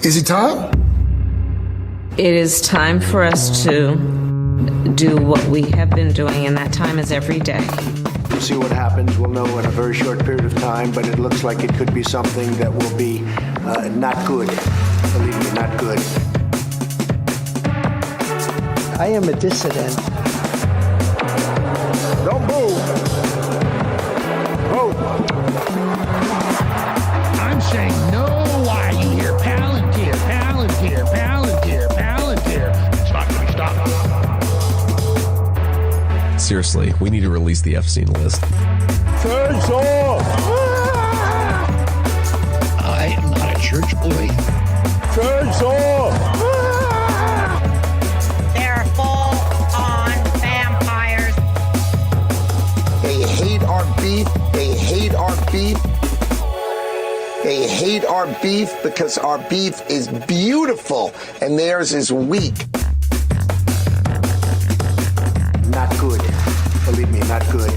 Is it time? It is time for us to do what we have been doing, and that time is every day. We'll see what happens. We'll know in a very short period of time, but it looks like it could be something that will be not good. Believe me, not good. I am a dissident. Don't move. Move. I'm saying no. Why you hear Palantir, Palantir, Palantir, Palantir? It's not going to stop. Seriously, we need to release the Epstein list. Turns off. I am not a church boy. Turns off. They're full-on vampires. They hate our beef. They hate our beef. They hate our beef because our beef is beautiful and theirs is weak. Not good. Believe me, not good.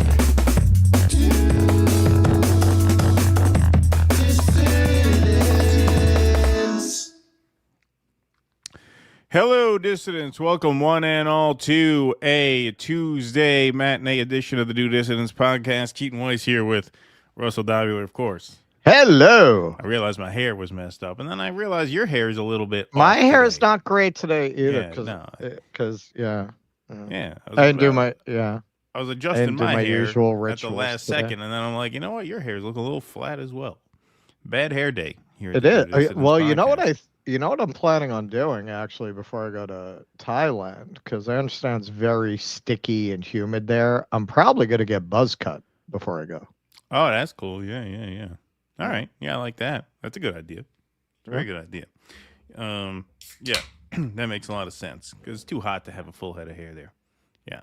Hello, dissidents. Welcome, one and all, to a Tuesday matinee edition of the New Dissidents podcast. Keaton Weiss here with Russell Dobular, of course. Hello. I realized my hair was messed up, and then I realized your hair is a little bit. My hair today. is not great today either. Yeah, I didn't do my I was adjusting my hair usual at the last second, and then I'm like, you know what? Your hair is looking a little flat as well. Bad hair day here. It is. Well, you know what I'm planning on doing actually before I go to Thailand, because I understand it's very sticky and humid there. I'm probably going to get buzz cut before I go. Oh, that's cool. Yeah. All right. Yeah, I like that. That's a good idea. Very good idea. Yeah, that makes a lot of sense because it's too hot to have a full head of hair there. Yeah.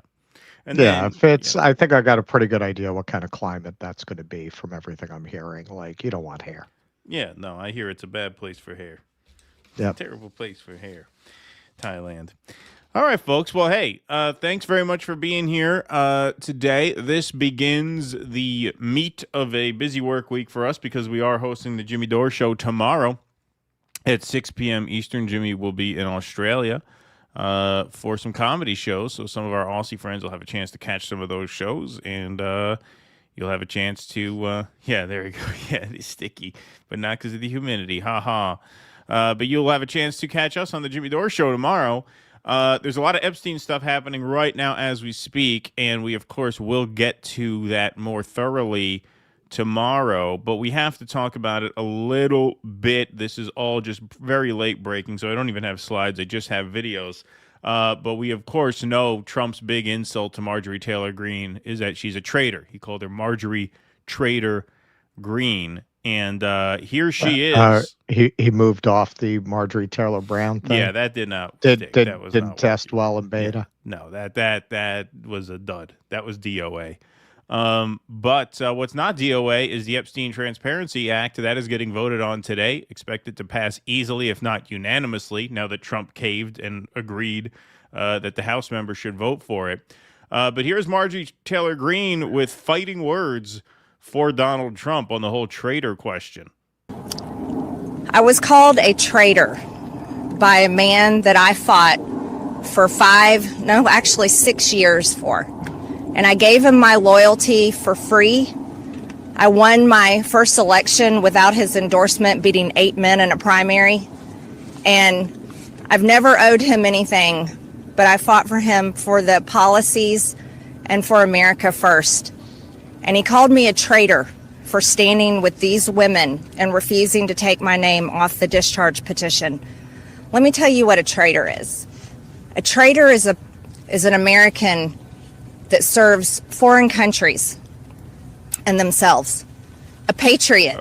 And if it's, I think I got a pretty good idea what kind of climate that's going to be from everything I'm hearing. Like, you don't want hair. Yeah, no, I hear it's a bad place for hair. Yeah, terrible place for hair. Thailand. All right, folks. Well, hey, thanks very much for being here today. This begins the meat of a busy work week for us because we are hosting the Jimmy Dore Show tomorrow at 6 p.m. Eastern. Jimmy will be in Australia for some comedy shows, so some of our Aussie friends will have a chance to catch some of those shows, and you'll have a chance to, yeah, there you go. Yeah, it's sticky, but not because of the humidity. Ha. But you'll have a chance to catch us on the Jimmy Dore Show tomorrow. There's a lot of Epstein stuff happening right now as we speak, and we, of course, will get to that more thoroughly tomorrow, but we have to talk about it a little bit. This is all just very late breaking, so I don't even have slides. I just have videos. But we, of course, know Trump's big insult to Marjorie Taylor Greene is that she's a traitor. He called her Marjorie Traitor Greene. And here she is. He moved off the Marjorie Taylor Brown thing. Yeah, that did not didn't test well in beta. Yeah, no, that was a dud. That was DOA. But what's not DOA is the Epstein Transparency Act. That is getting voted on today. Expected to pass easily, if not unanimously, now that Trump caved and agreed that the House members should vote for it. But here's Marjorie Taylor Greene with fighting words for Donald Trump on the whole traitor question. I was called a traitor by a man that I fought for 6 years for. And I gave him my loyalty for free. I won my first election without his endorsement, beating 8 men in a primary. And I've never owed him anything, but I fought for him for the policies and for America first. And he called me a traitor for standing with these women and refusing to take my name off the discharge petition. Let me tell you what a traitor is. A traitor is an American that serves foreign countries and themselves. A patriot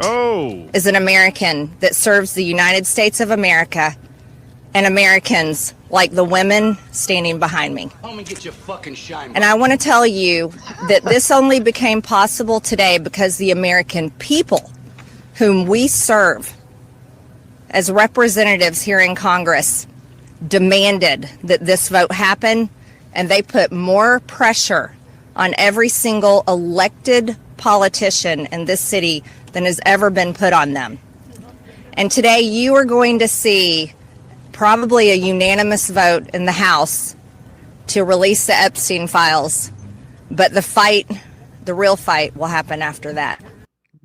is an American that serves the United States of America and Americans like the women standing behind me. Get your fucking shine. And I want to tell you that this only became possible today because the American people whom we serve as representatives here in Congress demanded that this vote happen, and they put more pressure on every single elected politician in this city than has ever been put on them. And today you are going to see probably a unanimous vote in the House to release the Epstein files. But the real fight will happen after that.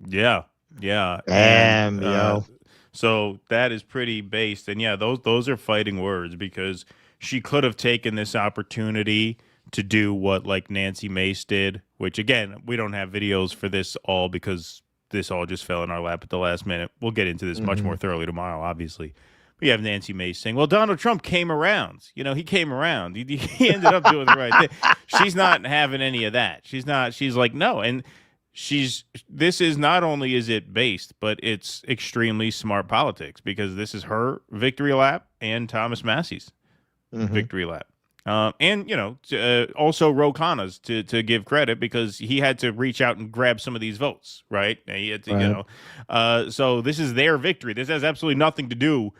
Yeah. Yeah. Damn, yo. So that is pretty based. And yeah, those are fighting words, because she could have taken this opportunity to do what like Nancy Mace did, which again, we don't have videos for this all because this all just fell in our lap at the last minute. We'll get into this much more thoroughly tomorrow, obviously. We have Nancy Mace saying, well, Donald Trump came around. You know, he came around. He ended up doing the right thing. She's not having any of that. She's like, no. And this is not only is it based, but it's extremely smart politics, because this is her victory lap and Thomas Massey's victory lap. And, you know, also Ro Khanna's to give credit, because he had to reach out and grab some of these votes, right? He had to, you know, so this is their victory. This has absolutely nothing to do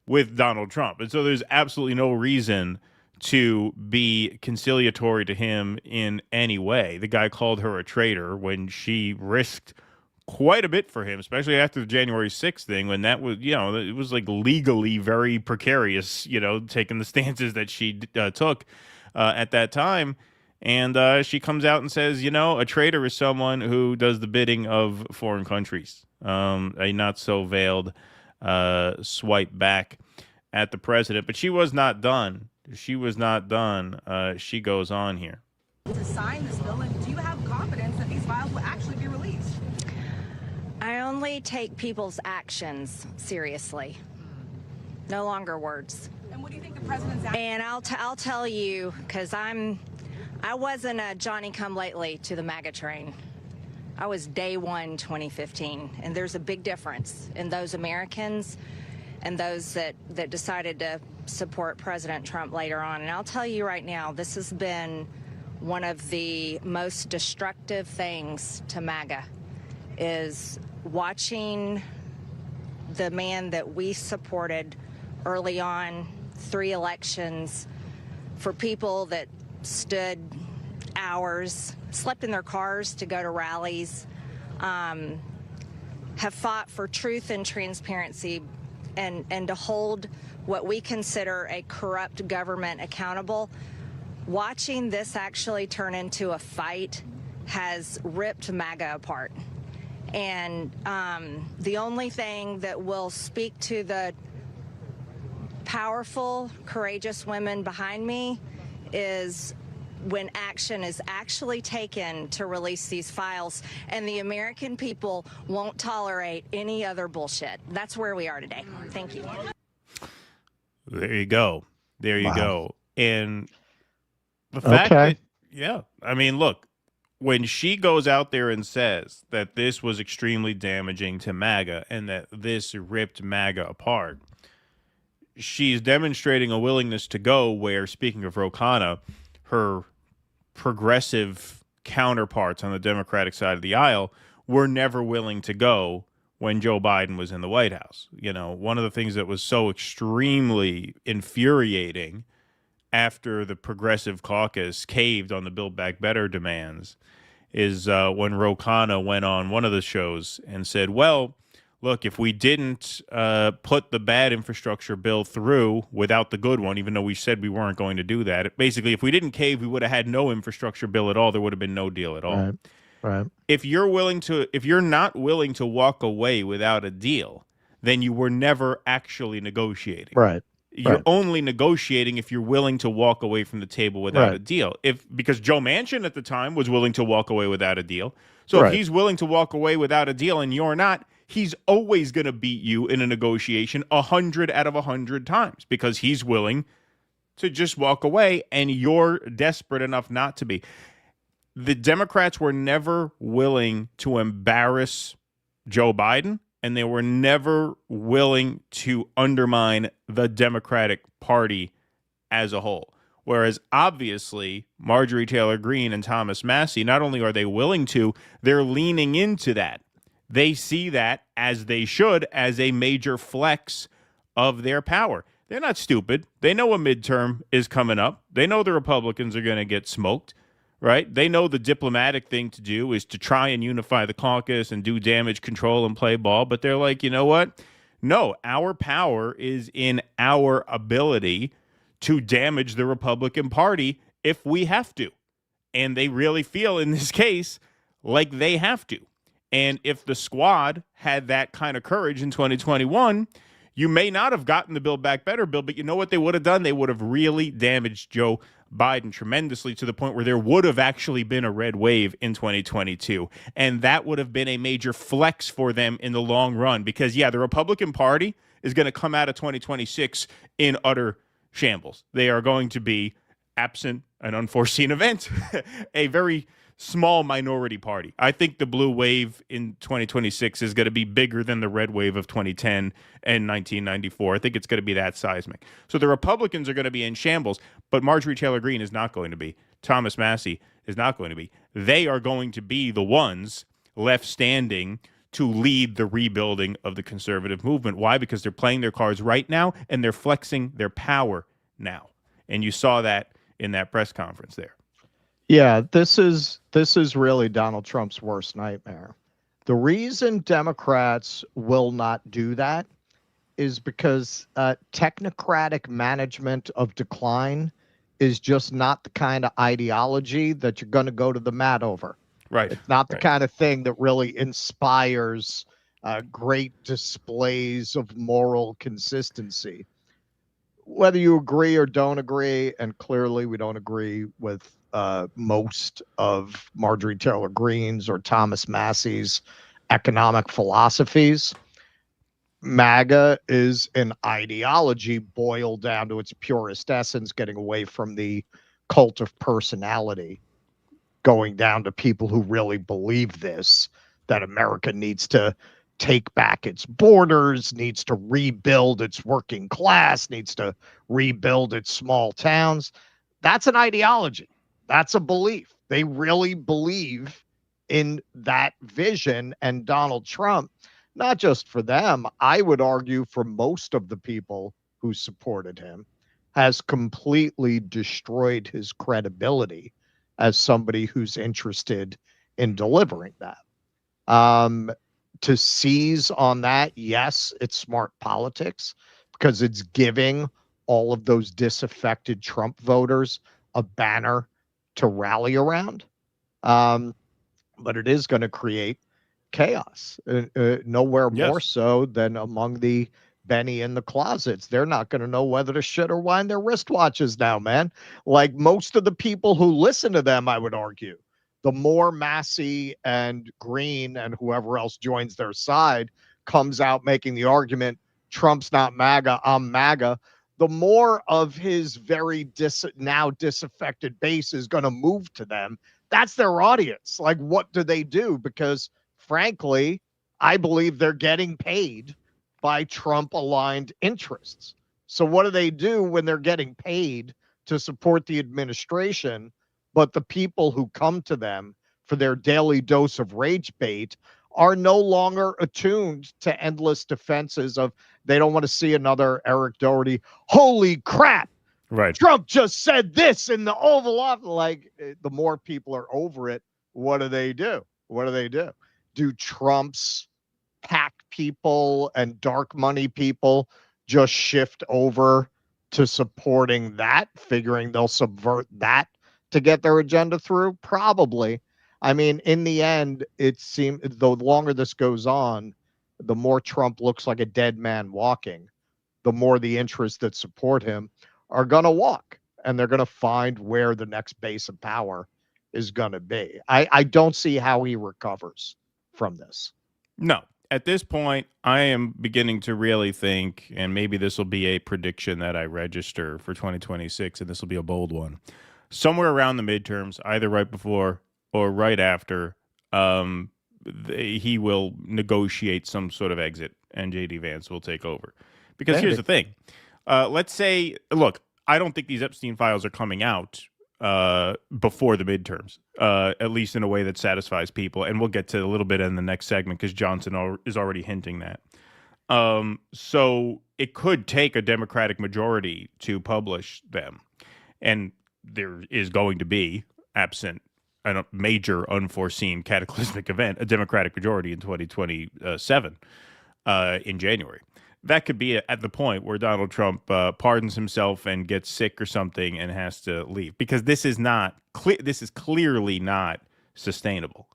with Donald Trump. And so there's absolutely no reason to be conciliatory to him in any way. The guy called her a traitor when she risked quite a bit for him, especially after the January 6th thing, when that was, you know, it was like legally very precarious, you know, taking the stances that she took at that time. And she comes out and says, you know, a traitor is someone who does the bidding of foreign countries. A not so veiled swipe back at the president. But she was not done. She was not done. She goes on here. To sign this bill, and do you have confidence that these files will actually be released? I only take people's actions seriously, no longer words. And what do you think the president's And I'll tell you, because I wasn't a Johnny-come-lately to the MAGA train. I was day one 2015, and there's a big difference in those Americans and those that decided to support President Trump later on. And I'll tell you right now, this has been one of the most destructive things to MAGA, is watching the man that we supported early on, 3 elections, for people that stood hours, slept in their cars to go to rallies, have fought for truth and transparency, and to hold what we consider a corrupt government accountable. Watching this actually turn into a fight has ripped MAGA apart. And the only thing that will speak to the powerful, courageous women behind me is when action is actually taken to release these files, and the American people won't tolerate any other bullshit. That's where we are today. Thank you. There you go. There you go. And the fact that, yeah, I mean, look, when she goes out there and says that this was extremely damaging to MAGA and that this ripped MAGA apart, she's demonstrating a willingness to go where, speaking of Ro Khanna, her progressive counterparts on the Democratic side of the aisle were never willing to go when Joe Biden was in the White House. You know, one of the things that was so extremely infuriating after the Progressive Caucus caved on the Build Back Better demands is when Ro Khanna went on one of the shows and said, well, look, if we didn't put the bad infrastructure bill through without the good one, even though we said we weren't going to do that, basically, if we didn't cave, we would have had no infrastructure bill at all. There would have been no deal at all. Right. If you're not willing to walk away without a deal, then you were never actually negotiating. Right. You're only negotiating if you're willing to walk away from the table without a deal. Because Joe Manchin at the time was willing to walk away without a deal. So if he's willing to walk away without a deal and you're not, he's always going to beat you in a negotiation 100 out of 100 times, because he's willing to just walk away and you're desperate enough not to be. The Democrats were never willing to embarrass Joe Biden, and they were never willing to undermine the Democratic Party as a whole. Whereas, obviously, Marjorie Taylor Greene and Thomas Massey, not only are they willing to, they're leaning into that. They see that, as they should, as a major flex of their power. They're not stupid. They know a midterm is coming up. They know the Republicans are going to get smoked, right? They know the diplomatic thing to do is to try and unify the caucus and do damage control and play ball. But they're like, you know what? No, our power is in our ability to damage the Republican Party if we have to. And they really feel in this case like they have to. And if the squad had that kind of courage in 2021, you may not have gotten the Build Back Better bill, but you know what they would have done? They would have really damaged Joe Biden tremendously to the point where there would have actually been a red wave in 2022. And that would have been a major flex for them in the long run because, yeah, the Republican Party is going to come out of 2026 in utter shambles. They are going to be, absent an unforeseen event, a very small minority party. I think the blue wave in 2026 is going to be bigger than the red wave of 2010 and 1994. I think it's going to be that seismic. So the Republicans are going to be in shambles, but Marjorie Taylor Greene is not going to be. Thomas Massie is not going to be. They are going to be the ones left standing to lead the rebuilding of the conservative movement. Why? Because they're playing their cards right now and they're flexing their power now. And you saw that in that press conference there. Yeah, this is really Donald Trump's worst nightmare. The reason Democrats will not do that is because technocratic management of decline is just not the kind of ideology that you're going to go to the mat over. Right. It's not the kind of thing that really inspires great displays of moral consistency. Whether you agree or don't agree, and clearly we don't agree with most of Marjorie Taylor Greene's or Thomas Massie's economic philosophies, MAGA is an ideology boiled down to its purest essence, getting away from the cult of personality, going down to people who really believe this, that America needs to take back its borders, needs to rebuild its working class, needs to rebuild its small towns. That's an ideology. That's a belief. They really believe in that vision. And Donald Trump, not just for them, I would argue for most of the people who supported him, has completely destroyed his credibility as somebody who's interested in delivering that. To seize on that, yes, it's smart politics because it's giving all of those disaffected Trump voters a banner to rally around. But it is going to create chaos, nowhere more so than among the Benny in the closets. They're not going to know whether to shit or wind their wristwatches now, man. Like most of the people who listen to them, I would argue. The more Massey and Green and whoever else joins their side comes out making the argument, Trump's not MAGA, I'm MAGA, the more of his very now disaffected base is going to move to them. That's their audience. Like, what do they do? Because, frankly, I believe they're getting paid by Trump-aligned interests. So what do they do when they're getting paid to support the administration? But the people who come to them for their daily dose of rage bait are no longer attuned to endless defenses of they don't want to see another Eric Doherty. Holy crap. Right. Trump just said this in the Oval Office. Like, the more people are over it, what do they do? What do they do? Do Trump's PAC people and dark money people just shift over to supporting that, figuring they'll subvert that to get their agenda through? Probably. I mean, in the end, it seems the longer this goes on, the more Trump looks like a dead man walking, the more the interests that support him are going to walk, and they're going to find where the next base of power is going to be. I don't see how he recovers from this. No. At this point, I am beginning to really think, and maybe this will be a prediction that I register for 2026, and this will be a bold one. Somewhere around the midterms, either right before or right after, he will negotiate some sort of exit, and J.D. Vance will take over. Because here's the thing. Let's say, look, I don't think these Epstein files are coming out before the midterms, at least in a way that satisfies people. And we'll get to a little bit in the next segment because Johnson is already hinting that. So it could take a Democratic majority to publish them. And there is going to be, absent a major unforeseen cataclysmic event, a Democratic majority in 2027 in January. that could be at the point where Donald Trump pardons himself and gets sick or something and has to leave, because this is not clear. This is clearly not sustainable,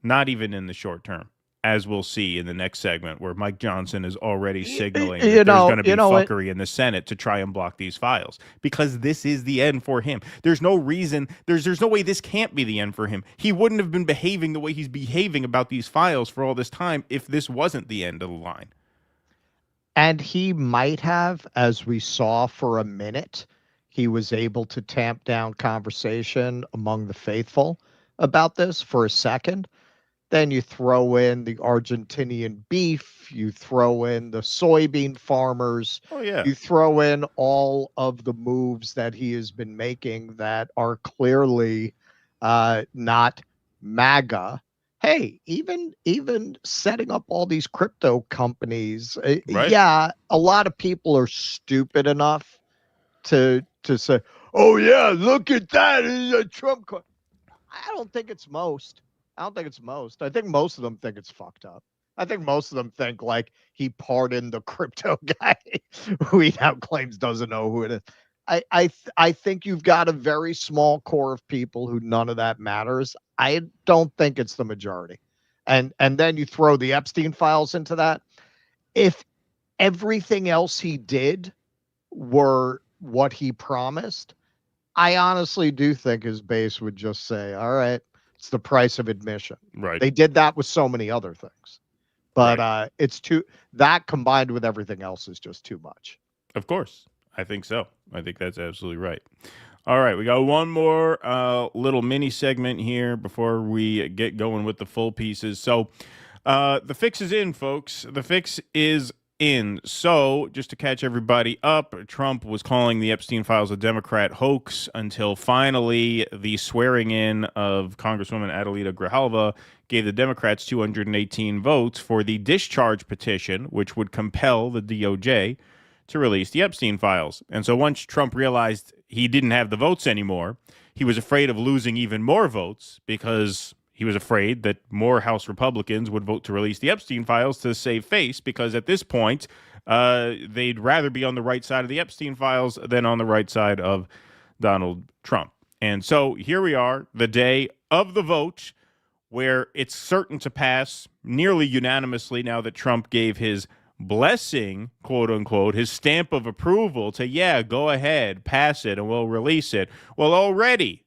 not even in the short term, as we'll see in the next segment, where Mike Johnson is already signaling that there's going to be fuckery in the Senate to try and block these files, because this is the end for him. There's no reason, there's no way this can't be the end for him. He wouldn't have been behaving the way he's behaving about these files for all this time if this wasn't the end of the line. And he might have, as we saw for a minute, he was able to tamp down conversation among the faithful about this for a second. Then you throw in the Argentinian beef, you throw in the soybean farmers, you throw in all of the moves that he has been making that are clearly not MAGA. Hey, even setting up all these crypto companies, yeah, a lot of people are stupid enough to say, oh yeah, look at that, it's a Trump. I don't think it's most. I don't think it's most. I think most of them think it's fucked up. I think most of them think like he pardoned the crypto guy who he now claims doesn't know who it is. I think you've got a very small core of people who none of that matters. I don't think it's the majority. And then you throw the Epstein files into that. If everything else he did were what he promised, I honestly do think his base would just say, all right, it's the price of admission. Right. They did that with so many other things. But it's too, that combined with everything else is just too much. Of course. I think so. I think that's absolutely right. All right, we got one more little mini segment here before we get going with the full pieces. So the fix is in, folks. The fix is in. So just to catch everybody up, Trump was calling the Epstein files a Democrat hoax until finally the swearing in of Congresswoman Adelita Grijalva gave the Democrats 218 votes for the discharge petition, which would compel the DOJ to release the Epstein files. And so once Trump realized he didn't have the votes anymore, he was afraid of losing even more votes, because he was afraid that more House Republicans would vote to release the Epstein files to save face, because at this point, they'd rather be on the right side of the Epstein files than on the right side of Donald Trump. And so here we are, the day of the vote, where it's certain to pass nearly unanimously now that Trump gave his blessing, quote unquote, his stamp of approval to, yeah, go ahead, pass it, and we'll release it. Well, already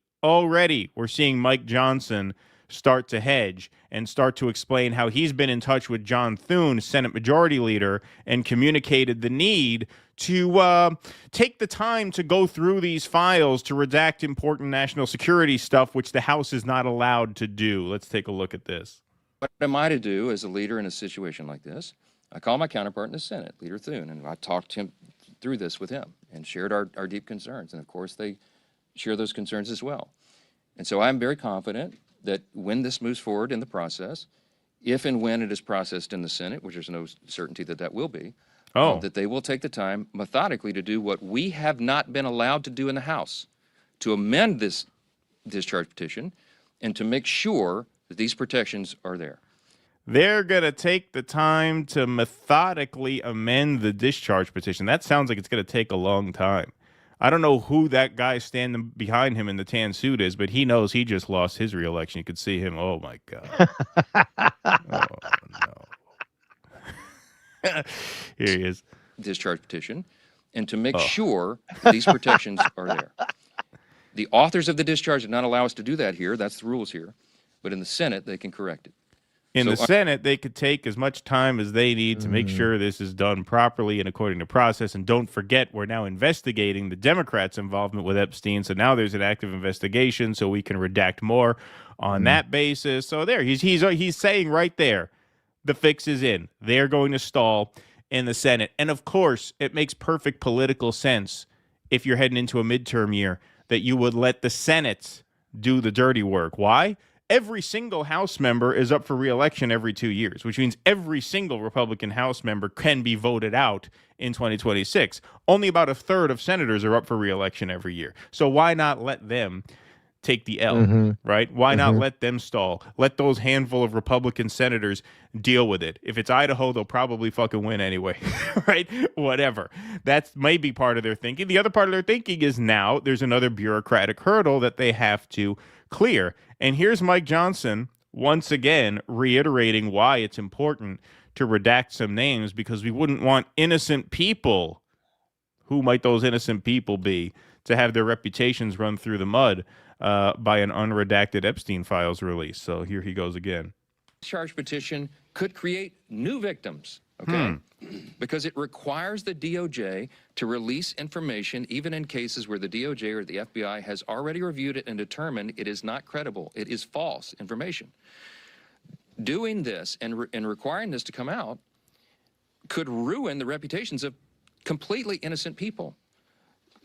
we're seeing Mike Johnson start to hedge and start to explain how he's been in touch with John Thune, Senate Majority Leader, and communicated the need to take the time to go through these files to redact important national security stuff, which the House is not allowed to do. Let's take a look at this. What am I to do as a leader in a situation like this? I called my counterpart in the Senate, Leader Thune, and I talked him through this with him and shared our deep concerns. And of course, they share those concerns as well. And so I'm very confident that when this moves forward in the process, if and when it is processed in the Senate, which there's no certainty that that will be, that they will take the time methodically to do what we have not been allowed to do in the House, to amend this discharge petition and to make sure that these protections are there. They're going to take the time to methodically amend the discharge petition. That sounds like it's going to take a long time. I don't know who that guy standing behind him in the tan suit is, but he knows he just lost his reelection. You could see him. Oh, my God. Oh, no. Here he is. Discharge petition, and to make sure these protections are there. The authors of the discharge did not allow us to do that here. That's the rules here. But in the Senate, they can correct it. In the Senate, they could take as much time as they need to make sure this is done properly and according to process. And don't forget, we're now investigating the Democrats' involvement with Epstein. So now there's an active investigation, so we can redact more on that basis. So there, he's saying right there, the fix is in. They're going to stall in the Senate. And of course, it makes perfect political sense if you're heading into a midterm year that you would let the Senate do the dirty work. Why? Every single House member is up for re-election every 2 years, which means every single Republican House member can be voted out in 2026. Only about a third of senators are up for re-election every year. So why not let them take the L, right? Why not let them stall? Let those handful of Republican senators deal with it. If it's Idaho, they'll probably fucking win anyway, right? Whatever. That's maybe part of their thinking. The other part of their thinking is now there's another bureaucratic hurdle that they have to clear. And here's Mike Johnson once again reiterating why it's important to redact some names, because we wouldn't want innocent people. Who might those innocent people be? To have their reputations run through the mud by an unredacted Epstein files release. So here he goes again. Charge petition could create new victims, okay? Because it requires the DOJ to release information even in cases where the DOJ or the FBI has already reviewed it and determined it is not credible. It is false information. Doing this and requiring this to come out could ruin the reputations of completely innocent people,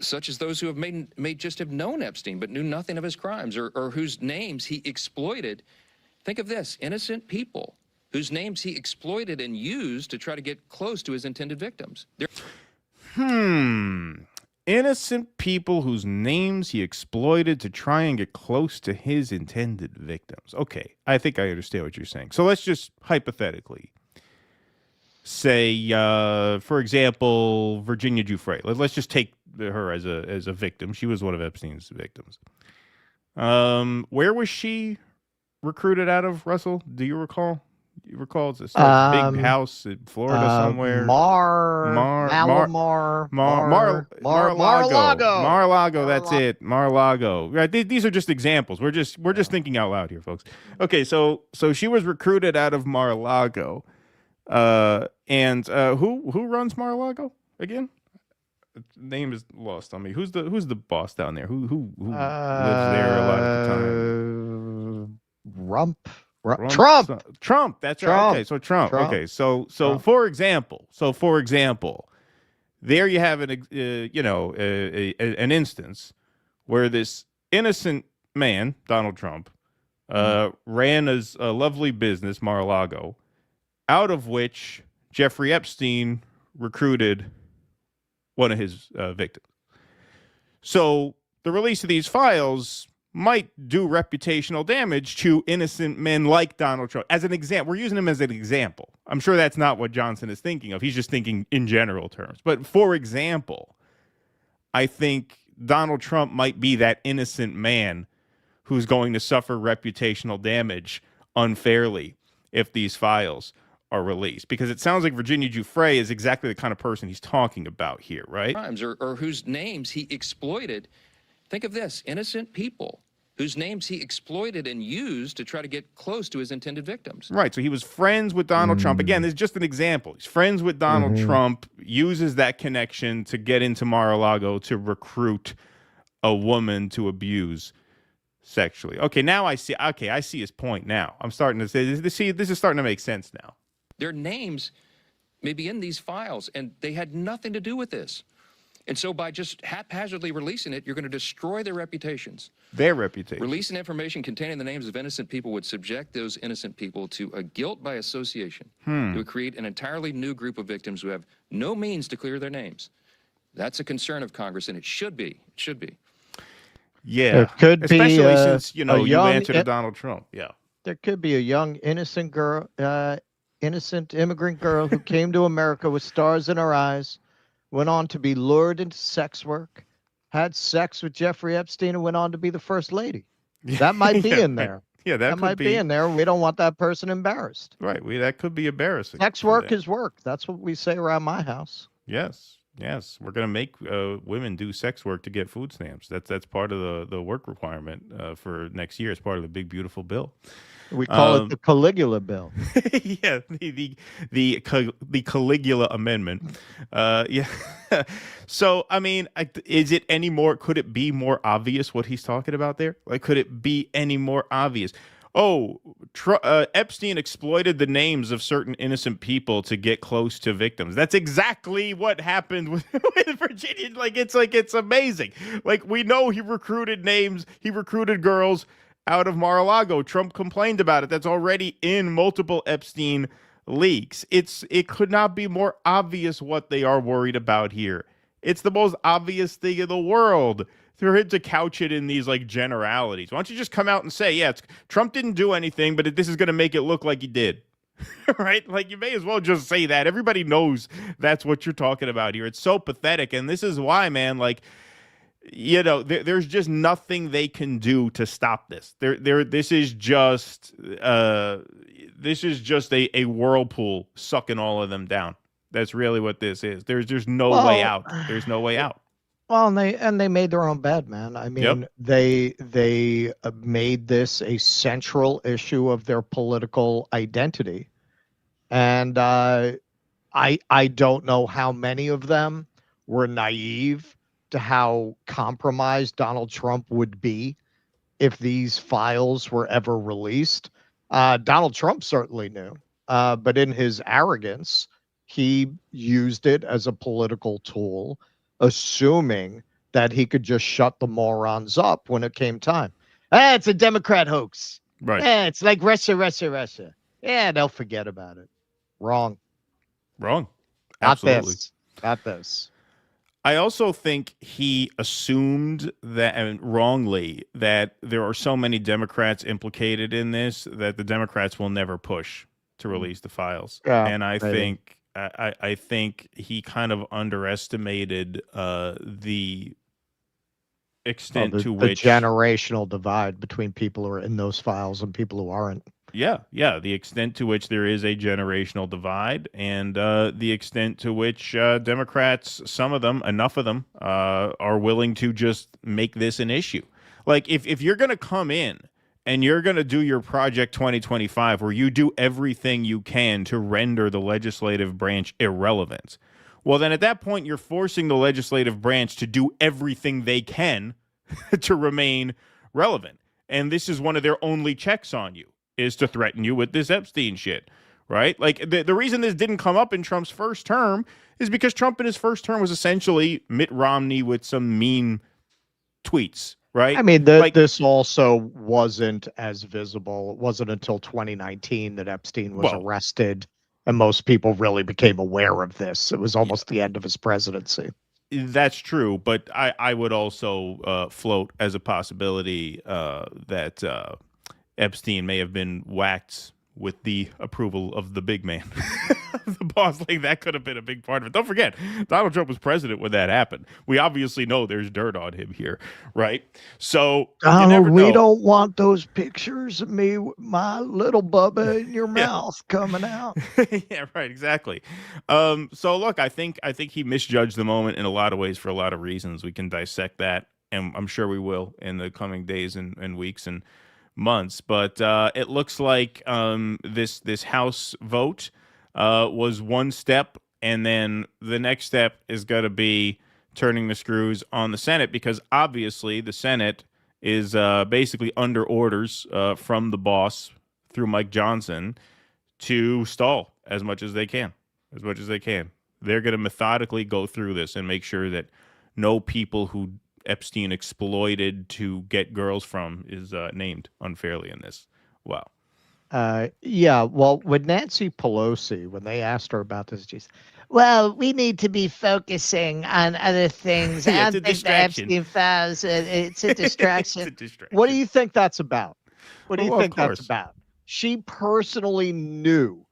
such as those who have may just have known Epstein but knew nothing of his crimes, or whose names he exploited. Think of this, innocent people whose names he exploited and used to try to get close to his intended victims. Innocent people whose names he exploited to try and get close to his intended victims. Okay, I think I understand what you're saying. So let's just hypothetically say, for example, Virginia Giuffre. Let's just take her as a victim. She was one of Epstein's victims. Where was she recruited out of, Russell? Do you recall? You recall? It's a big house in Florida somewhere. Mar-a-Lago. Mar-a-Lago. That's it. Mar-a-Lago. Right. These are just examples. We're just thinking out loud here, folks. Okay. So she was recruited out of Mar-a-Lago. And who runs Mar-a-Lago again? Name is lost on me. Who's the boss down there? Who lives there a lot of the time? Trump. That's right. Okay, so Trump. Okay, so Trump. For example, there you have an instance where this innocent man, Donald Trump, ran a lovely business, Mar-a-Lago, out of which Jeffrey Epstein recruited one of his victims. So the release of these files might do reputational damage to innocent men like Donald Trump. As an example, we're using him as an example. I'm sure that's not what Johnson is thinking of. He's just thinking in general terms. But for example, I think Donald Trump might be that innocent man who's going to suffer reputational damage unfairly if these files are released, because it sounds like Virginia Giuffre is exactly the kind of person he's talking about here, right? Or whose names he exploited. Think of this, innocent people whose names he exploited and used to try to get close to his intended victims. Right, so he was friends with Donald Trump. Again, this is just an example. He's friends with Donald Trump, uses that connection to get into Mar-a-Lago to recruit a woman to abuse sexually. Okay, now I see his point now. I'm starting to say, this is starting to make sense now. Their names may be in these files, and they had nothing to do with this. And so by just haphazardly releasing it, you're going to destroy their reputations. Their reputation. Releasing information containing the names of innocent people would subject those innocent people to a guilt by association. It would create an entirely new group of victims who have no means to clear their names. That's a concern of Congress, and it should be. It should be. Yeah. It could especially be since, you answer to Donald Trump. Yeah. There could be a young, innocent girl, innocent immigrant girl who came to America with stars in her eyes, went on to be lured into sex work, had sex with Jeffrey Epstein, and went on to be the first lady. That might be in there. Yeah, that might be in there. We don't want that person embarrassed. Right. That could be embarrassing. Sex work is work. That's what we say around my house. Yes. We're going to make women do sex work to get food stamps. That's part of the work requirement for next year. It's part of the big, beautiful bill. We call it the Caligula bill. Yeah, the Caligula amendment. Yeah. So, I mean, is it any more? Could it be more obvious what he's talking about there? Like, could it be any more obvious? Oh, Epstein exploited the names of certain innocent people to get close to victims. That's exactly what happened with Virginia. It's amazing. Like, we know he recruited girls out of Mar-a-Lago. Trump complained about it. That's already in multiple Epstein leaks. It could not be more obvious what they are worried about here. It's the most obvious thing in the world for him to couch it in these like generalities. Why don't you just come out and say, yeah, Trump didn't do anything, but this is going to make it look like he did. Right? Like, you may as well just say that. Everybody knows that's what you're talking about here. It's so pathetic. And this is why, man, like, you know, there's just nothing they can do to stop this. This is just a whirlpool sucking all of them down. That's really what this is. There's no way out. There's no way out. Well, and they made their own bed, man. I mean, they made this a central issue of their political identity, and I don't know how many of them were naive to how compromised Donald Trump would be if these files were ever released. Donald Trump certainly knew, but in his arrogance, he used it as a political tool, assuming that he could just shut the morons up when it came time. It's a Democrat hoax. Right. It's like Russia. Yeah, they'll forget about it. Wrong. Absolutely. Not this. I also think he assumed that, and wrongly, that there are so many Democrats implicated in this that the Democrats will never push to release the files. Yeah, and I maybe. think I think he kind of underestimated the extent to which the generational divide between people who are in those files and people who aren't. Yeah, the extent to which there is a generational divide, and the extent to which Democrats, some of them, enough of them, are willing to just make this an issue. Like, if you're going to come in and you're going to do your Project 2025, where you do everything you can to render the legislative branch irrelevant, well, then at that point, you're forcing the legislative branch to do everything they can to remain relevant. And this is one of their only checks on you, is to threaten you with this Epstein shit, right? Like, the reason this didn't come up in Trump's first term is because Trump in his first term was essentially Mitt Romney with some mean tweets, right? I mean, this also wasn't as visible. It wasn't until 2019 that Epstein was arrested, and most people really became aware of this. It was almost the end of his presidency. That's true, but I would also float as a possibility that Epstein may have been whacked with the approval of the big man, the boss. Like, that could have been a big part of it. Don't forget, Donald Trump was president when that happened. We obviously know there's dirt on him here, right? So we don't want those pictures of me with my little bubba in your mouth coming out. Yeah, right, exactly. So look, I think he misjudged the moment in a lot of ways for a lot of reasons. We can dissect that, and I'm sure we will in the coming days and weeks and months. But it looks like this House vote was one step, and then the next step is going to be turning the screws on the Senate, because obviously the Senate is basically under orders from the boss through Mike Johnson to stall as much as they can. They're going to methodically go through this and make sure that no people who Epstein exploited to get girls from is named unfairly in this. Wow. Yeah, well, with Nancy Pelosi, when they asked her about this, she said, well, we need to be focusing on other things. It's a distraction. Epstein files, it's a distraction. It's a distraction. What do you think that's about? What do you think of course. that's about? She personally knew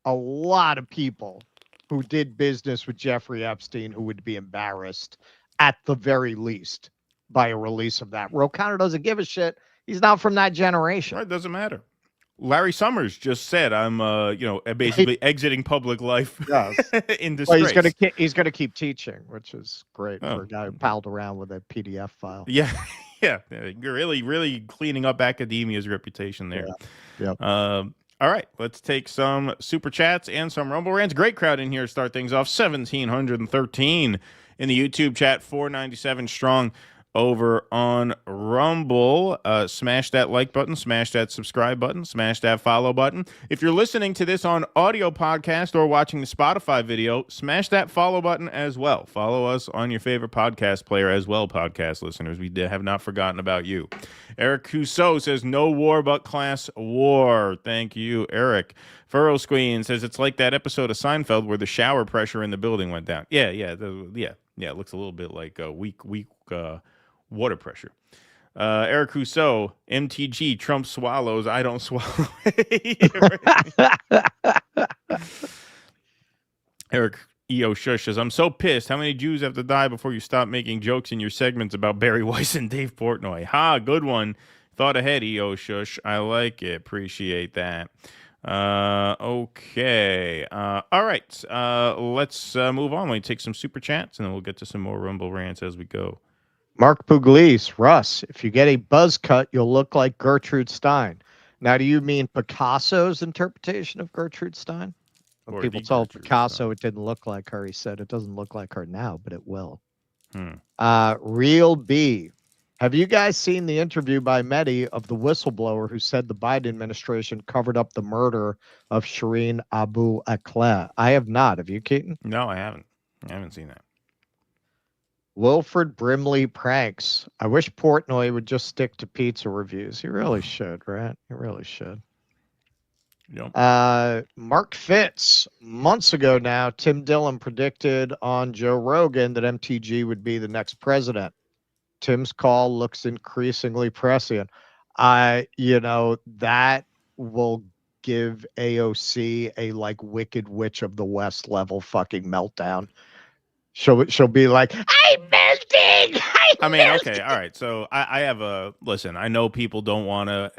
a lot of people who did business with Jeffrey Epstein who would be embarrassed, at the very least, by a release of that. Ro Khanna doesn't give a shit. He's not from that generation. Right, it doesn't matter. Larry Summers just said, "I'm, basically exiting public life in disgrace." Well, he's gonna keep teaching, which is great for a guy who palled around with a PDF file. Yeah, you're really cleaning up academia's reputation there. Yeah. All right, let's take some super chats and some Rumble rants. Great crowd in here to start things off. 1,713 in the YouTube chat, 497 strong over on Rumble. Smash that like button, smash that subscribe button, smash that follow button. If you're listening to this on audio podcast or watching the Spotify video, smash that follow button as well. Follow us on your favorite podcast player as well, podcast listeners. We have not forgotten about you. Eric Cousseau says, no war but class war. Thank you, Eric. Furrow Squeen says, it's like that episode of Seinfeld where the shower pressure in the building went down. Yeah. It looks a little bit like a weak water pressure. Eric Rousseau, MTG, Trump swallows, I don't swallow. Eric E.O. Shush says, I'm so pissed. How many Jews have to die before you stop making jokes in your segments about Bari Weiss and Dave Portnoy? Ha, good one. Thought ahead, E.O. Shush. I like it. Appreciate that. Okay. All right. Let's move on. Let me take some super chats, and then we'll get to some more Rumble rants as we go. Mark Pugliese, Russ, if you get a buzz cut, you'll look like Gertrude Stein. Now, do you mean Picasso's interpretation of Gertrude Stein? When people told Picasso it didn't look like her, he said it doesn't look like her now, but it will. Real B. Have you guys seen the interview by Mehdi of the whistleblower who said the Biden administration covered up the murder of Shireen Abu Akleh? I have not. Have you, Keaton? No, I haven't. I haven't seen that. Wilfred Brimley pranks. I wish Portnoy would just stick to pizza reviews. He really should, right? He really should. Yep. Mark Fitz. Months ago now, Tim Dillon predicted on Joe Rogan that MTG would be the next president. Tim's call looks increasingly prescient. That will give AOC a like Wicked Witch of the West level fucking meltdown. She'll be like, I'm melting. Okay, all right. So I have a listen. I know people don't want to,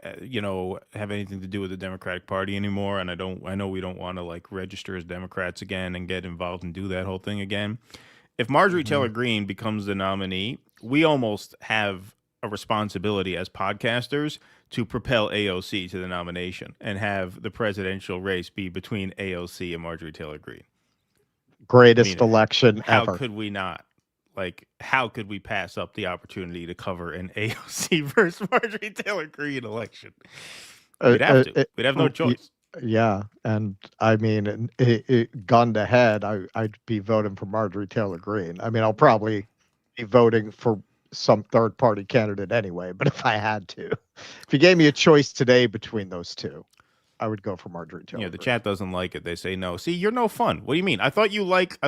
have anything to do with the Democratic Party anymore, and I know we don't want to like register as Democrats again and get involved and do that whole thing again. If Marjorie Taylor Greene becomes the nominee, we almost have a responsibility as podcasters to propel AOC to the nomination and have the presidential race be between AOC and Marjorie Taylor Greene. Greatest election ever. How could we not? Like, how could we pass up the opportunity to cover an AOC versus Marjorie Taylor Greene election? We'd have to. We'd have no choice. Yeah, and I mean, gun to head, I'd be voting for Marjorie Taylor Greene. I mean, I'll probably be voting for some third-party candidate anyway, but if I had to, if you gave me a choice today between those two, I would go for Marjorie Taylor. Yeah, the chat doesn't like it. They say no. See, you're no fun. What do you mean? I thought you like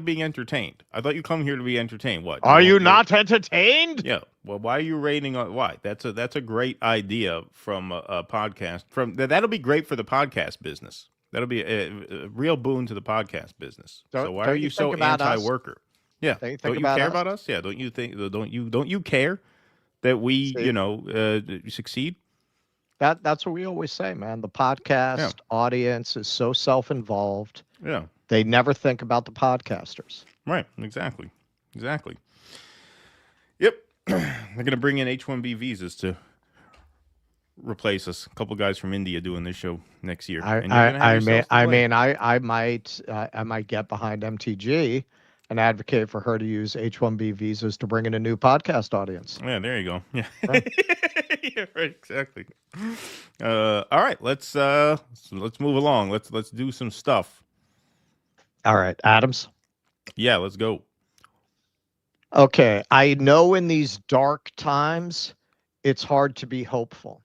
being entertained. I thought you come here to be entertained. What? Are you not entertained? Yeah. Well, why are you rating on why? That's a great idea from a podcast. That'll be great for the podcast business. That'll be a real boon to the podcast business. So why are you so anti-worker? Yeah. Don't you care about us? Yeah. Don't you think? Don't you care that we succeed? That's what we always say, man. The podcast audience is so self-involved. Yeah. They never think about the podcasters. Right. Exactly. Yep. They're going to bring in H-1B visas to replace us. A couple guys from India doing this show next year. I might get behind MTG and advocate for her to use H-1B visas to bring in a new podcast audience. Yeah, there you go. Yeah. Right. Yeah, right, exactly. All right, let's move along. Let's do some stuff. All right, Adams. Yeah, let's go. Okay, I know in these dark times it's hard to be hopeful,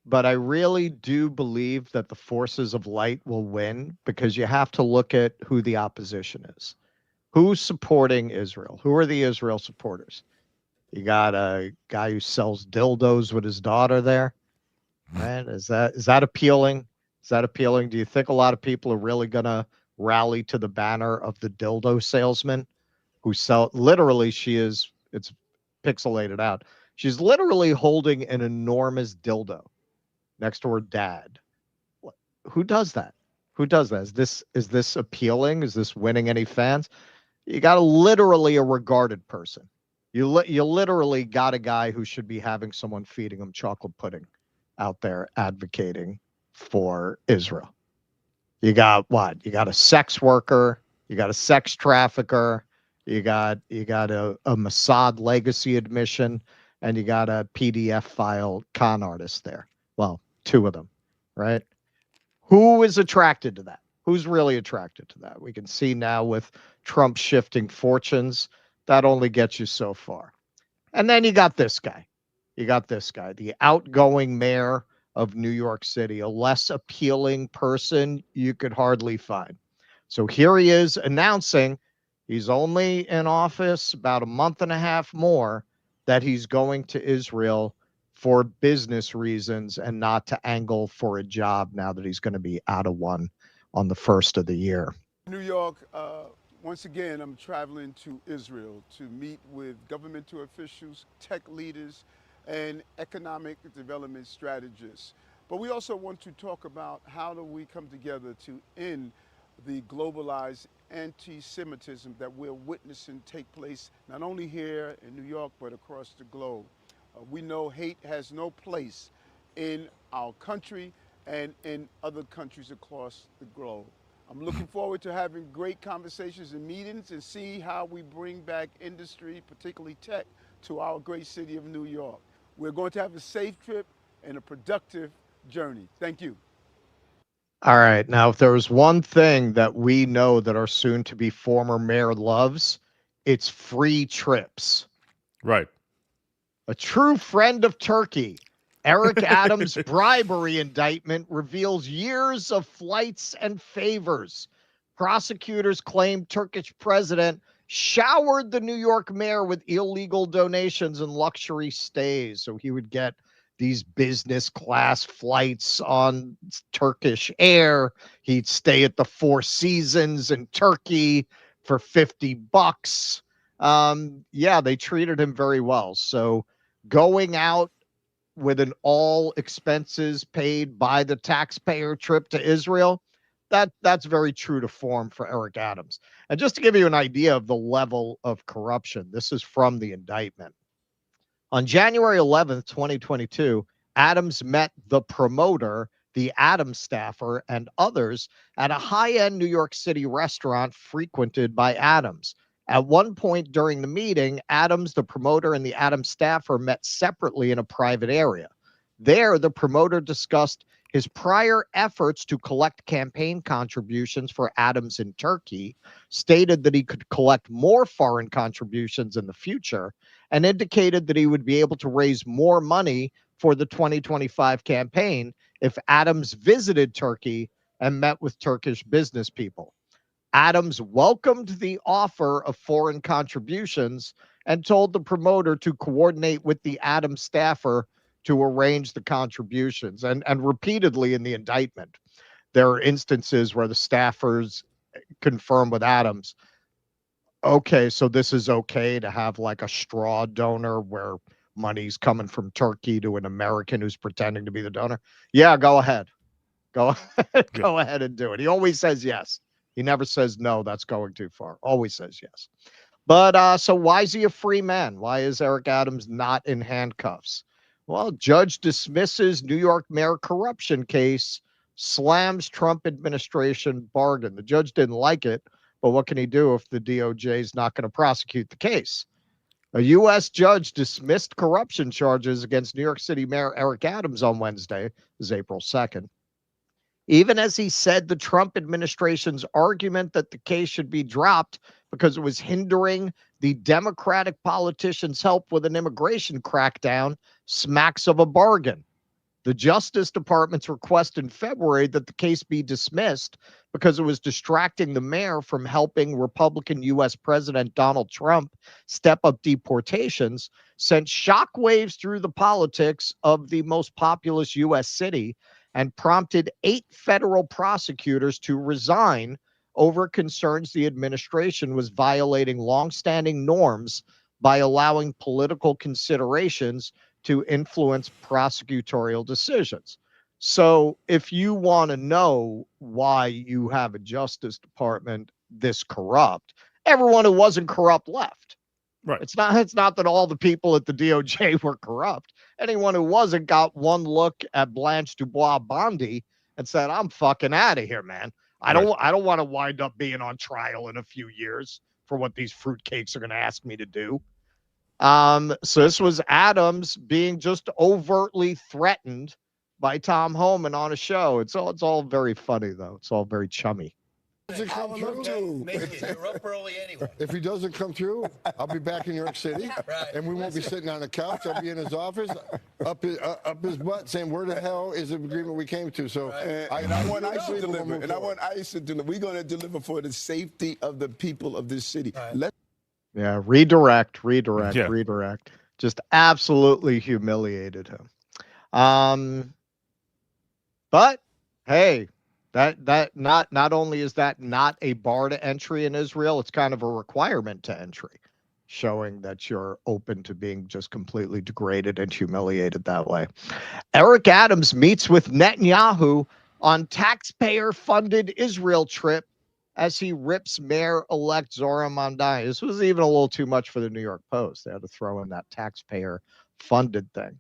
but I really do believe that the forces of light will win because you have to look at who the opposition is. Who's supporting Israel? Who are the Israel supporters? You got a guy who sells dildos with his daughter there, right? Is that appealing? Is that appealing? Do you think a lot of people are really gonna rally to the banner of the dildo salesman who literally it's pixelated out. She's literally holding an enormous dildo next to her dad. Who does that? Who does that? Is this appealing? Is this winning any fans? You got literally a regarded person. You literally got a guy who should be having someone feeding him chocolate pudding out there advocating for Israel. You got what? You got a sex worker. You got a sex trafficker. You got a Mossad legacy admission, and you got a PDF file con artist there. Well, two of them, right? Who is attracted to that? Who's really attracted to that? We can see now with Trump shifting fortunes, that only gets you so far. And then you got this guy. The outgoing mayor of New York City, a less appealing person you could hardly find. So here he is announcing he's only in office about a month and a half more, that he's going to Israel for business reasons and not to angle for a job now that he's going to be out of one on the first of the year. New York, once again, I'm traveling to Israel to meet with governmental officials, tech leaders, and economic development strategists. But we also want to talk about how do we come together to end the globalized anti-Semitism that we're witnessing take place not only here in New York, but across the globe. We know hate has no place in our country and in other countries across the globe. I'm looking forward to having great conversations and meetings and see how we bring back industry, particularly tech, to our great city of New York. We're going to have a safe trip and a productive journey. Thank you. All right. Now, if there was one thing that we know that our soon-to-be former mayor loves, it's free trips. Right. A true friend of Turkey, Eric Adams' bribery indictment reveals years of flights and favors. Prosecutors claim Turkish president showered the New York mayor with illegal donations and luxury stays so he would get these business class flights on Turkish Air. He'd stay at the Four Seasons in Turkey for $50. Yeah, they treated him very well. So going out with an all expenses paid by the taxpayer trip to Israel, that's very true to form for Eric Adams. And just to give you an idea of the level of corruption, this is from the indictment. On January 11th, 2022, Adams met the promoter, the Adams staffer, and others at a high-end New York City restaurant frequented by Adams. At one point during the meeting, Adams, the promoter, and the Adams staffer met separately in a private area. There, the promoter discussed his prior efforts to collect campaign contributions for Adams in Turkey, stated that he could collect more foreign contributions in the future, and indicated that he would be able to raise more money for the 2025 campaign if Adams visited Turkey and met with Turkish business people. Adams welcomed the offer of foreign contributions and told the promoter to coordinate with the Adams staffer to arrange the contributions. And repeatedly in the indictment, there are instances where the staffers confirm with Adams, okay, so this is okay to have like a straw donor where money's coming from Turkey to an American who's pretending to be the donor. Yeah, go ahead. Go ahead and do it. He always says yes. He never says, no, that's going too far. Always says yes. But so why is he a free man? Why is Eric Adams not in handcuffs? Well, judge dismisses New York mayor corruption case, slams Trump administration bargain. The judge didn't like it, but what can he do if the DOJ is not going to prosecute the case? A U.S. judge dismissed corruption charges against New York City Mayor Eric Adams on Wednesday, it was April 2nd. Even as he said the Trump administration's argument that the case should be dropped because it was hindering the Democratic politicians' help with an immigration crackdown smacks of a bargain. The Justice Department's request in February that the case be dismissed because it was distracting the mayor from helping Republican U.S. President Donald Trump step up deportations sent shockwaves through the politics of the most populous U.S. city and prompted 8 federal prosecutors to resign over concerns the administration was violating longstanding norms by allowing political considerations to influence prosecutorial decisions. So if you want to know why you have a Justice Department this corrupt, everyone who wasn't corrupt left. Right. It's not that all the people at the DOJ were corrupt. Anyone who wasn't got one look at Blanche Dubois Bondi and said, I'm fucking out of here, man. I don't want to wind up being on trial in a few years for what these fruitcakes are going to ask me to do. So this was Adams being just overtly threatened by Tom Homan on a show. It's all very funny though. It's all very chummy. Doesn't come through. You're up early anyway. If he doesn't come through, I'll be back in New York City, and we won't be sitting on the couch. I'll be in his office, up his butt, saying, "Where the hell is the agreement we came to?" So, I want ICE to deliver. And I want ICE to deliver. We're going to deliver for the safety of the people of this city. Yeah, redirect. Just absolutely humiliated him. But hey, that not only is that not a bar to entry in Israel, it's kind of a requirement to entry, showing that you're open to being just completely degraded and humiliated that way. Eric Adams meets with Netanyahu on taxpayer-funded Israel trip as he rips Mayor-elect Zohar Mamdani. This was even a little too much for the New York Post. They had to throw in that taxpayer-funded thing.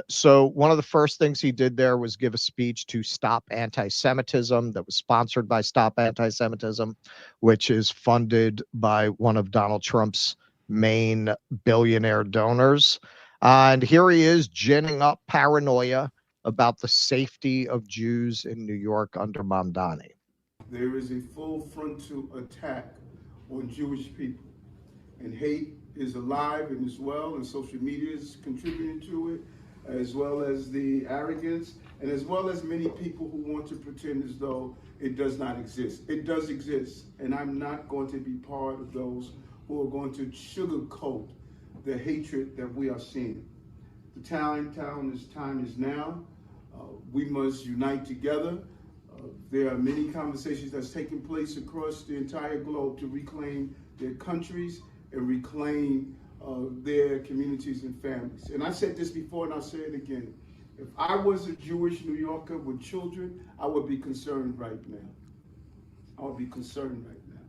So one of the first things he did there was give a speech to Stop Anti-Semitism that was sponsored by Stop Anti-Semitism, which is funded by one of Donald Trump's main billionaire donors. And here he is ginning up paranoia about the safety of Jews in New York under Mamdani. There is a full frontal attack on Jewish people, and hate is alive and is well, and social media is contributing to it, as well as the arrogance, and as well as many people who want to pretend as though it does not exist. It does exist, and I'm not going to be part of those who are going to sugarcoat the hatred that we are seeing. The time is now. We must unite together. There are many conversations that's taking place across the entire globe to reclaim their countries and reclaim their communities and families. And I said this before and I'll say it again. If I was a Jewish New Yorker with children, I would be concerned right now. I would be concerned right now.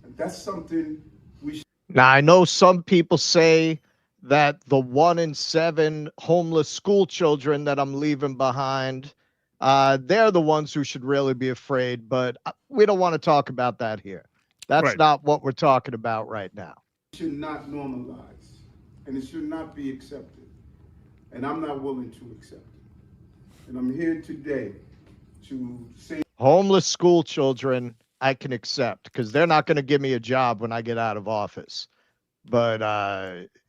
And that's something we should. Now, I know some people say that the 1 in 7 homeless school children that I'm leaving behind, they're the ones who should really be afraid, but we don't want to talk about that here. That's not what we're talking about right now. It should not normalize, and it should not be accepted. And I'm not willing to accept it. And I'm here today to say homeless school children I can accept because they're not going to give me a job when I get out of office. But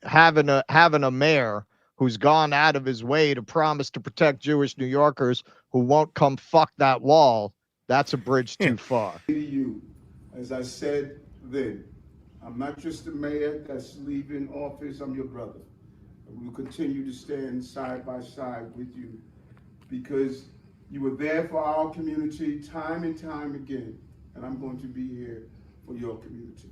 having a mayor who's gone out of his way to promise to protect Jewish New Yorkers who won't come fuck that wall, that's a bridge too far. To you, as I said then, I'm not just the mayor that's leaving office, I'm your brother. And we will continue to stand side by side with you because you were there for our community time and time again, and I'm going to be here for your community.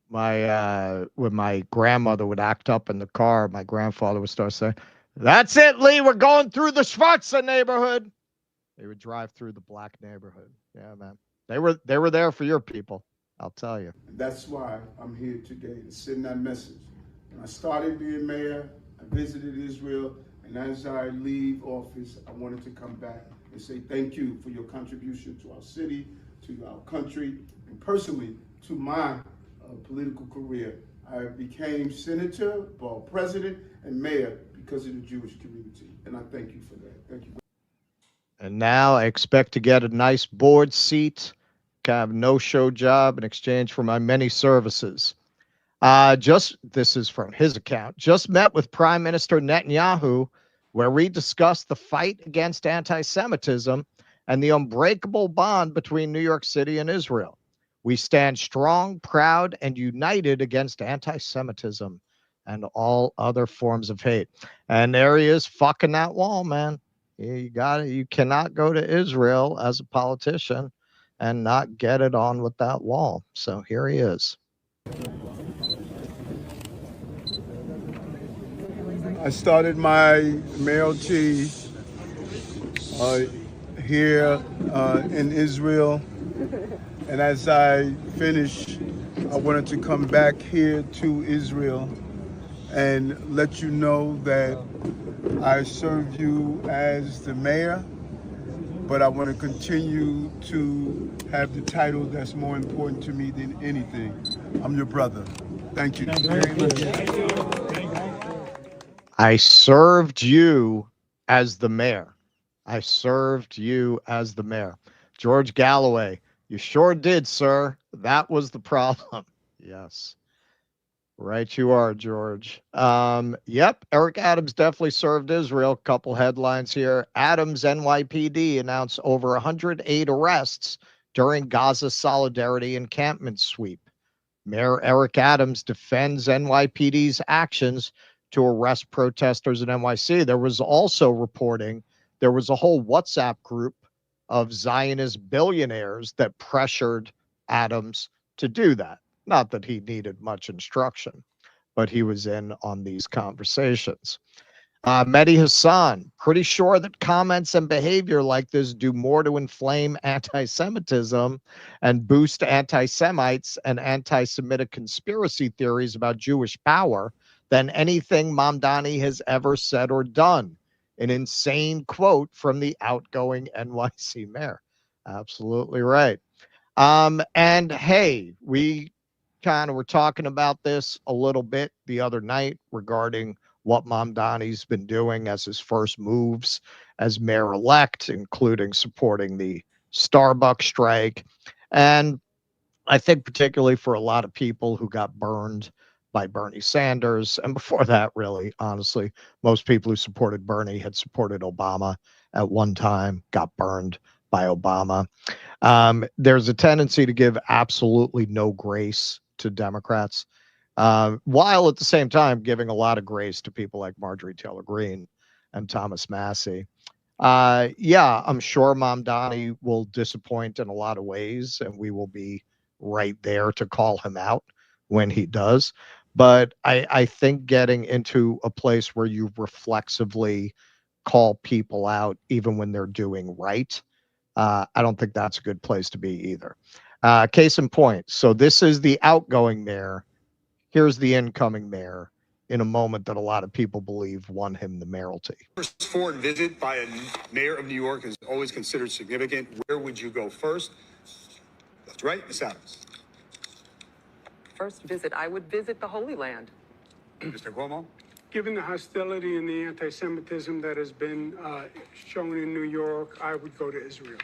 When my grandmother would act up in the car, my grandfather would start saying, "That's it, Lee, we're going through the Schwarzer neighborhood." They would drive through the black neighborhood. Yeah, man. They were there for your people, I'll tell you. And that's why I'm here today to send that message. When I started being mayor, I visited Israel, and as I leave office, I wanted to come back and say thank you for your contribution to our city, to our country, and personally to my political career. I became senator, ball president, and mayor because of the Jewish community, and I thank you for that. Thank you. And now I expect to get a nice board seat, kind of no-show job in exchange for my many services. This is from his account. Just met with Prime Minister Netanyahu, where we discussed the fight against anti-Semitism and the unbreakable bond between New York City and Israel. We stand strong, proud, and united against anti-Semitism and all other forms of hate. And there he is fucking that wall, man. You cannot go to Israel as a politician and not get it on with that wall. So here he is. I started my mayoralty here in Israel, and as I finished, I wanted to come back here to Israel and let you know that I served you as the mayor, but I want to continue to have the title that's more important to me than anything. I'm your brother. Thank you. I served you as the mayor. I served you as the mayor. George Galloway, you sure did, sir. That was the problem. Yes. Right you are, George. Yep, Eric Adams definitely served Israel. Couple headlines here. Adams NYPD announced over 108 arrests during Gaza solidarity encampment sweep. Mayor Eric Adams defends NYPD's actions to arrest protesters in NYC. There was also reporting there was a whole WhatsApp group of Zionist billionaires that pressured Adams to do that. Not that he needed much instruction, but he was in on these conversations. Mehdi Hassan, pretty sure that comments and behavior like this do more to inflame anti-Semitism and boost anti-Semites and anti-Semitic conspiracy theories about Jewish power than anything Mamdani has ever said or done. An insane quote from the outgoing NYC mayor. Absolutely right. And hey, we kind of were talking about this a little bit the other night regarding what Mamdani's been doing as his first moves as mayor-elect, including supporting the Starbucks strike. And I think particularly for a lot of people who got burned by Bernie Sanders, and before that, really, honestly, most people who supported Bernie had supported Obama at one time, got burned by Obama. There's a tendency to give absolutely no grace to Democrats, while at the same time giving a lot of grace to people like Marjorie Taylor Greene and Thomas Massie. Yeah, I'm sure Mamdani will disappoint in a lot of ways, and we will be right there to call him out when he does. But I think getting into a place where you reflexively call people out even when they're doing right, I don't think that's a good place to be either. Case in point, so this is the outgoing mayor. Here's the incoming mayor in a moment that a lot of people believe won him the mayoralty. First foreign visit by a mayor of New York is always considered significant. Where would you go first? That's right, Ms. Adams. First visit, I would visit the Holy Land. Mr. Cuomo? Given the hostility and the anti-Semitism that has been shown in New York, I would go to Israel.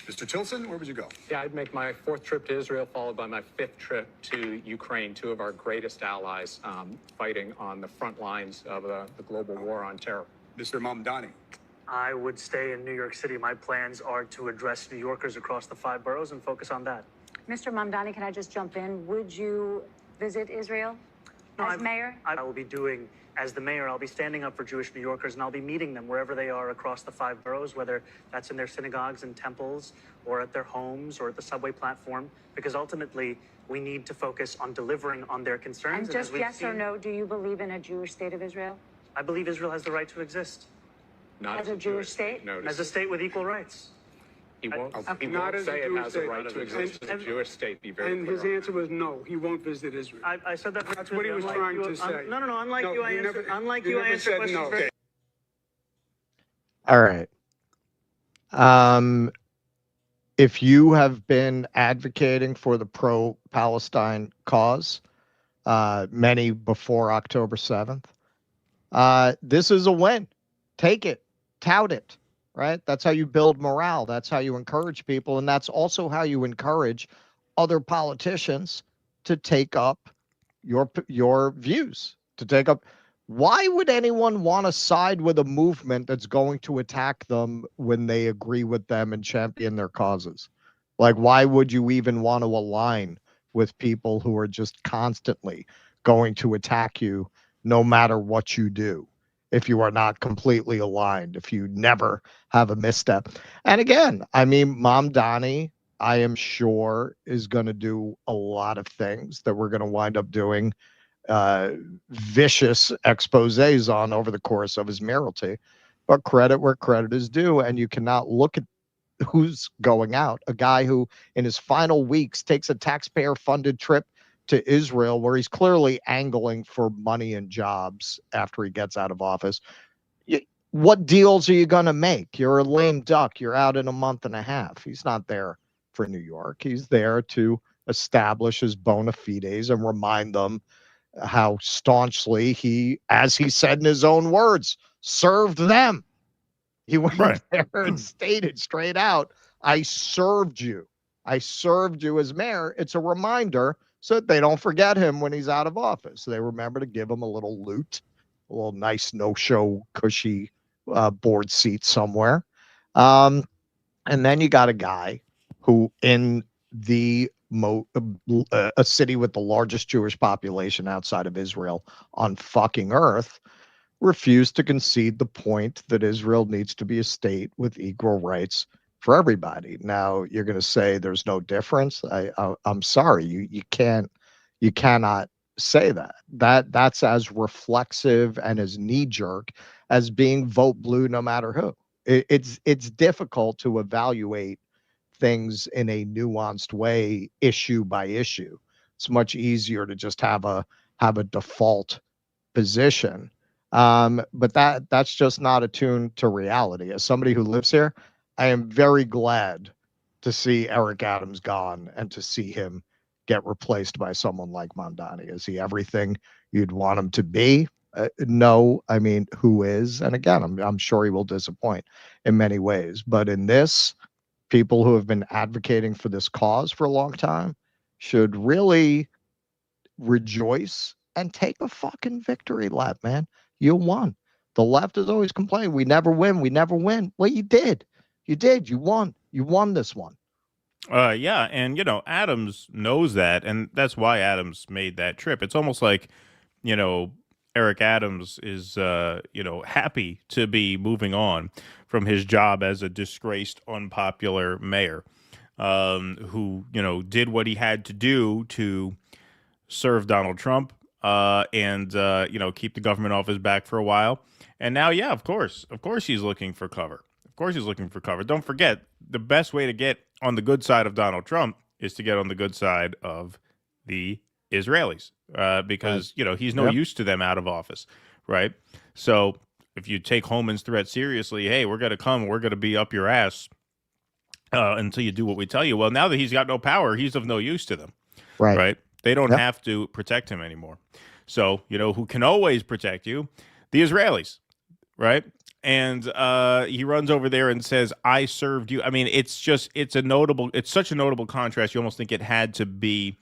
Mr. Tilson, where would you go? Yeah, I'd make my 4th trip to Israel, followed by my 5th trip to Ukraine, 2 of our greatest allies fighting on the front lines of the global war on terror. Mr. Mamdani. I would stay in New York City. My plans are to address New Yorkers across the 5 boroughs and focus on that. Mr. Mamdani, can I just jump in? Would you visit Israel as mayor? I will be doing, as the mayor, I'll be standing up for Jewish New Yorkers, and I'll be meeting them wherever they are across the 5 boroughs, whether that's in their synagogues and temples or at their homes or at the subway platform, because ultimately we need to focus on delivering on their concerns. And just yes or no, do you believe in a Jewish state of Israel? I believe Israel has the right to exist. Not as a Jewish state? No, as a state with equal rights. He won't, Not as a say it Jewish has state. a right to exist as a Jewish state. Be very And clear his on answer was no, he won't visit Israel. I said that. That's what he was trying to say. No, unlike you, I answer. Unlike you, I answer questions no. very. All right. If you have been advocating for the pro-Palestine cause, many before October 7th, this is a win. Take it, tout it, right? That's how you build morale. That's how you encourage people. And that's also how you encourage other politicians to take up your views, to take up. Why would anyone want to side with a movement that's going to attack them when they agree with them and champion their causes? Like, why would you even want to align with people who are just constantly going to attack you no matter what you do, if you are not completely aligned, if you never have a misstep? And again, I mean, Mamdani, I am sure, is going to do a lot of things that we're going to wind up doing vicious exposés on over the course of his mayoralty. But credit where credit is due, and you cannot look at who's going out. A guy who in his final weeks takes a taxpayer-funded trip to Israel, where he's clearly angling for money and jobs after he gets out of office. What deals are you going to make? You're a lame duck. You're out in a month and a half. He's not there for New York. He's there to establish his bona fides and remind them how staunchly he, as he said in his own words, served them. He went there and stated straight out, I served you. I served you as mayor. It's a reminder so that they don't forget him when he's out of office. They remember to give him a little loot, a little nice no-show cushy board seat somewhere. And then you got a guy who, in the a city with the largest Jewish population outside of Israel on fucking earth, refused to concede the point that Israel needs to be a state with equal rights for everybody. Now you're going to say there's no difference. I'm sorry, you cannot say that. That's as reflexive and as knee jerk as being vote blue no matter who. It's difficult to evaluate things in a nuanced way, issue by issue. It's much easier to just have a default position. But that's just not attuned to reality. As somebody who lives here, I am very glad to see Eric Adams gone and to see him get replaced by someone like Mamdani. Is he everything you'd want him to be? No, I mean, who is? And again, I'm sure he will disappoint in many ways. But in this, people who have been advocating for this cause for a long time should really rejoice and take a fucking victory lap, man. You won. The left is always complaining, we never win, we never win. Well, you did. You did. You won. You won this one. Yeah, and Adams knows that, and that's why Adams made that trip. It's almost like, Eric Adams is happy to be moving on from his job as a disgraced, unpopular mayor, who did what he had to do to serve Donald Trump and keep the government off his back for a while. And now, yeah, of course he's looking for cover. Of course he's looking for cover. Don't forget, the best way to get on the good side of Donald Trump is to get on the good side of the Israelis, because he's no use to them out of office, right? So if you take Holman's threat seriously, hey, we're going to come, we're going to be up your ass until you do what we tell you. Well, now that he's got no power, he's of no use to them, right? They don't have to protect him anymore. So who can always protect you? The Israelis, right? And he runs over there and says, "I served you." I mean, it's such a notable contrast. You almost think it had to be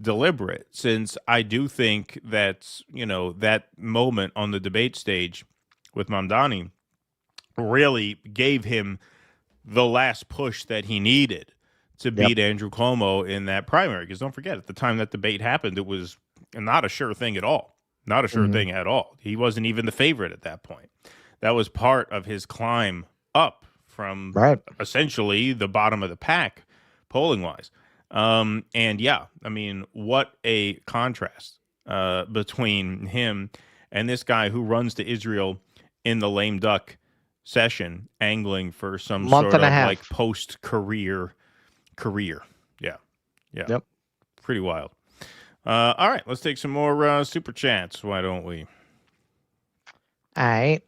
deliberate, since I do think that that moment on the debate stage with Mamdani really gave him the last push that he needed to beat Andrew Cuomo in that primary. Because don't forget, at the time that debate happened, it was not a sure thing at all. Not a sure thing at all. He wasn't even the favorite at that point. That was part of his climb up from essentially the bottom of the pack, polling-wise. And yeah, I mean, what a contrast between him and this guy who runs to Israel in the lame duck session, angling for some sort of like post-career. Yeah. Yep. Pretty wild. All right, let's take some more super chats. Why don't we? All right.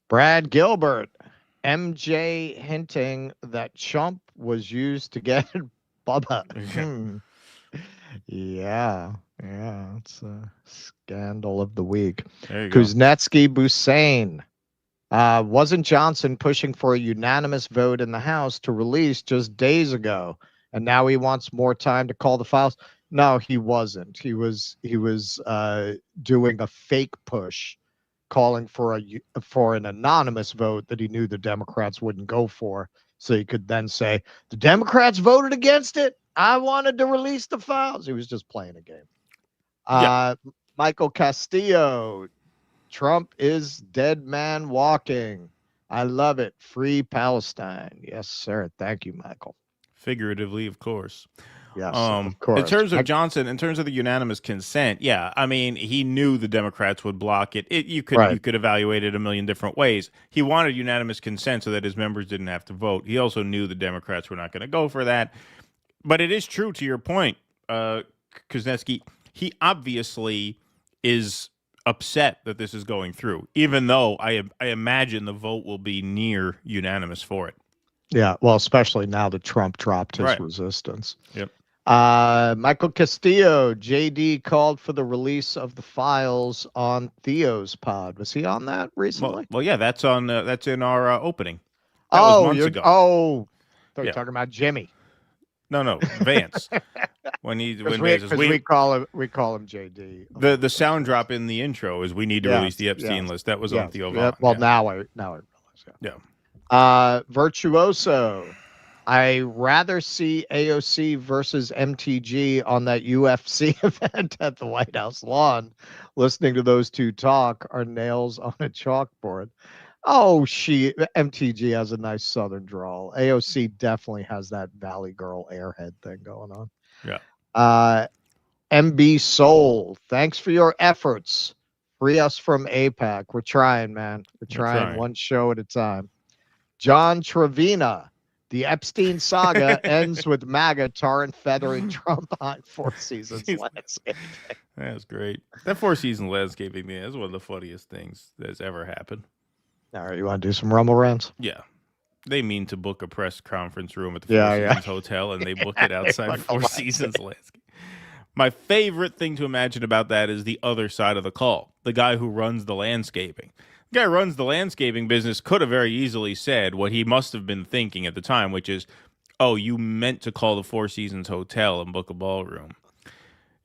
Brad Gilbert, MJ hinting that Trump was used to get Bubba. Yeah, it's a scandal of the week. Kuznetsky Busain. Wasn't Johnson pushing for a unanimous vote in the House to release just days ago, and now he wants more time to call the files? No, he wasn't. He was doing a fake push, calling for an anonymous vote that he knew the Democrats wouldn't go for, so he could then say, the Democrats voted against it, I wanted to release the files. He was just playing a game. Michael Castillo, Trump is dead man walking. I love it. Free Palestine. Yes, sir. Thank you, Michael. Figuratively, of course. Yes, of course. In terms of Johnson, in terms of the unanimous consent, yeah, I mean, he knew the Democrats would block it. You could evaluate it a million different ways. He wanted unanimous consent so that his members didn't have to vote. He also knew the Democrats were not going to go for that. But it is true to your point, Kuznetsky. He obviously is upset that this is going through, even though I imagine the vote will be near unanimous for it. Yeah, well, especially now that Trump dropped his resistance. Yep. Michael Castillo, JD called for the release of the files on Theo's pod. Was he on that recently? Well, yeah, that's on. That's in our opening. That was months ago. Oh, thought you were talking about Jimmy. No, Vance. when we call him JD. The sound drop in the intro is we need to release the Epstein list. That was on Theo Vaughn. Well, now I realize. Yeah. Virtuoso. I rather see AOC versus MTG on that UFC event at the White House lawn. Listening to those two talk are nails on a chalkboard. Oh, MTG has a nice Southern drawl. AOC definitely has that Valley Girl airhead thing going on. Yeah. MB Soul, thanks for your efforts. Free us from APAC. We're trying, man. We're trying one show at a time. John Trevina, the Epstein saga ends with MAGA tar feathering Trump on Four Seasons landscaping. That's great. That Four Seasons landscaping thing is one of the funniest things that's ever happened. All right, you want to do some rumble rants? Yeah. They mean to book a press conference room at the Four Seasons Hotel, and they book it outside Four Seasons landscape. My favorite thing to imagine about that is the other side of the call. The guy who runs the landscaping. The guy who runs the landscaping business could have very easily said what he must have been thinking at the time, which is, oh, you meant to call the Four Seasons Hotel and book a ballroom.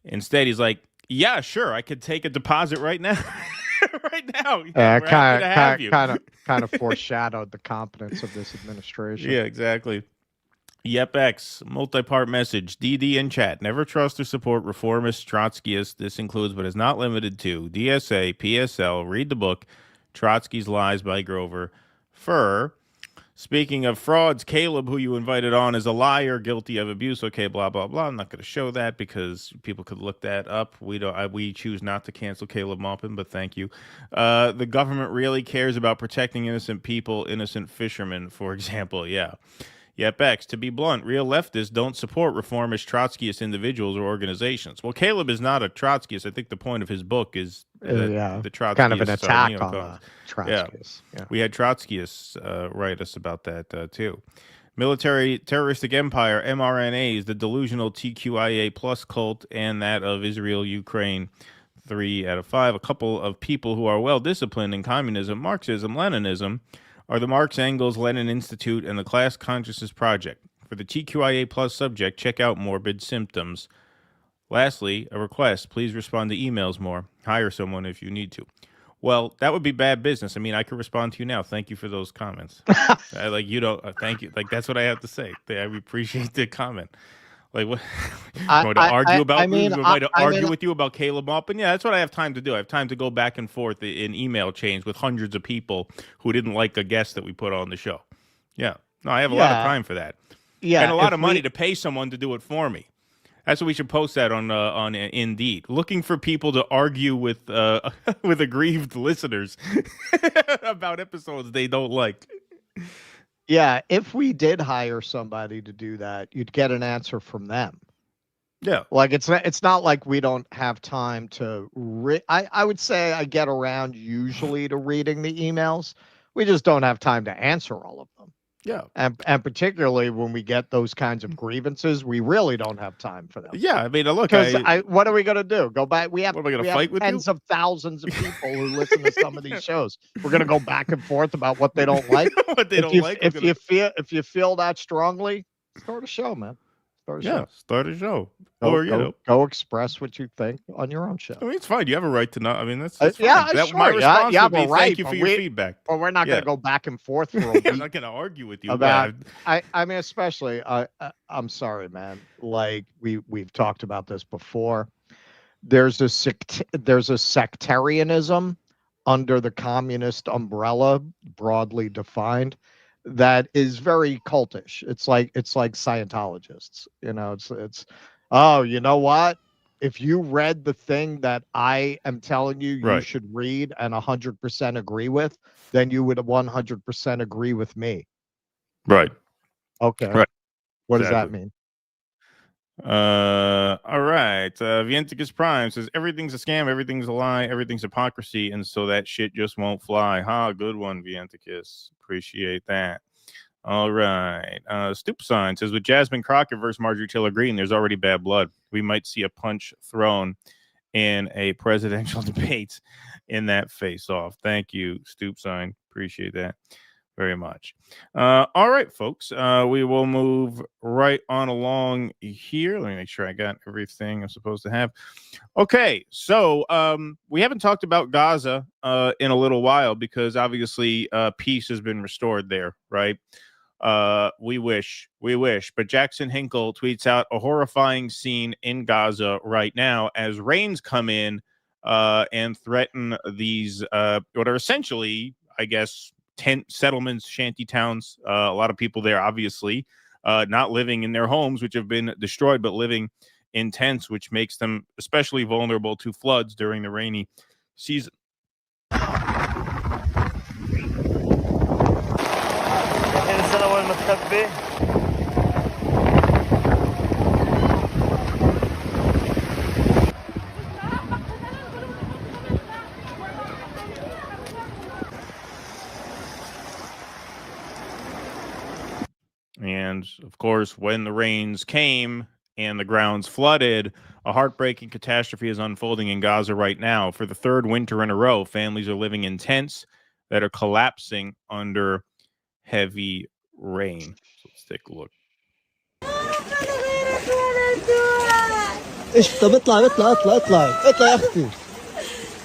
Instead, he's like, yeah, sure, I could take a deposit right now. Right now. Kind of foreshadowed the competence of this administration. Yeah, exactly. YepX, multi-part message. DD in chat. Never trust or support reformist Trotskyists. This includes but is not limited to DSA, PSL, read the book, Trotsky's Lies by Grover Furr. Speaking of frauds, Caleb, who you invited on, is a liar, guilty of abuse. Okay, blah, blah, blah. I'm not going to show that because people could look that up. We choose not to cancel Caleb Maupin, but thank you. The government really cares about protecting innocent people, innocent fishermen, for example. Yeah. YepX, to be blunt, real leftists don't support reformist Trotskyist individuals or organizations. Well, Caleb is not a Trotskyist. I think the point of his book is the Trotskyists kind of an attack on the Trotskyists. Yeah. We had Trotskyists write us about that too. Military terroristic empire, mRNAs, the delusional TQIA plus cult, and that of Israel, Ukraine. 3 out of 5. A couple of people who are well disciplined in communism, Marxism, Leninism, are the Marx Engels Lenin Institute and the Class Consciousness Project. For the TQIA plus subject, check out Morbid Symptoms. Lastly, a request. Please respond to emails more. Hire someone if you need to. Well, that would be bad business. I mean, I could respond to you now. Thank you for those comments. Thank you. Like, that's what I have to say. I appreciate the comment. Like, what? I'm going to argue with you about Caleb Maupin? Yeah, that's what I have time to do. I have time to go back and forth in email chains with hundreds of people who didn't like a guest that we put on the show. Yeah. No, I have a lot of time for that. Yeah. And a lot of money to pay someone to do it for me. That's what we should post that on Indeed. Looking for people to argue with aggrieved listeners about episodes they don't like. Yeah, if we did hire somebody to do that, you'd get an answer from them. Yeah. Like it's not like we don't have time to I would say I get around usually to reading the emails. We just don't have time to answer all of them. Yeah. And particularly when we get those kinds of grievances, we really don't have time for them. Yeah, I mean, look, what are we going to do? Go back? We have fight with tens of thousands of people who listen to some of these shows. We're going to go back and forth about what they don't like. If you feel that strongly, start a show, man. Start a show. Go express what you think on your own show. I mean, it's fine. You have a right to know. I mean, that's sure. My response would be thank you for your feedback. But we're not going to go back and forth for a week. I'm not going to argue with you about. I mean, especially. I'm sorry, man. Like we've talked about this before. There's a sectarianism under the communist umbrella, broadly defined, that is very cultish. It's like Scientologists. You know, it's oh, you know what? If you read the thing that I am telling you should read and 100% agree with, then you would 100% agree with me. Right. Okay. Right. What does that mean? All right. Vienticus Prime says everything's a scam, everything's a lie, everything's hypocrisy, and so that shit just won't fly. Good one, Vienticus. Appreciate that. All right. Stoop Sign says with Jasmine Crockett versus Marjorie Taylor Greene, there's already bad blood. We might see a punch thrown in a presidential debate in that face-off. Thank you, Stoop Sign. Appreciate that very much. All right, folks. We will move right on along here. Let me make sure I got everything I'm supposed to have. Okay, so we haven't talked about Gaza in a little while because obviously peace has been restored there, right? We wish. But Jackson Hinkle tweets out a horrifying scene in Gaza right now as rains come in and threaten these what are essentially, I guess, tent settlements, shanty towns. A lot of people there, obviously, not living in their homes, which have been destroyed, but living in tents, which makes them especially vulnerable to floods during the rainy season. And of course, when the rains came and the grounds flooded, a heartbreaking catastrophe is unfolding in Gaza right now. For the third winter in a row, families are living in tents that are collapsing under heavy rain. So let's take a look. ايش طب اطلع يا اختي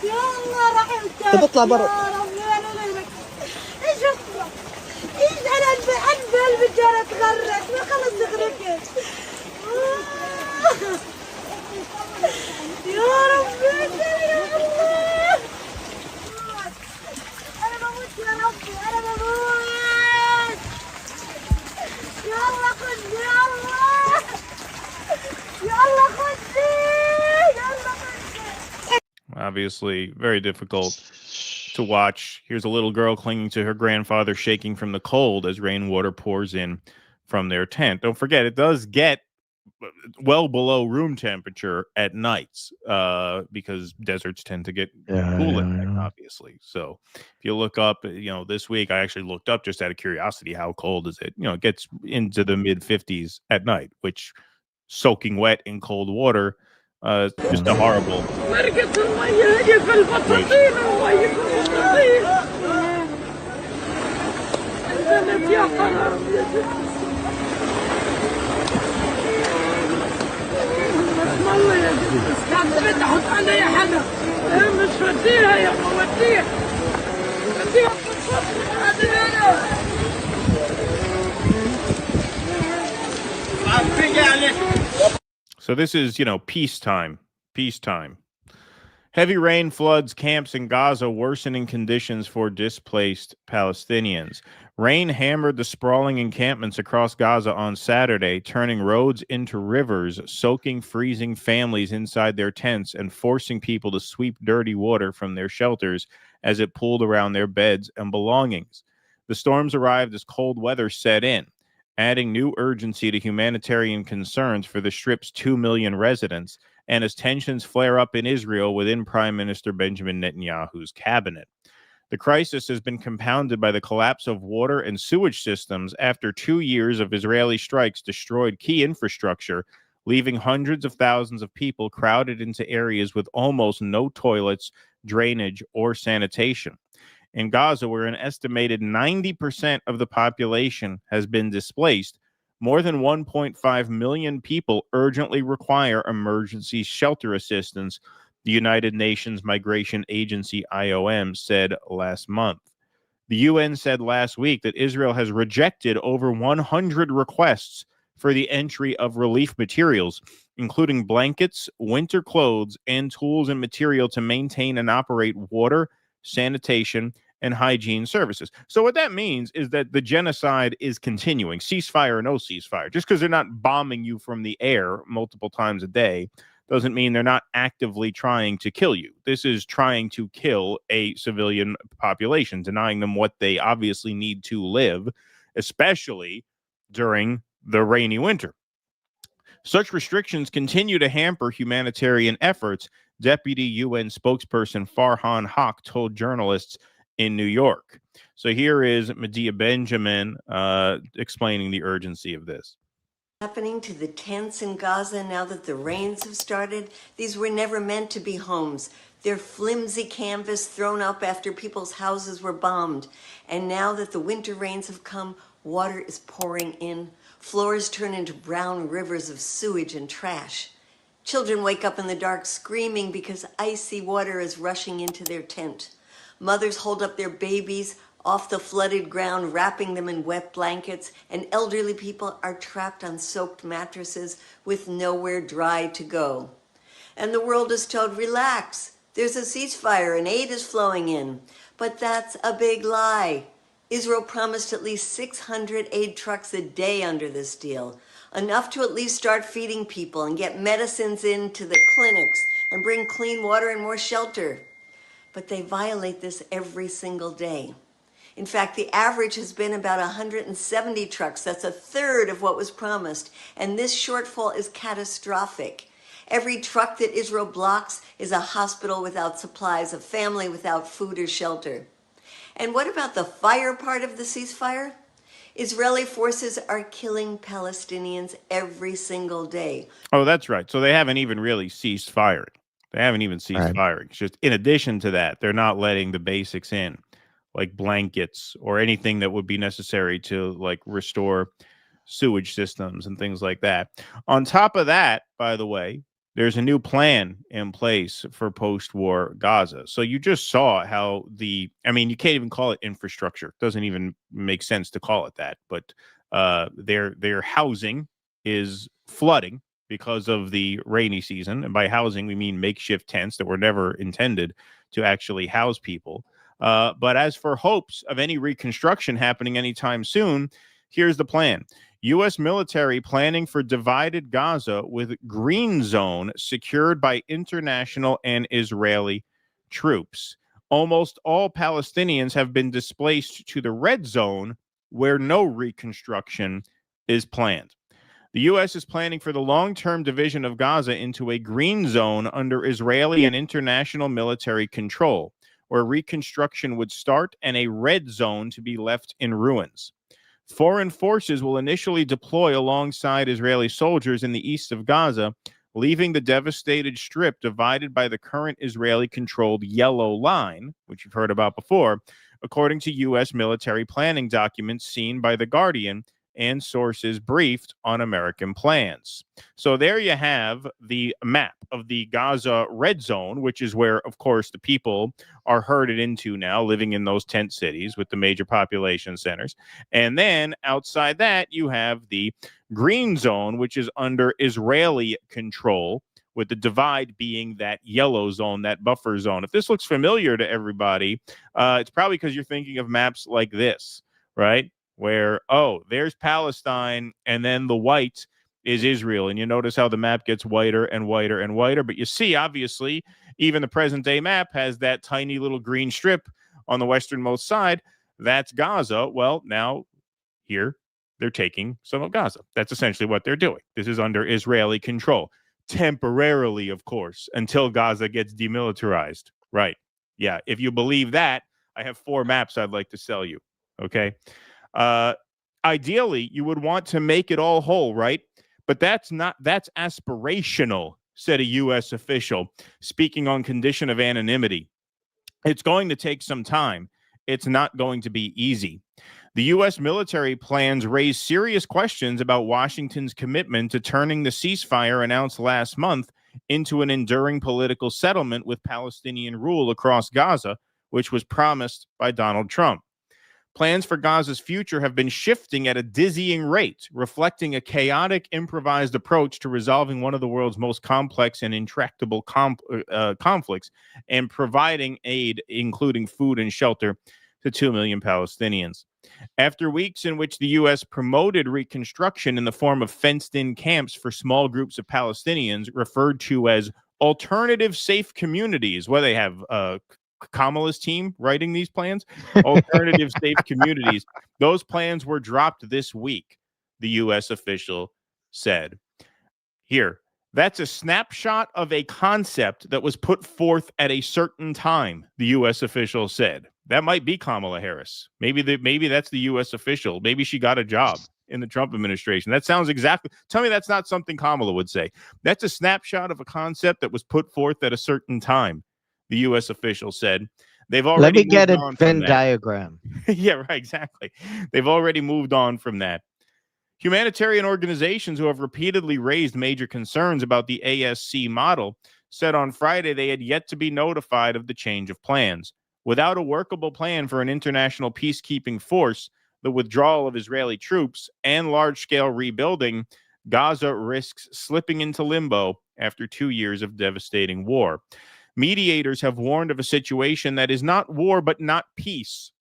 يلا رحمتك طب اطلع برا ايش اطلع ايش انا قلبي جرى تغرق ما خلص غرقت يا ربي يا الله انا بموت يا ربي انا بموت يلا خذني يا الله يلا خذني يلا خذني. Obviously, very difficult to watch. Here's a little girl clinging to her grandfather, shaking from the cold as rainwater pours in from their tent. Don't forget, it does get well below room temperature at nights because deserts tend to get cool at night, obviously. So if you look up, this week I actually looked up just out of curiosity, how cold is it? It gets into the mid 50s at night, which soaking wet in cold water, just a horrible. So this is, peacetime. Heavy rain floods camps in Gaza, worsening conditions for displaced Palestinians. Rain hammered the sprawling encampments across Gaza on Saturday, turning roads into rivers, soaking freezing families inside their tents and forcing people to sweep dirty water from their shelters as it pooled around their beds and belongings. The storms arrived as cold weather set in, adding new urgency to humanitarian concerns for the Strip's 2 million residents, and as tensions flare up in Israel within Prime Minister Benjamin Netanyahu's cabinet. The crisis has been compounded by the collapse of water and sewage systems after 2 years of Israeli strikes destroyed key infrastructure, leaving hundreds of thousands of people crowded into areas with almost no toilets, drainage, or sanitation. In Gaza, where an estimated 90% of the population has been displaced, more than 1.5 million people urgently require emergency shelter assistance, the United Nations Migration Agency, IOM, said last month. The UN said last week that Israel has rejected over 100 requests for the entry of relief materials, including blankets, winter clothes, and tools and material to maintain and operate water, sanitation, and hygiene services. So what that means is that the genocide is continuing, ceasefire or no ceasefire. Just because they're not bombing you from the air multiple times a day doesn't mean they're not actively trying to kill you. This is trying to kill a civilian population, denying them what they obviously need to live, especially during the rainy winter. Such restrictions continue to hamper humanitarian efforts, Deputy UN spokesperson Farhan Haq told journalists in New York. So here is Medea Benjamin explaining the urgency of this. Happening to the tents in Gaza now that the rains have started. These were never meant to be homes. They're flimsy canvas thrown up after people's houses were bombed. And now that the winter rains have come, water is pouring in. Floors turn into brown rivers of sewage and trash. Children wake up in the dark screaming because icy water is rushing into their tent. Mothers hold up their babies, off the flooded ground, wrapping them in wet blankets, and elderly people are trapped on soaked mattresses with nowhere dry to go. And the world is told, relax, there's a ceasefire and aid is flowing in. But that's a big lie. Israel promised at least 600 aid trucks a day under this deal, enough to at least start feeding people and get medicines into the clinics and bring clean water and more shelter. But they violate this every single day. In fact, the average has been about 170 trucks. That's a third of what was promised. And this shortfall is catastrophic. Every truck that Israel blocks is a hospital without supplies, a family without food or shelter. And what about the fire part of the ceasefire? Israeli forces are killing Palestinians every single day. Oh, that's right. So they haven't even really ceased firing. They haven't even ceased firing. It's just in addition to that, they're not letting the basics in, like blankets or anything that would be necessary to like restore sewage systems and things like that. On top of that, by the way, there's a new plan in place for post-war Gaza. So you just saw how you can't even call it infrastructure. It doesn't even make sense to call it that. But their housing is flooding because of the rainy season. And by housing, we mean makeshift tents that were never intended to actually house people. But as for hopes of any reconstruction happening anytime soon, here's the plan. U.S. military planning for divided Gaza with green zone secured by international and Israeli troops. Almost all Palestinians have been displaced to the red zone where no reconstruction is planned. The U.S. is planning for the long-term division of Gaza into a green zone under Israeli and international military control, where reconstruction would start, and a red zone to be left in ruins. Foreign forces will initially deploy alongside Israeli soldiers in the east of Gaza, leaving the devastated strip divided by the current Israeli-controlled yellow line, which you've heard about before, according to U.S. military planning documents seen by The Guardian and sources briefed on American plans. So there you have the map of the Gaza red zone, which is where, of course, the people are herded into now, living in those tent cities with the major population centers. And then outside that, you have the green zone, which is under Israeli control, with the divide being that yellow zone, that buffer zone. If this looks familiar to everybody, it's probably because you're thinking of maps like this, right? Where, there's Palestine, and then the white is Israel. And you notice how the map gets whiter and whiter and whiter. But you see, obviously, even the present-day map has that tiny little green strip on the westernmost side. That's Gaza. Well, now here they're taking some of Gaza. That's essentially what they're doing. This is under Israeli control. Temporarily, of course, until Gaza gets demilitarized. Right. Yeah, if you believe that, I have 4 maps I'd like to sell you. Okay. Ideally, you would want to make it all whole, right? But that's aspirational, said a U.S. official, speaking on condition of anonymity. It's going to take some time. It's not going to be easy. The U.S. military plans raise serious questions about Washington's commitment to turning the ceasefire announced last month into an enduring political settlement with Palestinian rule across Gaza, which was promised by Donald Trump. Plans for Gaza's future have been shifting at a dizzying rate, reflecting a chaotic, improvised approach to resolving one of the world's most complex and intractable conflicts and providing aid, including food and shelter, to 2 million Palestinians. After weeks in which the U.S. promoted reconstruction in the form of fenced-in camps for small groups of Palestinians referred to as alternative safe communities, where they have Kamala's team writing these plans, alternative safe communities. Those plans were dropped this week, the U.S. official said. Here, that's a snapshot of a concept that was put forth at a certain time, the U.S. official said. That might be Kamala Harris. Maybe that's the U.S. official. Maybe she got a job in the Trump administration. That sounds exactly. Tell me that's not something Kamala would say. That's a snapshot of a concept that was put forth at a certain time, the U.S. official said. They've already Let me get a moved Venn diagram. Yeah, right, exactly. They've already moved on from that. Humanitarian organizations who have repeatedly raised major concerns about the ASC model said on Friday they had yet to be notified of the change of plans. Without a workable plan for an international peacekeeping force, the withdrawal of Israeli troops, and large-scale rebuilding, Gaza risks slipping into limbo after 2 years of devastating war. Mediators have warned of a situation that is not war but not peace.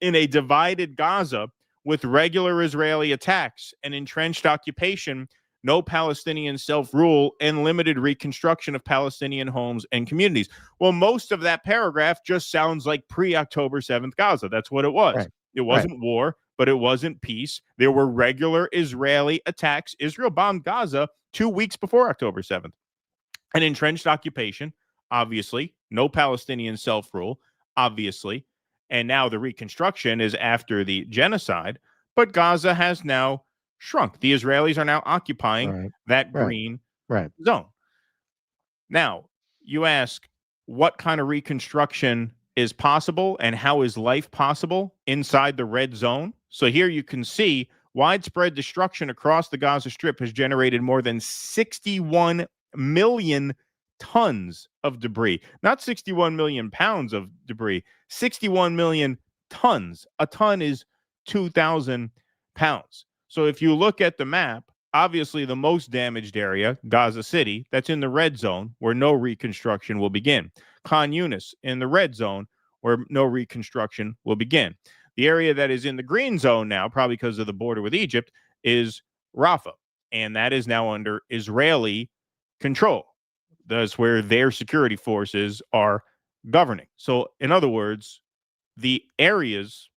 In a divided Gaza with regular Israeli attacks and entrenched occupation, no Palestinian self-rule, and limited reconstruction of Palestinian homes and communities. Well, most of that paragraph just sounds like pre-October 7th Gaza. That's what it was. Right. It wasn't war, but it wasn't peace. There were regular Israeli attacks. Israel bombed Gaza 2 weeks before October 7th. An entrenched occupation, obviously. No Palestinian self-rule, obviously. And now the reconstruction is after the genocide. But Gaza has now shrunk. The Israelis are now occupying that green zone. Now, you ask, what kind of reconstruction is possible and how is life possible inside the red zone? So here you can see widespread destruction across the Gaza Strip has generated more than 61 million tons of debris. Not 61 million pounds of debris, 61 million tons. A ton is 2,000 pounds. So if you look at the map, obviously the most damaged area, Gaza City, that's in the red zone where no reconstruction will begin. Khan Yunis in the red zone where no reconstruction will begin. The area that is in the green zone now, probably because of the border with Egypt, is Rafah. And that is now under Israeli control. That's where their security forces are governing. So in other words, the areas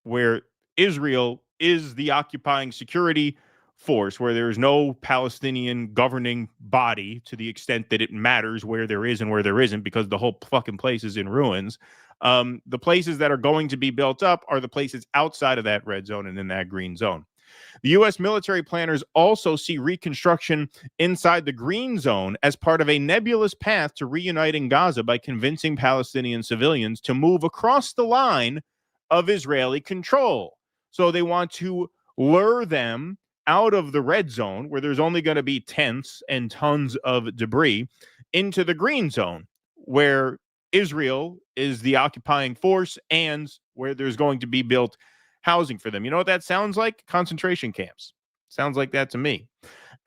where Israel is the occupying security force, where there is no Palestinian governing body to the extent that it matters where there is and where there isn't, because the whole fucking place is in ruins. The places that are going to be built up are the places outside of that red zone and in that green zone. The U.S. military planners also see reconstruction inside the green zone as part of a nebulous path to reuniting Gaza by convincing Palestinian civilians to move across the line of Israeli control. So they want to lure them out of the red zone, where there's only going to be tents and tons of debris, into the green zone, where Israel is the occupying force and where there's going to be built housing for them. You know what that sounds like? Concentration camps. Sounds like that to me.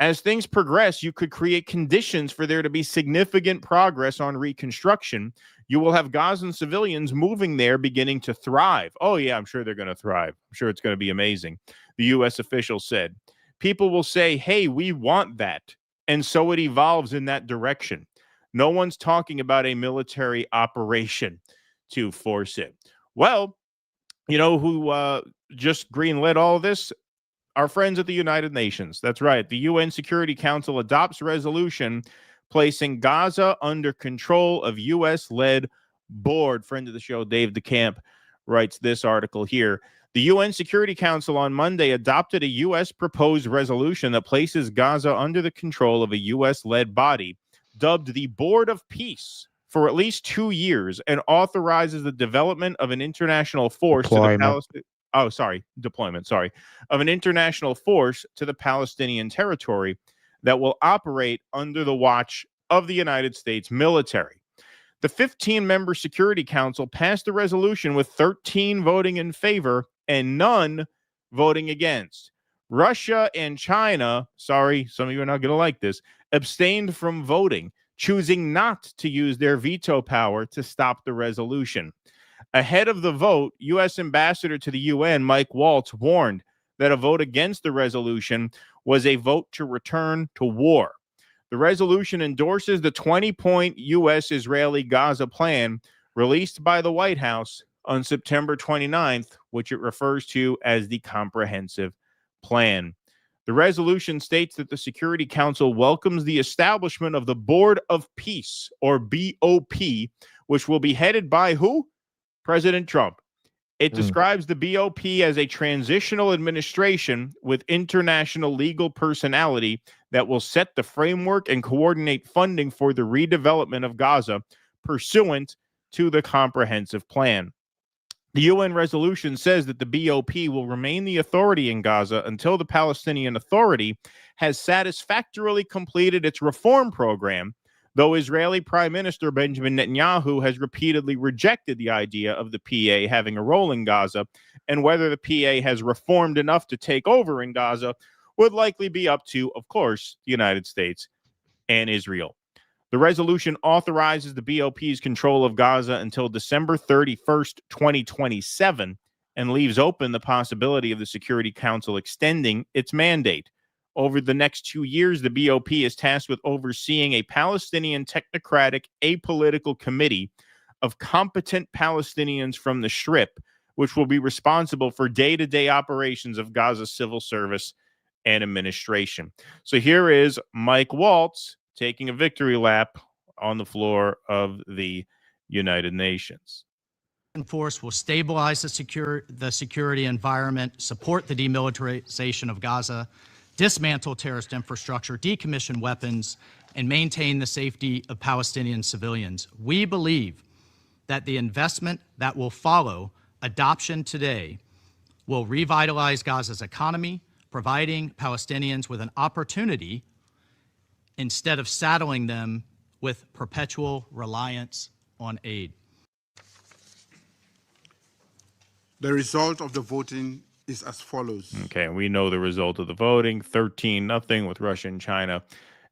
As things progress, you could create conditions for there to be significant progress on reconstruction. You will have Gazan civilians moving there, beginning to thrive. Oh, yeah, I'm sure they're going to thrive. I'm sure it's going to be amazing. The U.S. official said. People will say, hey, we want that. And so it evolves in that direction. No one's talking about a military operation to force it. Well, you know who just greenlit all of this? Our friends at the United Nations. That's right. The UN Security Council adopts resolution placing Gaza under control of U.S.-led board. Friend of the show, Dave DeCamp, writes this article here. The UN Security Council on Monday adopted a U.S. proposed resolution that places Gaza under the control of a U.S.-led body, dubbed the Board of Peace, for at least 2 years, and authorizes the development of an international force to the Palestinian. Of an international force to the Palestinian territory that will operate under the watch of the United States military. The 15-member Security Council passed a resolution with 13 voting in favor and none voting against. Russia and China, sorry, some of you are not going to like this, abstained from voting, choosing not to use their veto power to stop the resolution. Ahead of the vote, U.S. Ambassador to the UN, Mike Waltz, warned that a vote against the resolution was a vote to return to war. The resolution endorses the 20-point U.S.-Israeli Gaza plan released by the White House on September 29th, which it refers to as the Comprehensive Plan. The resolution states that the Security Council welcomes the establishment of the Board of Peace, or BOP, which will be headed by who? President Trump. It describes the BOP as a transitional administration with international legal personality that will set the framework and coordinate funding for the redevelopment of Gaza pursuant to the Comprehensive Plan. The UN resolution says that the BOP will remain the authority in Gaza until the Palestinian Authority has satisfactorily completed its reform program, though Israeli Prime Minister Benjamin Netanyahu has repeatedly rejected the idea of the PA having a role in Gaza, and whether the PA has reformed enough to take over in Gaza would likely be up to, of course, the United States and Israel. The resolution authorizes the BOP's control of Gaza until December 31st, 2027, and leaves open the possibility of the Security Council extending its mandate. Over the next 2 years, the BOP is tasked with overseeing a Palestinian technocratic apolitical committee of competent Palestinians from the Strip, which will be responsible for day-to-day operations of Gaza's civil service and administration. So here is Mike Waltz taking a victory lap on the floor of the United Nations. Force will stabilize the security environment, support the demilitarization of Gaza, dismantle terrorist infrastructure, decommission weapons, and maintain the safety of Palestinian civilians. We believe that the investment that will follow adoption today will revitalize Gaza's economy, providing Palestinians with an opportunity instead of saddling them with perpetual reliance on aid. The result of the voting is as follows. Okay, we know the result of the voting, 13-0 with Russia and China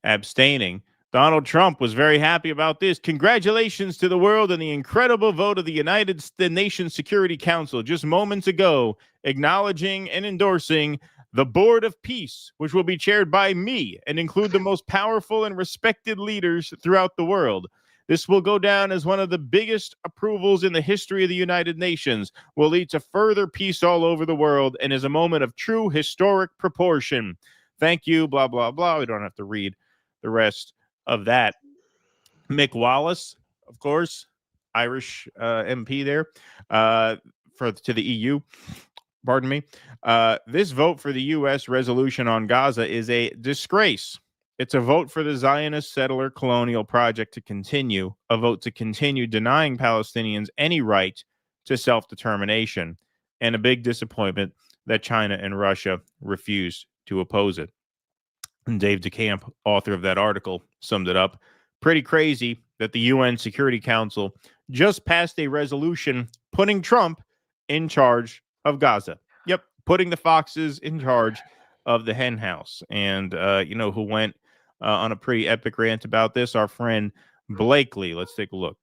abstaining. Donald Trump was very happy about this. Congratulations to the world and the incredible vote of the United Nations Security Council just moments ago, acknowledging and endorsing the Board of Peace, which will be chaired by me and include the most powerful and respected leaders throughout the world. This will go down as one of the biggest approvals in the history of the United Nations, will lead to further peace all over the world, and is a moment of true historic proportion. Thank you, blah, blah, blah. We don't have to read the rest of that. Mick Wallace, of course, Irish MP there to the EU. Pardon me. This vote for the U.S. resolution on Gaza is a disgrace. It's a vote for the Zionist settler colonial project to continue, a vote to continue denying Palestinians any right to self-determination, and a big disappointment that China and Russia refused to oppose it. And Dave DeCamp, author of that article, summed it up. Pretty crazy that the UN Security Council just passed a resolution putting Trump in charge of Gaza. Yep, putting the foxes in charge of the hen house. And you know who went on a pretty epic rant about this? Our friend Blakely. Let's take a look.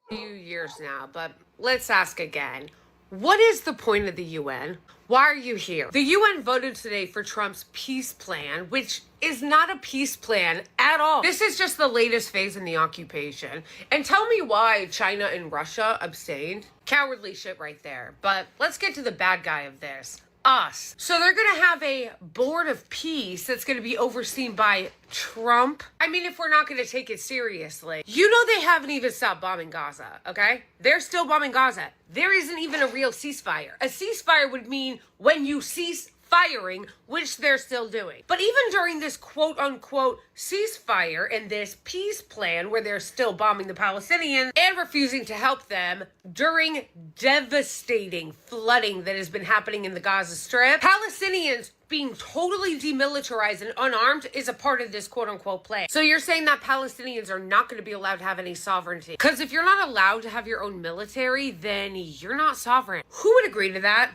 Few years now, but let's ask again. What is the point of the UN? Why are you here? The UN voted today for Trump's peace plan, which is not a peace plan at all. This is just the latest phase in the occupation. And tell me why China and Russia abstained. Cowardly shit right there. But let's get to the bad guy of this. Us. So they're going to have a board of peace that's going to be overseen by Trump. I mean, if we're not going to take it seriously, you know, they haven't even stopped bombing Gaza, okay? They're still bombing Gaza. There isn't even a real ceasefire. A ceasefire would mean when you cease firing, which they're still doing. But even during this quote unquote ceasefire and this peace plan where they're still bombing the Palestinians and refusing to help them during devastating flooding that has been happening in the Gaza Strip, Palestinians being totally demilitarized and unarmed is a part of this quote unquote plan. So you're saying that Palestinians are not going to be allowed to have any sovereignty? Because if you're not allowed to have your own military, then you're not sovereign. Who would agree to that?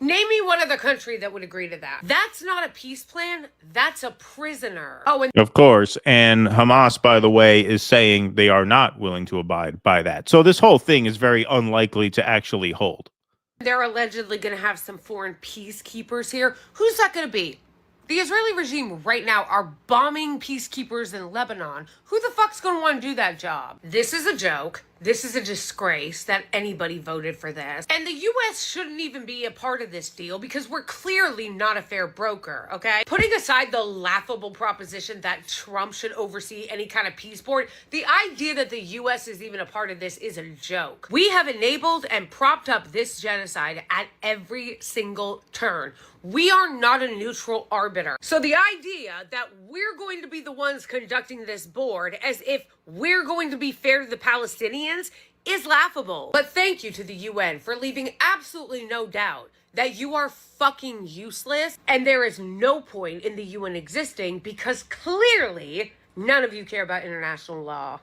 Name me one other country that would agree to that. That's not a peace plan. That's a prisoner. Oh, and of course. And Hamas, by the way, is saying they are not willing to abide by that. So this whole thing is very unlikely to actually hold. They're allegedly going to have some foreign peacekeepers here. Who's that going to be? The Israeli regime right now are bombing peacekeepers in Lebanon. Who the fuck's going to want to do that job? This is a joke. This is a disgrace that anybody voted for this. And the U.S. shouldn't even be a part of this deal because we're clearly not a fair broker, okay? Putting aside the laughable proposition that Trump should oversee any kind of peace board, the idea that the U.S. is even a part of this is a joke. We have enabled and propped up this genocide at every single turn. We are not a neutral arbiter. So the idea that we're going to be the ones conducting this board as if we're going to be fair to the Palestinians is laughable. But thank you to the UN for leaving absolutely no doubt that you are fucking useless and there is no point in the UN existing because clearly None of you care about international law.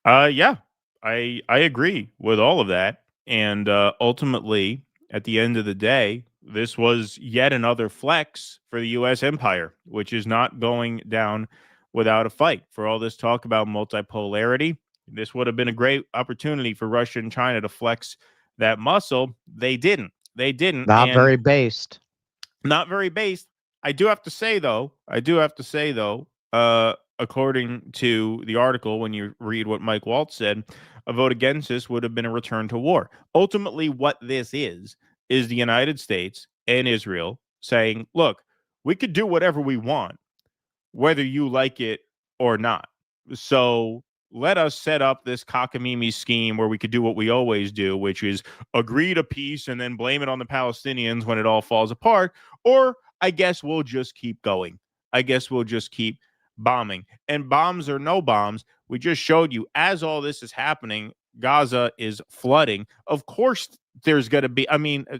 Yeah, I agree with all of that. And ultimately, at the end of the day, this was yet another flex for the U.S. empire, which is not going down without a fight. For all this talk about multipolarity, this would have been a great opportunity for Russia and China to flex that muscle. They didn't. They didn't. Not And very based. not very based. I do have to say though, according to the article, when you read what Mike Waltz said, a vote against this would have been a return to war. Ultimately, what this is the United States and Israel saying, look, we could do whatever we want, whether you like it or not. So let us set up this cockamamie scheme where we could do what we always do, which is agree to peace and then blame it on the Palestinians when it all falls apart. Or I guess we'll just keep going. I guess we'll just keep bombing. And bombs or no bombs, we just showed you as all this is happening, Gaza is flooding. Of course, there's going to be,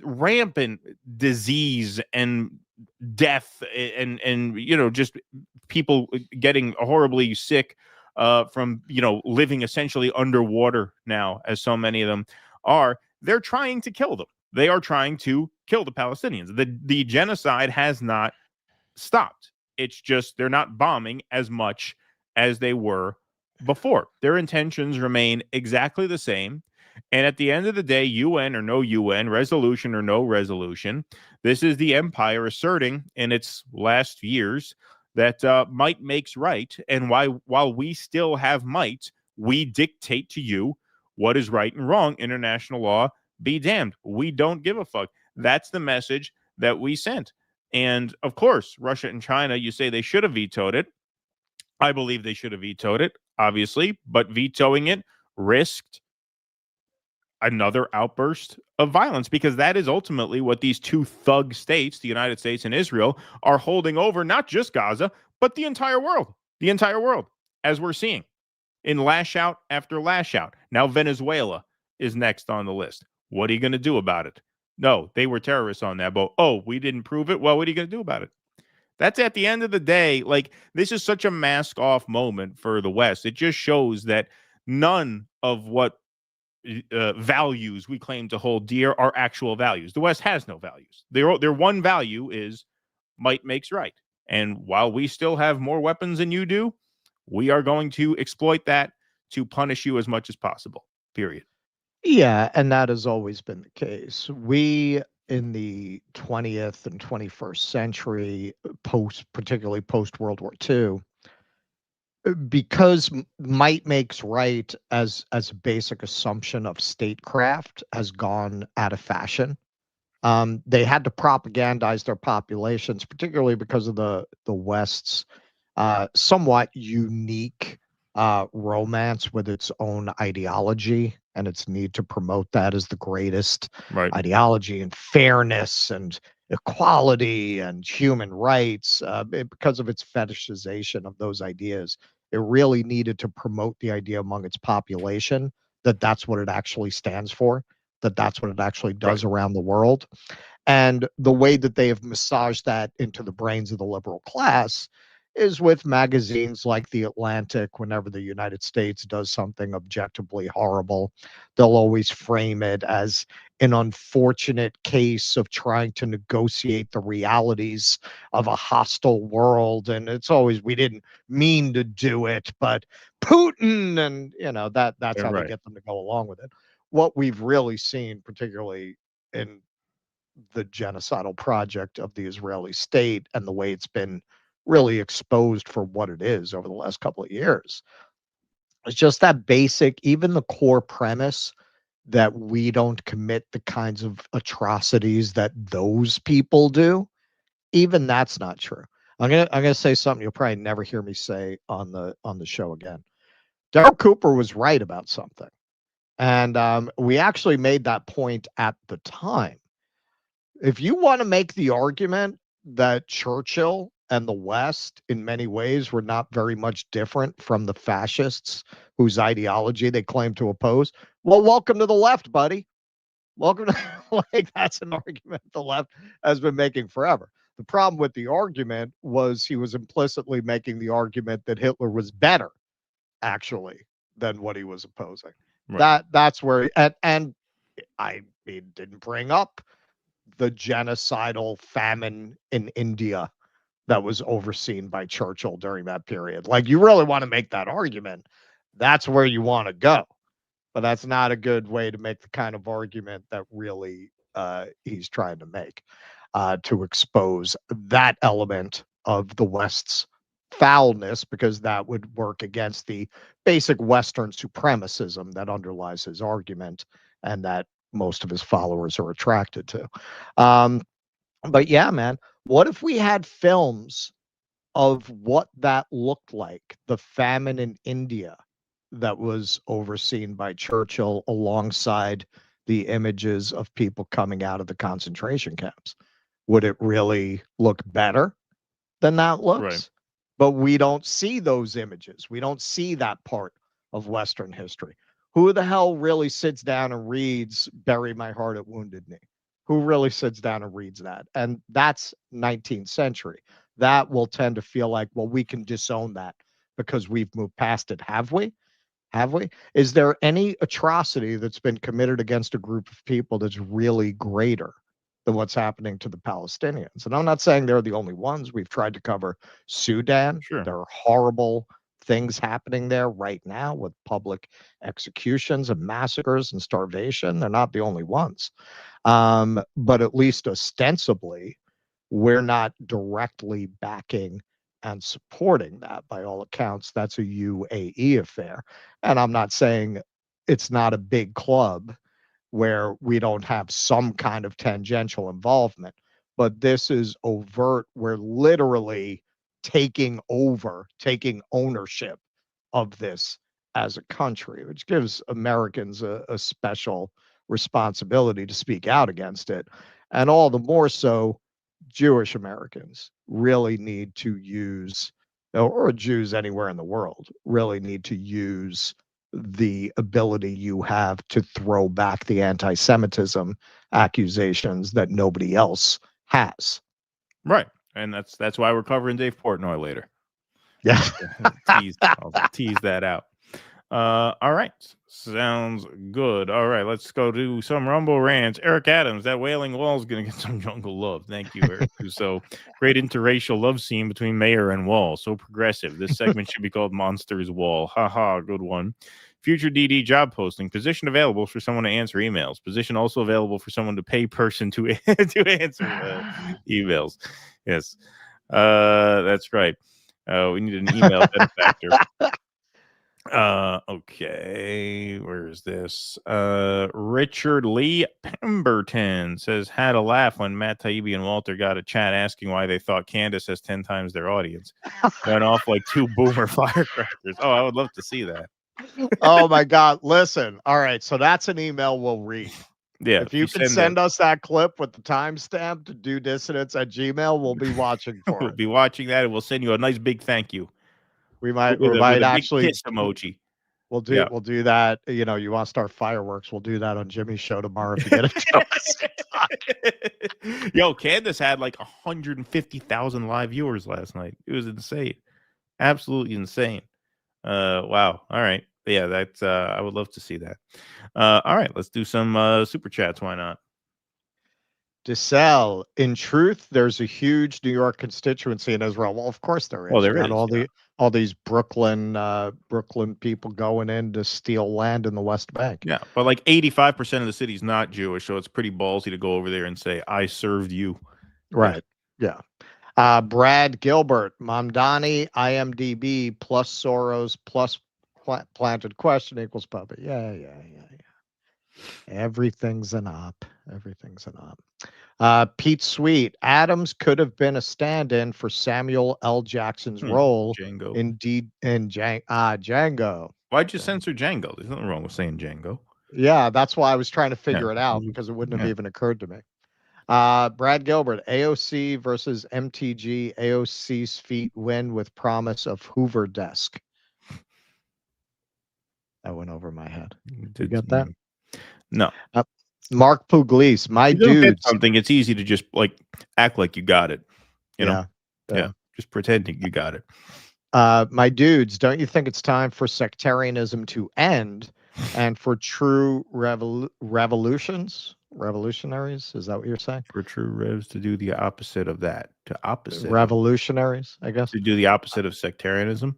rampant disease and death and just people getting horribly sick from living essentially underwater now, as so many of them are. They're trying to kill them. They are trying to kill the Palestinians. The genocide has not stopped. It's just they're not bombing as much as they were before. Their intentions remain exactly the same. And at the end of the day, UN or no UN, resolution or no resolution, this is the empire asserting in its last years that might makes right. And while we still have might, we dictate to you what is right and wrong. International law be damned. We don't give a fuck. That's the message that we sent. And of course, Russia and China, you say they should have vetoed it. I believe they should have vetoed it, obviously, but vetoing it risked another outburst of violence, because that is ultimately what these two thug states, the United States and Israel, are holding over, not just Gaza, but the entire world, as we're seeing in lash out after lash out. Now Venezuela is next on the list. What are you going to do about it? No, they were terrorists on that boat. Oh, we didn't prove it. Well, what are you going to do about it? That's at the end of the day, like, this is such a mask off moment for the West. It just shows that none of what values we claim to hold dear are actual values. The West has no values. Their one value is might makes right. And while we still have more weapons than you do, we are going to exploit that to punish you as much as possible, period. Yeah, and that has always been the case. We, in the 20th and 21st century, particularly post World War II, because might makes right as a basic assumption of statecraft has gone out of fashion. They had to propagandize their populations, particularly because of the West's somewhat unique romance with its own ideology and its need to promote that as the greatest ideology, and fairness and equality and human rights, because of its fetishization of those ideas. It really needed to promote the idea among its population that that's what it actually stands for, that that's what it actually does around the world. And the way that they have massaged that into the brains of the liberal class is with magazines like The Atlantic. Whenever the United States does something objectively horrible, they'll always frame it as an unfortunate case of trying to negotiate the realities of a hostile world. And it's always, we didn't mean to do it, but Putin, and that's how they get them to go along with it. What we've really seen, particularly in the genocidal project of the Israeli state and the way it's been really exposed for what it is over the last couple of years, it's just that basic, even the core premise that we don't commit the kinds of atrocities that those people do. Even that's not true. I'm gonna say something you'll probably never hear me say on the show again. Daryl Cooper was right about something, and we actually made that point at the time. If you want to make the argument that Churchill and the West in many ways were not very much different from the fascists whose ideology they claim to oppose, well, welcome to the left, buddy. Welcome to, like, that's an argument the left has been making forever. The problem with the argument was he was implicitly making the argument that Hitler was better, actually, than what he was opposing. Right. That's where, and I mean, didn't bring up the genocidal famine in India that was overseen by Churchill during that period. Like, you really want to make that argument, that's where you want to go. But that's not a good way to make the kind of argument that really he's trying to make, to expose that element of the West's foulness, because that would work against the basic Western supremacism that underlies his argument and that most of his followers are attracted to. But yeah, man, what if we had films of what that looked like, the famine in India that was overseen by Churchill, alongside the images of people coming out of the concentration camps? Would it really look better than that looks? Right. But we don't see those images. We don't see that part of Western history. Who the hell really sits down and reads Bury My Heart at Wounded Knee? Who really sits down and reads that? And that's 19th century. That will tend to feel like, well, we can disown that because we've moved past it. Have we? Have we? Is there any atrocity that's been committed against a group of people that's really greater than what's happening to the Palestinians? And I'm not saying they're the only ones. We've tried to cover Sudan. Sure. There are horrible things happening there right now with public executions and massacres and starvation. They're not the only ones. But at least ostensibly, we're not directly backing and supporting that. By all accounts, that's a UAE affair. And I'm not saying it's not a big club where we don't have some kind of tangential involvement, but this is overt. We're literally taking ownership of this as a country, which gives Americans a special responsibility to speak out against it. And all the more so, Jewish Americans really need to use, or Jews anywhere in the world, really need to use the ability you have to throw back the anti-Semitism accusations that nobody else has. Right. And that's why we're covering Dave Portnoy later. Yeah. I'll tease that out. All right. Sounds good. All right. Let's go do some Rumble rants. Eric Adams, that Wailing Wall is going to get some jungle love. Thank you, Eric. So great interracial love scene between Mayor and Wall. So progressive. This segment should be called Monsters Wall. Haha. Good one. Future DD job posting. Position available for someone to answer emails. Position also available for someone to pay person to answer emails. Yes. That's right. We need an email benefactor. Okay, where is this? Richard Lee Pemberton says, had a laugh when Matt Taibbi and Walter got a chat asking why they thought Candace has 10 times their audience. Went off like two boomer firecrackers. Oh, I would love to see that. Oh my God. Listen. All right. So that's an email we'll read. Yeah. If you can send us that clip with the timestamp to dodissonance@gmail, we'll be watching for We'll it. be watching that, and we'll send you a nice big thank you. We might With a big actually kiss emoji. We'll do that. You know, you want to start fireworks? We'll do that on Jimmy's show tomorrow if you get it to us. Yo, Candace had like 150,000 live viewers last night. It was insane, absolutely insane. Wow. All right. Yeah, that's. I would love to see that. All right, let's do some super chats. Why not? DeSalle, in truth, there's a huge New York constituency in Israel. Well, of course there is. Well, there You is, got all these Brooklyn people going in to steal land in the West Bank. Yeah, but like 85% of the city's not Jewish, so it's pretty ballsy to go over there and say, "I served you." Right. Yeah. Brad Gilbert, Mamdani, IMDb plus Soros plus planted question equals puppet. Yeah. Everything's an op. Everything's an op. Pete Sweet, Adams could have been a stand-in for Samuel L. Jackson's role in Django. Why'd you censor Django? There's nothing wrong with saying Django. Yeah, that's why I was trying to figure it out, because it wouldn't have even occurred to me. Brad Gilbert, AOC versus MTG. AOC's feet win with promise of Hoover desk. That went over my head. You got that? No. Mark Pugliese, my dude. Something. It's easy to just like act like you got it. You know? Yeah. Just pretending you got it. My dudes, don't you think it's time for sectarianism to end and for true revolutionaries? Is that what you're saying? For true revs to do the opposite of that. Revolutionaries, I guess. To do the opposite of sectarianism?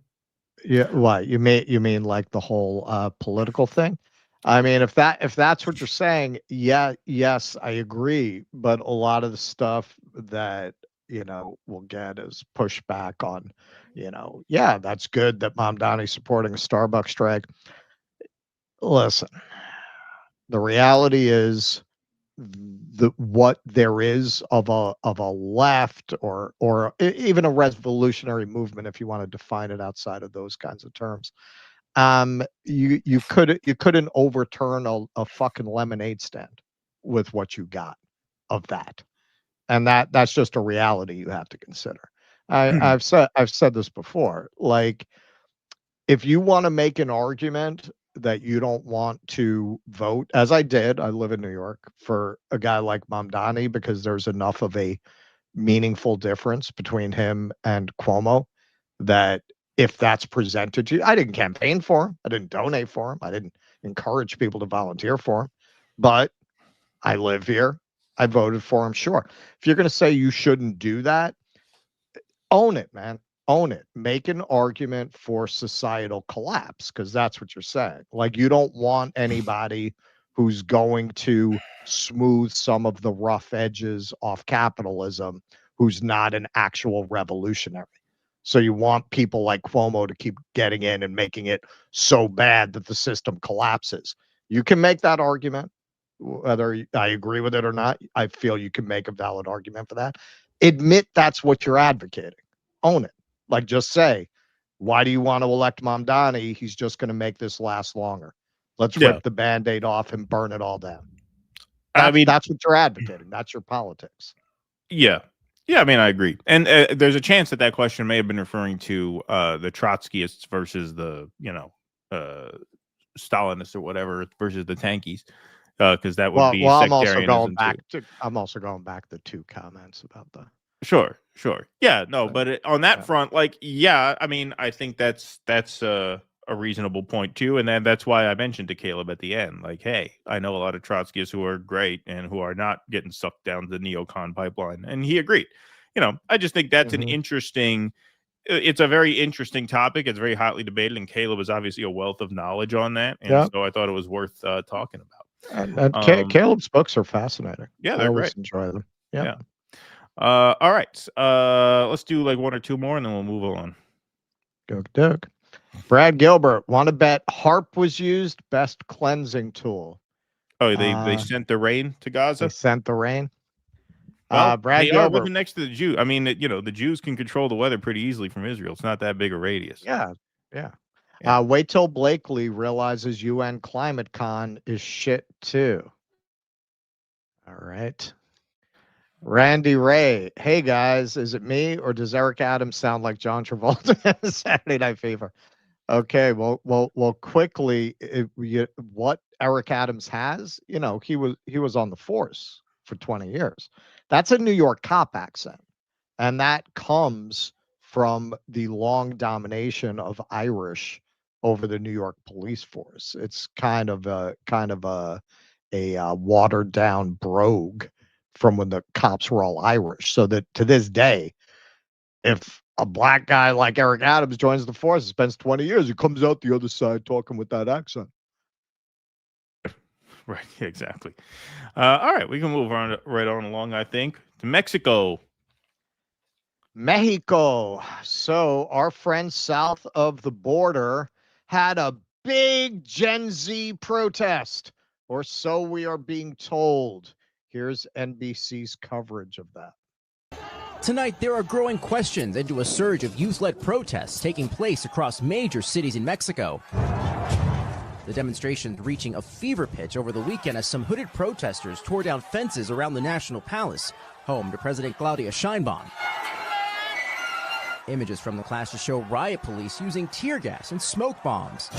Yeah, what you mean like the whole political thing? I mean, if that's what you're saying, yes, I agree. But a lot of the stuff that we'll get is pushback on, yeah, that's good that Mamdani's supporting a Starbucks strike. Listen, the reality is what there is of a left or even a revolutionary movement, if you want to define it outside of those kinds of terms. You couldn't overturn a fucking lemonade stand with what you got of that. And that's just a reality you have to consider. I've said this before. Like, if you want to make an argument that you don't want to vote, as I did, I live in New York, for a guy like Mamdani because there's enough of a meaningful difference between him and Cuomo that if that's presented to you, I didn't campaign for him, I didn't donate for him, I didn't encourage people to volunteer for him, but I live here, I voted for him. Sure, if you're going to say you shouldn't do that, own it, man. Own it. Make an argument for societal collapse, because that's what you're saying. Like, you don't want anybody who's going to smooth some of the rough edges off capitalism who's not an actual revolutionary. So you want people like Cuomo to keep getting in and making it so bad that the system collapses. You can make that argument. Whether I agree with it or not, I feel you can make a valid argument for that. Admit that's what you're advocating. Own it. Like, just say, why do you want to elect Mamdani? He's just going to make this last longer. Let's rip the Band-Aid off and burn it all down. That's what you're advocating. That's your politics. Yeah. Yeah, I mean, I agree. And there's a chance that question may have been referring to the Trotskyists versus the, Stalinists or whatever versus the tankies, because that would be I'm also going back to two comments about that. Sure. Yeah, no, but on that front, like, yeah, I mean, I think that's a reasonable point too, and then that's why I mentioned to Caleb at the end, like, hey, I know a lot of Trotskyists who are great and who are not getting sucked down the neocon pipeline, and he agreed. I just think that's an interesting. It's a very interesting topic. It's very hotly debated, and Caleb is obviously a wealth of knowledge on that, and so I thought it was worth talking about. And Caleb's books are fascinating. Yeah, they're I always great. enjoy them. Yeah. All right. Let's do like one or two more, and then we'll move on. Doug. Brad Gilbert, want to bet HARP was used? Best cleansing tool. Oh, they sent the rain to Gaza? They sent the rain? Well, Brad they Gilbert. are living next to the Jews. I mean, the Jews can control the weather pretty easily from Israel. It's not that big a radius. Yeah. Wait till Blakely realizes UN Climate Con is shit too. All right. Randy Ray, hey guys, is it me or does Eric Adams sound like John Travolta in Saturday Night Fever? Okay, well, quickly, what Eric Adams has, he was on the force for 20 years. That's a New York cop accent, and that comes from the long domination of Irish over the New York police force. It's kind of a watered down brogue from when the cops were all Irish. So that to this day, if a black guy like Eric Adams joins the force, spends 20 years, he comes out the other side talking with that accent. Right, exactly. All right, we can move on right on along, I think, to Mexico. So our friends south of the border had a big Gen Z protest, or so we are being told. Here's NBC's coverage of that. Tonight, there are growing questions into a surge of youth-led protests taking place across major cities in Mexico. The demonstrations reaching a fever pitch over the weekend as some hooded protesters tore down fences around the National Palace, home to President Claudia Sheinbaum. Images from the clashes show riot police using tear gas and smoke bombs,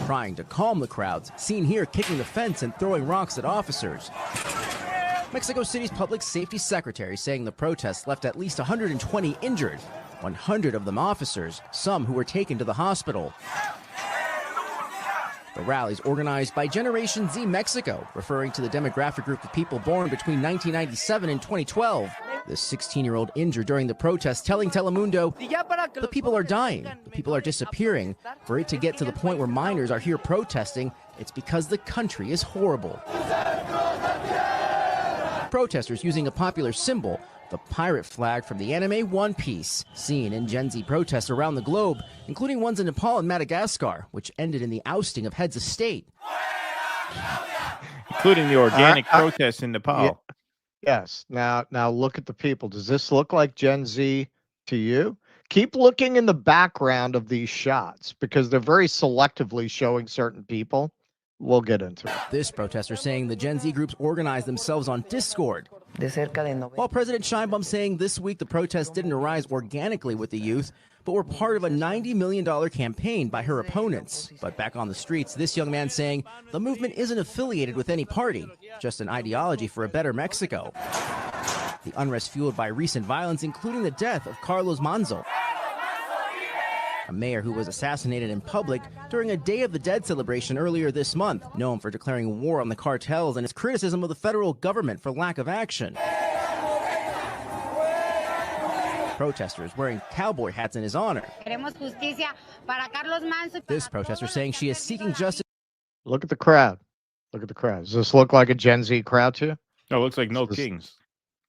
trying to calm the crowds, seen here kicking the fence and throwing rocks at officers. Mexico City's public safety secretary saying the protests left at least 120 injured, 100 of them officers, some who were taken to the hospital. The rallies organized by Generation Z Mexico, referring to the demographic group of people born between 1997 and 2012. The 16-year-old injured during the protest telling Telemundo, the people are dying, the people are disappearing. For it to get to the point where minors are here protesting, it's because the country is horrible. Protesters using a popular symbol, the pirate flag from the anime One Piece, seen in Gen Z protests around the globe, including ones in Nepal and Madagascar, which ended in the ousting of heads of state. Including the organic protests in Nepal. Yeah. Yes. Now look at the people. Does this look like Gen Z to you? Keep looking in the background of these shots because they're very selectively showing certain people. We'll get into it. This protester saying the Gen Z groups organized themselves on Discord. While President Sheinbaum saying this week the protests didn't arise organically with the youth, but were part of a $90 million campaign by her opponents. But back on the streets, this young man saying the movement isn't affiliated with any party, just an ideology for a better Mexico. The unrest fueled by recent violence, including the death of Carlos Manzo, a mayor who was assassinated in public during a Day of the Dead celebration earlier this month, known for declaring war on the cartels and his criticism of the federal government for lack of action. Protesters wearing cowboy hats in his honor. This protester saying she is seeking justice. Look at the crowd. Look at the crowd. Does this look like a Gen Z crowd to you? No, it looks like No Kings.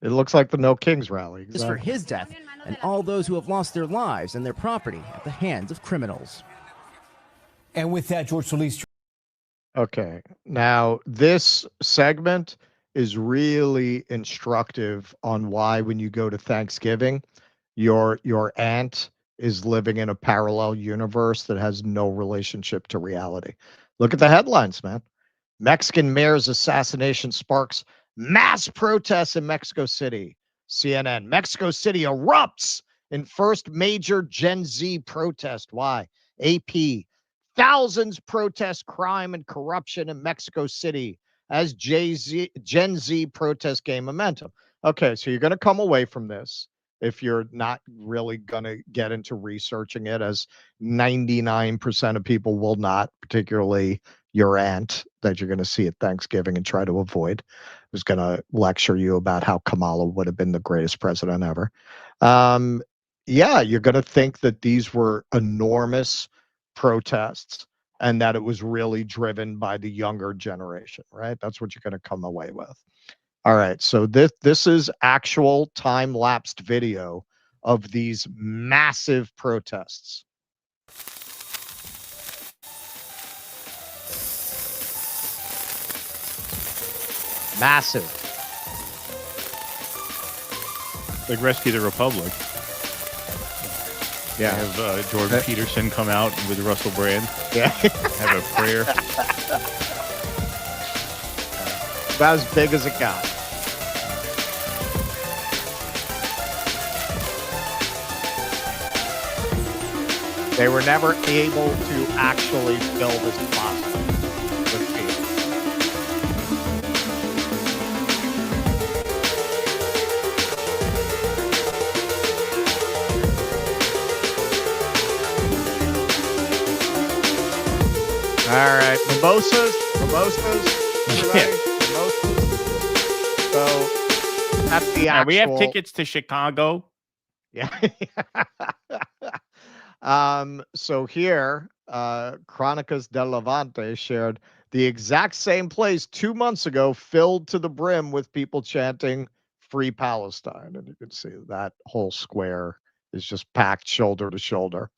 It looks like the No Kings rally. Exactly. For his death and all those who have lost their lives and their property at the hands of criminals. And with that, George Solis. Okay. Now, this segment is really instructive on why when you go to Thanksgiving, your aunt is living in a parallel universe that has no relationship to reality. Look at the headlines, man. Mexican mayor's assassination sparks mass protests in Mexico City. CNN, Mexico City erupts in first major Gen Z protest. Why? AP, thousands protest crime and corruption in Mexico City as Gen Z protests gain momentum. Okay, so you're going to come away from this if you're not really going to get into researching it, as 99% of people will not, particularly your aunt that you're going to see at Thanksgiving and try to avoid, who's going to lecture you about how Kamala would have been the greatest president ever. Yeah, you're going to think that these were enormous protests and that it was really driven by the younger generation, right? That's what you're going to come away with. All right, so this is actual time-lapsed video of these massive protests. Massive. Like Rescue the Republic. Yeah. Have Jordan Peterson come out with Russell Brand. Yeah. Have a prayer. About as big as it got. They were never able to actually fill this plaza with people. All right, mimosas. Everybody? So that's the actual. We have tickets to Chicago. Yeah. So here, Chronicas del Levante shared the exact same place 2 months ago, filled to the brim with people chanting "Free Palestine," and you can see that whole square is just packed shoulder to shoulder.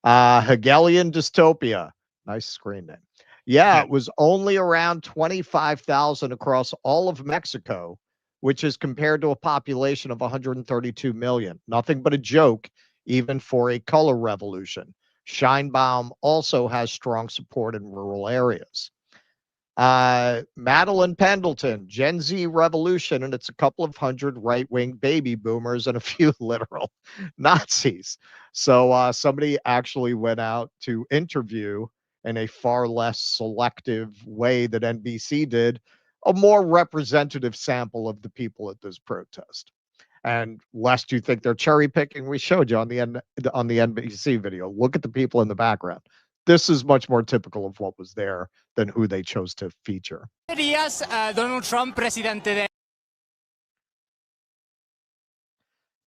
Hegelian dystopia. Nice screen name. Yeah, it was only around 25,000 across all of Mexico, which is compared to a population of 132 million. Nothing but a joke, even for a color revolution. Sheinbaum also has strong support in rural areas. Madeline Pendleton, Gen Z revolution, and it's a couple of hundred right-wing baby boomers and a few literal Nazis. So somebody actually went out to interview in a far less selective way that NBC did a more representative sample of the people at this protest. And lest you think they're cherry picking, we showed you on the NBC video. Look at the people in the background. This is much more typical of what was there than who they chose to feature. Donald Trump, presidente de...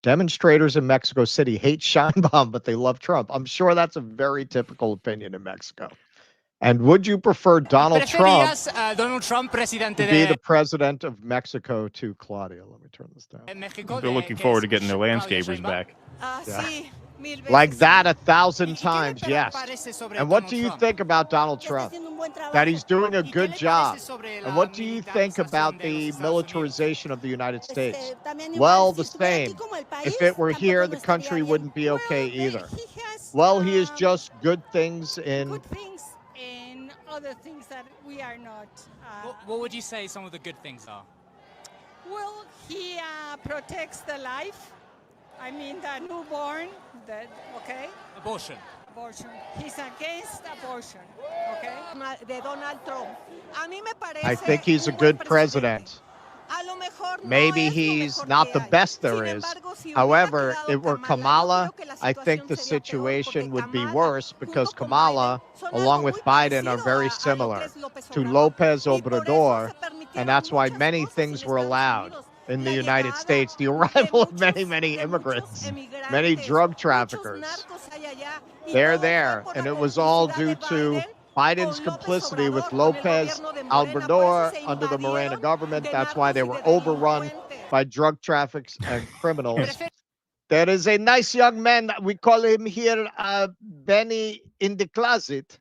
Demonstrators in Mexico City hate Scheinbaum, but they love Trump. I'm sure that's a very typical opinion in Mexico. And would you prefer Donald Trump to be the president of Mexico to Claudia? Let me turn this down. They're looking forward to getting their landscapers back. Yeah. Like that 1,000 times, yes. And what do you think about Donald Trump? That he's doing a good job. And what do you think about the militarization of the United States? Well, the same. If it were here, the country wouldn't be okay either. Well, he is just good things in... and other things that we are not. What would you say some of the good things are? Well, he protects the life. I mean, the newborn, okay? Abortion. He's against abortion, okay? De Donald Trump. I think he's a good president. Maybe he's not the best there is. However, if it were Kamala, I think the situation would be worse because Kamala, along with Biden, are very similar to Lopez Obrador, and that's why many things were allowed in the United States. The arrival of many, many immigrants, many drug traffickers. They're there, and it was all due to Biden's complicity with Lopez Obrador under the Morena government. That's why they were overrun by drug traffickers and criminals. There is a nice young man. We call him here Benny in the closet.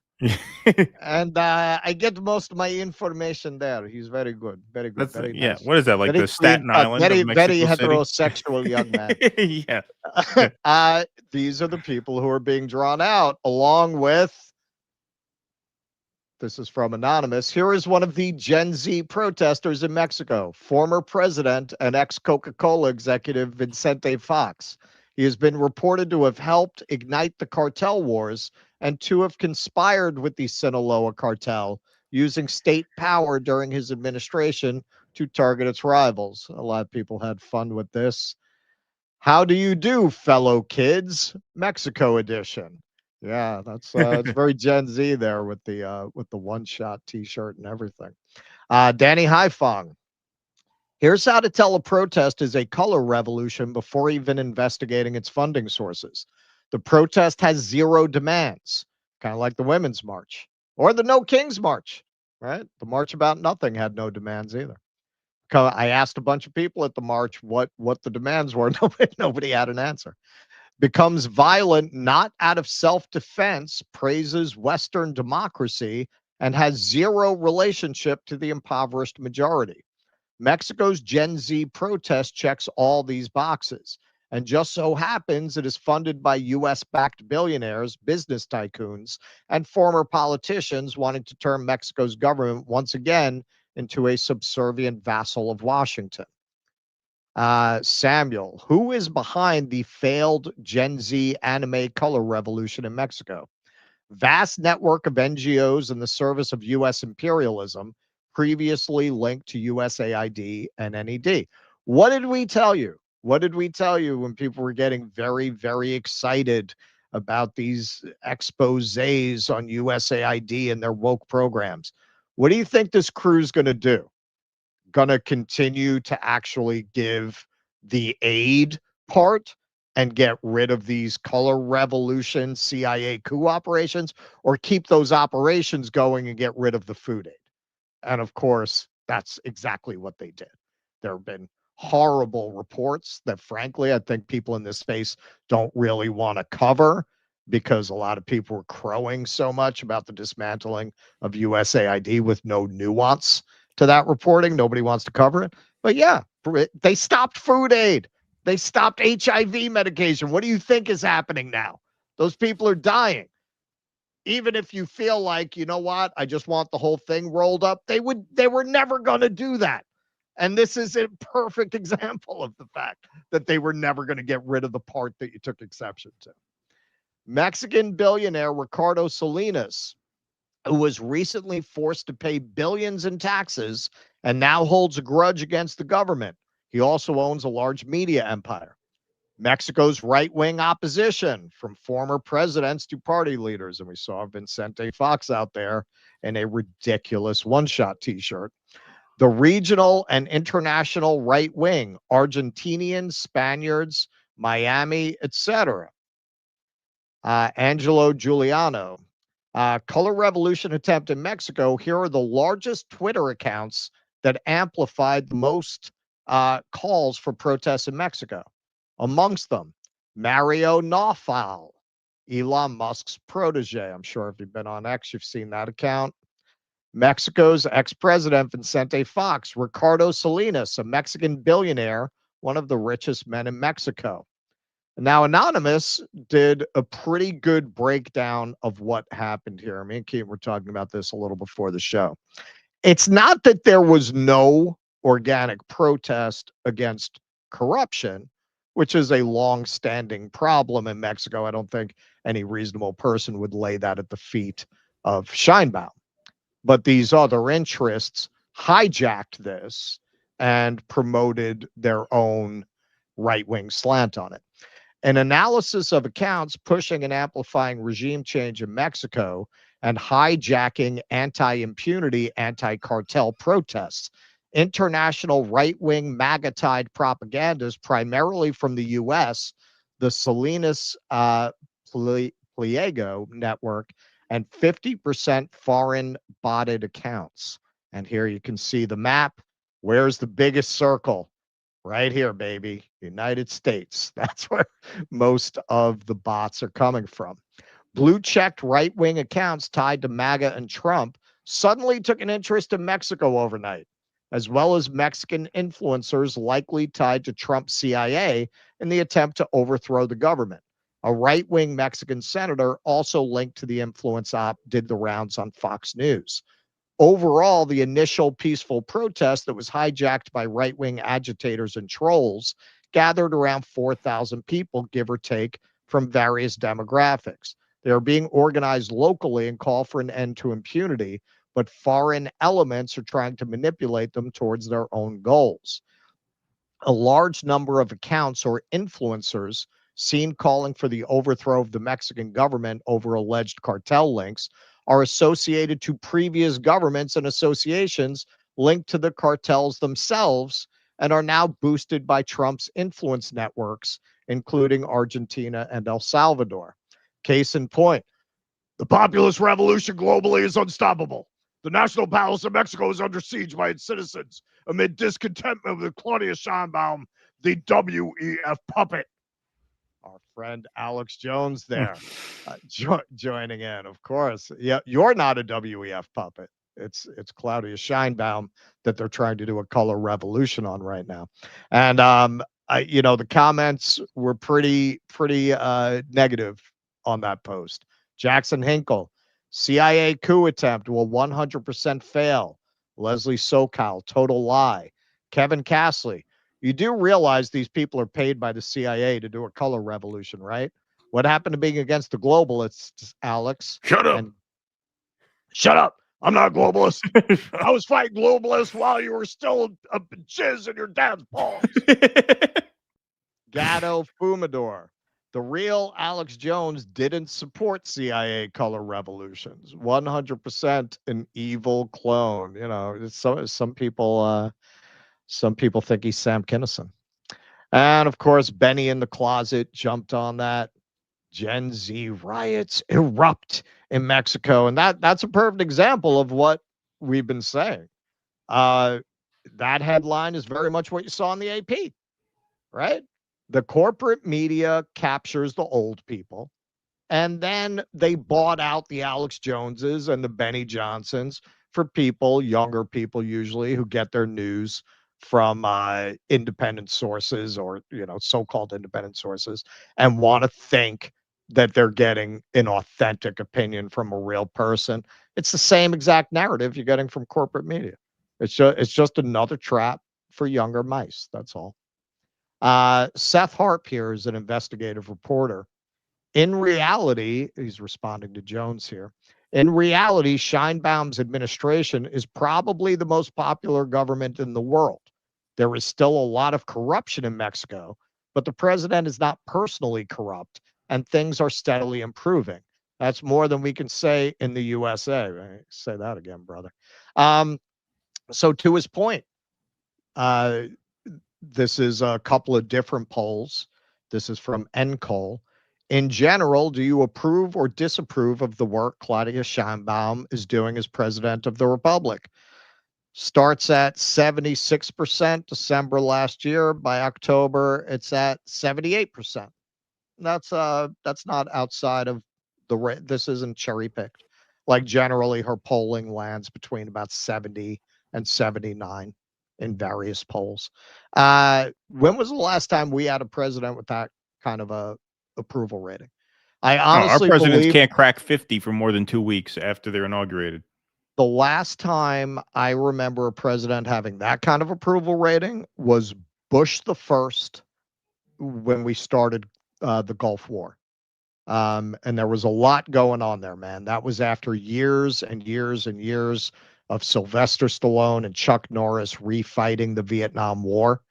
And I get most of my information there. He's very good. Very good. Very nice. Yeah. What is that, like very the Staten clean, Island? Very, of Mexico very City? heterosexual young man. Yeah. These are the people who are being drawn out, along with... This is from Anonymous. Here is one of the Gen Z protesters in Mexico, former president and ex-Coca-Cola executive Vicente Fox. He has been reported to have helped ignite the cartel wars and to have conspired with the Sinaloa cartel, using state power during his administration to target its rivals. A lot of people had fun with this. How do you do, fellow kids? Mexico edition. Yeah, that's it's very Gen Z there with the one-shot T-shirt and everything. Danny Haifong. Here's how to tell a protest is a color revolution before even investigating its funding sources. The protest has zero demands, kind of like the Women's March or the No Kings March, right? The March About Nothing had no demands either. I asked a bunch of people at the march what the demands were. Nobody had an answer. Becomes violent not out of self-defense, praises Western democracy, and has zero relationship to the impoverished majority. Mexico's Gen Z protest checks all these boxes, and just so happens it is funded by U.S.-backed billionaires, business tycoons, and former politicians wanting to turn Mexico's government once again into a subservient vassal of Washington. Samuel, who is behind the failed Gen Z anime color revolution in Mexico? Vast network of NGOs in the service of U.S. imperialism, previously linked to USAID and NED. What did we tell you? What did we tell you when people were getting very, very excited about these exposés on USAID and their woke programs? What do you think this crew's going to do? Going to continue to actually give the aid part and get rid of these color revolution CIA coup operations, or keep those operations going and get rid of the food aid? And of course, that's exactly what they did. There have been horrible reports that, frankly, I think people in this space don't really want to cover, because a lot of people were crowing so much about the dismantling of USAID with no nuance to that reporting. Nobody wants to cover it. But yeah, they stopped food aid. They stopped HIV medication. What do you think is happening now? Those people are dying. Even if you feel like, you know what, I just want the whole thing rolled up, they were never going to do that. And this is a perfect example of the fact that they were never going to get rid of the part that you took exception to. Mexican billionaire Ricardo Salinas who was recently forced to pay billions in taxes and now holds a grudge against the government. He also owns a large media empire. Mexico's right-wing opposition, from former presidents to party leaders. And we saw Vicente Fox out there in a ridiculous one-shot T-shirt. The regional and international right wing, Argentinians, Spaniards, Miami, etc. Angelo Giuliano. Color Revolution attempt in Mexico. Here are the largest Twitter accounts that amplified the most calls for protests in Mexico. Amongst them, Mario Nawfal, Elon Musk's protege. I'm sure if you've been on X, you've seen that account. Mexico's ex-president Vicente Fox, Ricardo Salinas, a Mexican billionaire, one of the richest men in Mexico. Now, Anonymous did a pretty good breakdown of what happened here. Me and Keith were talking about this a little before the show. It's not that there was no organic protest against corruption, which is a long-standing problem in Mexico. I don't think any reasonable person would lay that at the feet of Scheinbaum. But these other interests hijacked this and promoted their own right-wing slant on it. An analysis of accounts pushing and amplifying regime change in Mexico and hijacking anti-impunity, anti-cartel protests. International right-wing MAGA-tied propagandists, primarily from the U.S., the Salinas Pliego network, and 50% foreign botted accounts. And here you can see the map. Where's the biggest circle? Right here, baby. United States. That's where most of the bots are coming from. Blue-checked right-wing accounts tied to MAGA and Trump suddenly took an interest in Mexico overnight, as well as Mexican influencers likely tied to Trump's CIA in the attempt to overthrow the government. A right-wing Mexican senator also linked to the influence op did the rounds on Fox News. Overall, the initial peaceful protest that was hijacked by right-wing agitators and trolls gathered around 4,000 people, give or take, from various demographics. They are being organized locally and call for an end to impunity, but foreign elements are trying to manipulate them towards their own goals. A large number of accounts or influencers seen calling for the overthrow of the Mexican government over alleged cartel links are associated to previous governments and associations linked to the cartels themselves and are now boosted by Trump's influence networks, including Argentina and El Salvador. Case in point, the populist revolution globally is unstoppable. The National Palace of Mexico is under siege by its citizens amid discontentment with Claudia Sheinbaum, the WEF puppet. Our friend Alex Jones there joining in, of course. Yeah, you're not a WEF puppet. It's Claudia Sheinbaum that they're trying to do a color revolution on right now. And the comments were pretty negative on that post. Jackson Hinkle, CIA coup attempt will 100% fail. Leslie Sokal, total lie. Kevin Castley, you do realize these people are paid by the CIA to do a color revolution, right? What happened to being against the globalists, Alex? Shut up. Shut up. I'm not a globalist. I was fighting globalists while you were still a jizz in your dad's balls. Gatto Fumador. The real Alex Jones didn't support CIA color revolutions. 100% an evil clone. You know, some people think he's Sam Kinison. And of course, Benny in the closet jumped on that. Gen Z riots erupt in Mexico. And that's a perfect example of what we've been saying. That headline is very much what you saw in the AP, right? The corporate media captures the old people, and then they bought out the Alex Joneses and the Benny Johnsons for people, younger people usually, who get their news from independent sources or, so-called independent sources and want to think that they're getting an authentic opinion from a real person. It's the same exact narrative you're getting from corporate media. It's just another trap for younger mice. That's all. Seth Harp here is an investigative reporter. In reality, he's responding to Jones here. In reality, Scheinbaum's administration is probably the most popular government in the world. There is still a lot of corruption in Mexico, but the president is not personally corrupt, and things are steadily improving. That's more than we can say in the USA. Right? Say that again, brother. So to his point, uh, this is a couple of different polls. This is from Encol. In general, do you approve or disapprove of the work Claudia Sheinbaum is doing as president of the Republic? Starts at 76% December last year. By October, it's at 78%. That's not outside of the this isn't cherry picked. Like generally her polling lands between about 70 and 79 in various polls. When was the last time we had a president with that kind of a approval rating? I honestly our presidents believe can't crack 50 for more than 2 weeks after they're inaugurated. the last time I remember a president having that kind of approval rating was Bush the first when we started the Gulf War. And there was a lot going on there, man. That was after years and years and years of Sylvester Stallone and Chuck Norris refighting the Vietnam War.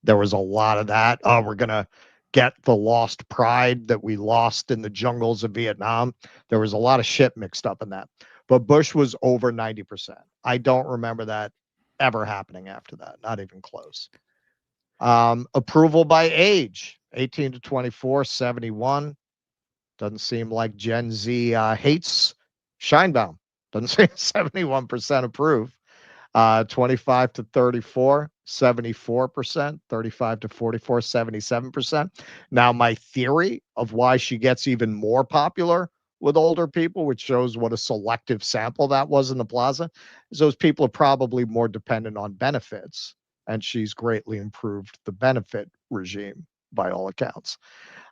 There was a lot of that. Oh, we're going to get the lost pride that we lost in the jungles of Vietnam. There was a lot of shit mixed up in that. But Bush was over 90%. I don't remember that ever happening after that, not even close. Approval by age, 18 to 24, 71. Doesn't seem like Gen Z hates Scheinbaum. Doesn't seem 71% approve. 25 to 34, 74%. 35 to 44, 77%. Now, my theory of why she gets even more popular with older people, which shows what a selective sample that was in the plaza, is those people are probably more dependent on benefits. And she's greatly improved the benefit regime by all accounts.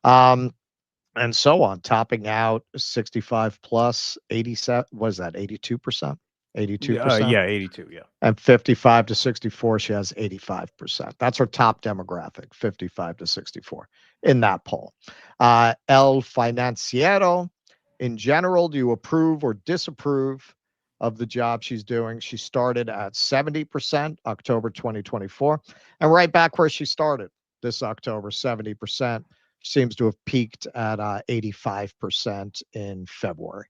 And so on, topping out 65 plus 87, was that 82%? 82%? Yeah, 82, yeah. And 55 to 64, she has 85%. That's her top demographic, 55 to 64 in that poll. El Financiero, in general, do you approve or disapprove of the job she's doing? She started at 70% October 2024, and right back where she started this October, 70%. Seems to have peaked at 85% in February.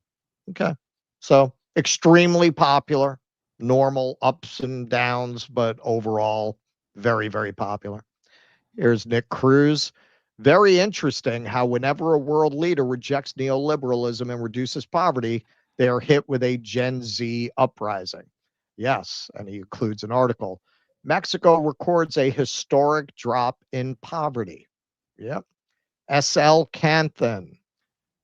Okay. So extremely popular, normal ups and downs, but overall very, very popular. Here's Nick Cruz. Very interesting how whenever a world leader rejects neoliberalism and reduces poverty, they are hit with a Gen Z uprising. Yes, and he includes an article. Mexico records a historic drop in poverty. Yep. SL Canthan.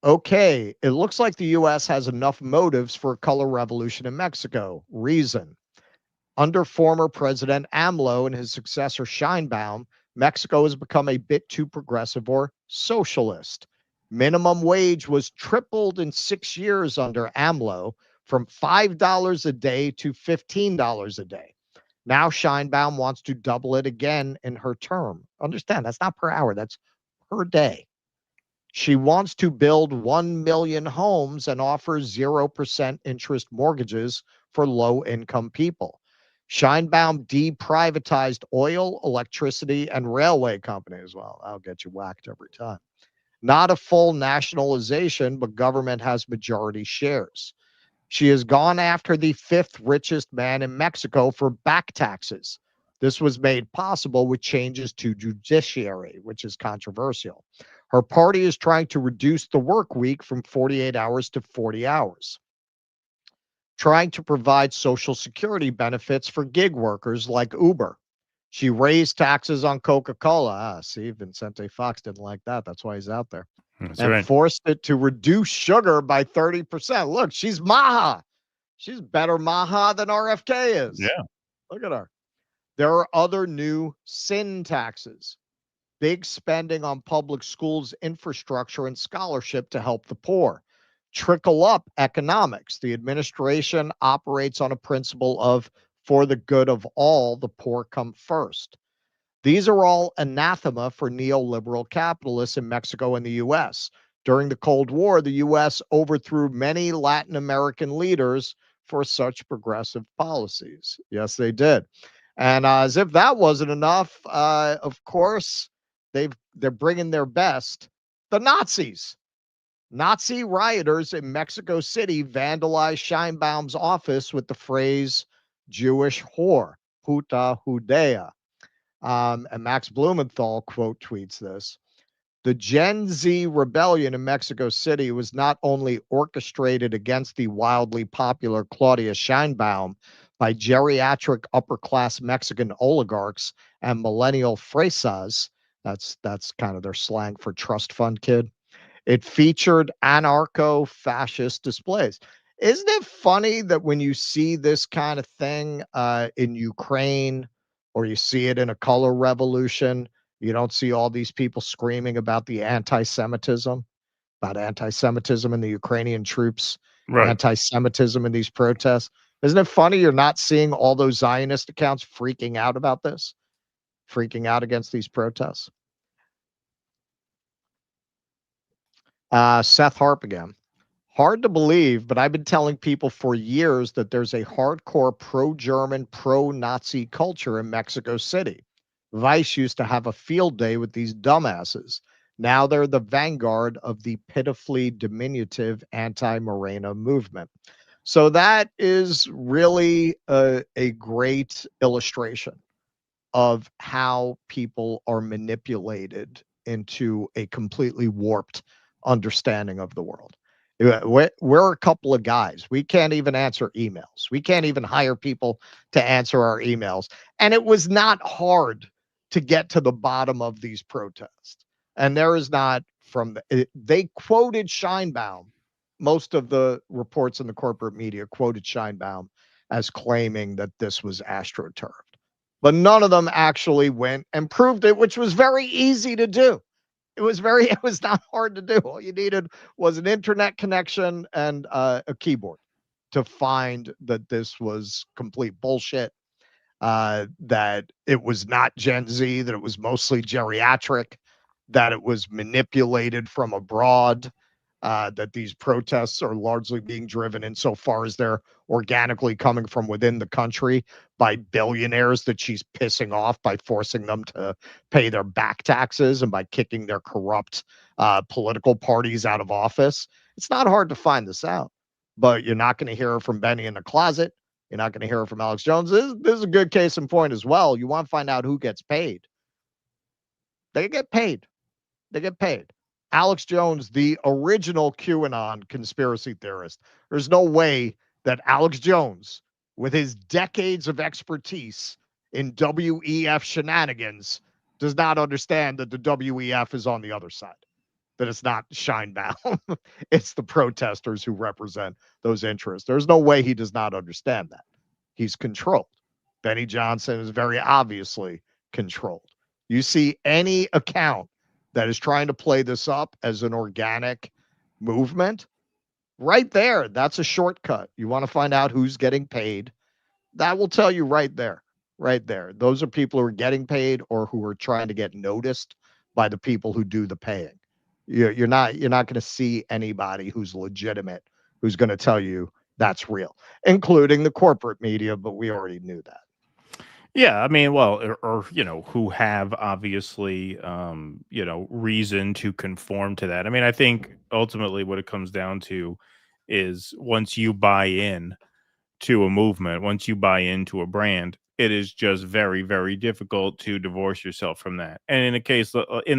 Okay, it looks like the U.S. has enough motives for a color revolution in Mexico. Reason. Under former President AMLO and his successor Scheinbaum, Mexico has become a bit too progressive or socialist. Minimum wage was tripled in 6 years under AMLO from $5 a day to $15 a day. Now Scheinbaum wants to double it again in her term. Understand, that's not per hour, that's per day. She wants to build 1 million homes and offers 0% interest mortgages for low-income people. Scheinbaum deprivatized oil, electricity, and railway companies. Well, that'll get you whacked every time. Not a full nationalization, but government has majority shares. She has gone after the 5th richest man in Mexico for back taxes. This was made possible with changes to judiciary, which is controversial. Her party is trying to reduce the work week from 48 hours to 40 hours. Trying to provide Social Security benefits for gig workers like Uber. She raised taxes on Coca-Cola. See, Vicente Fox didn't like that. That's why he's out there. That's and right. Forced it to reduce sugar by 30%. Look, she's Maha. She's better Maha than RFK is. Yeah. Look at her. There are other new sin taxes. Big spending on public schools, infrastructure, and scholarship to help the poor. Trickle up economics. The administration operates on a principle of for the good of all, the poor come first. These are all anathema for neoliberal capitalists in Mexico and the U.S. During the Cold War, the U.S. overthrew many Latin American leaders for such progressive policies. Yes, they did. And as if that wasn't enough, of course, they're bringing their best. The Nazis. Nazi rioters in Mexico City vandalized Scheinbaum's office with the phrase Jewish whore, puta judea. And Max Blumenthal quote tweets this. The Gen Z rebellion in Mexico City was not only orchestrated against the wildly popular Claudia Scheinbaum by geriatric upper-class Mexican oligarchs and millennial fresas, that's kind of their slang for trust fund kid. It featured anarcho-fascist displays. Isn't it funny that when you see this kind of thing in Ukraine, or you see it in a color revolution, you don't see all these people screaming about the anti-Semitism in the Ukrainian troops, Right. anti-Semitism in these protests? Isn't it funny you're not seeing all those Zionist accounts freaking out about this, freaking out against these protests? Seth Harp again. Hard to believe, but I've been telling people for years that there's a hardcore pro-German, pro-Nazi culture in Mexico City. Weiss used to have a field day with these dumbasses. Now they're the vanguard of the pitifully diminutive anti-Morena movement. So that is really a great illustration of how people are manipulated into a completely warped understanding of the world. We're a couple of guys. We can't even answer emails. We can't even hire people to answer our emails. And it was not hard to get to the bottom of these protests. And there is not they quoted Scheinbaum. Most of the reports in the corporate media quoted Scheinbaum as claiming that this was astroturfed. But none of them actually went and proved it, which was very easy to do. It was not hard to do. All you needed was an internet connection and a keyboard to find that this was complete bullshit, that it was not Gen Z, that it was mostly geriatric, that it was manipulated from abroad, that these protests are largely being driven insofar as they're organically coming from within the country by billionaires that she's pissing off by forcing them to pay their back taxes and by kicking their corrupt political parties out of office. It's not hard to find this out, but you're not going to hear from Benny in the closet. You're not going to hear from Alex Jones. This is a good case in point as well. You want to find out who gets paid. They get paid. They get paid. Alex Jones, the original QAnon conspiracy theorist. There's no way that Alex Jones, with his decades of expertise in WEF shenanigans, does not understand that the WEF is on the other side, that it's not Scheinbaum. It's the protesters who represent those interests. There's no way he does not understand that. He's controlled. Benny Johnson is very obviously controlled. You see any account that is trying to play this up as an organic movement, right there, that's a shortcut. You want to find out who's getting paid, that will tell you right there. Those are people who are getting paid or who are trying to get noticed by the people who do the paying. You're not going to see anybody who's legitimate who's going to tell you that's real, including the corporate media, but we already knew that. Yeah, I mean, well, or who have obviously, reason to conform to that. I mean, I think ultimately what it comes down to is once you buy in to a movement, once you buy into a brand, it is just very, very difficult to divorce yourself from that. And in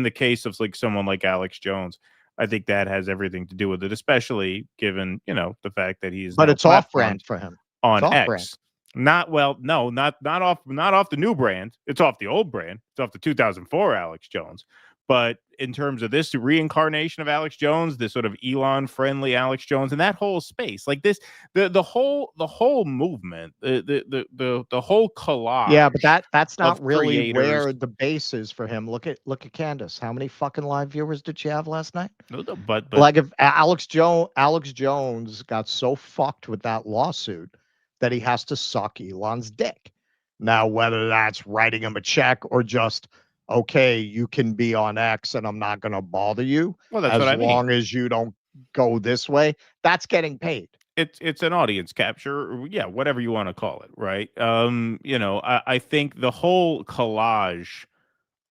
the case of like someone like Alex Jones, I think that has everything to do with it, especially given the fact that he's but now it's off brand for him on X. Not off the new brand. It's off the old brand. It's off the 2004 Alex Jones. But in terms of this reincarnation of Alex Jones, this sort of Elon friendly Alex Jones, and that whole space, like this, the whole movement, the whole collage. Yeah, but that's not really where the base is for him. Look at Candace. How many fucking live viewers did she have last night? But like if Alex Jones got so fucked with that lawsuit that he has to suck Elon's dick. Now, whether that's writing him a check or just okay, you can be on X and I'm not going to bother you Well, that's as what I mean. long as you don't go this way. That's getting paid. It's an audience capture, or yeah, whatever you want to call it, right? I think the whole collage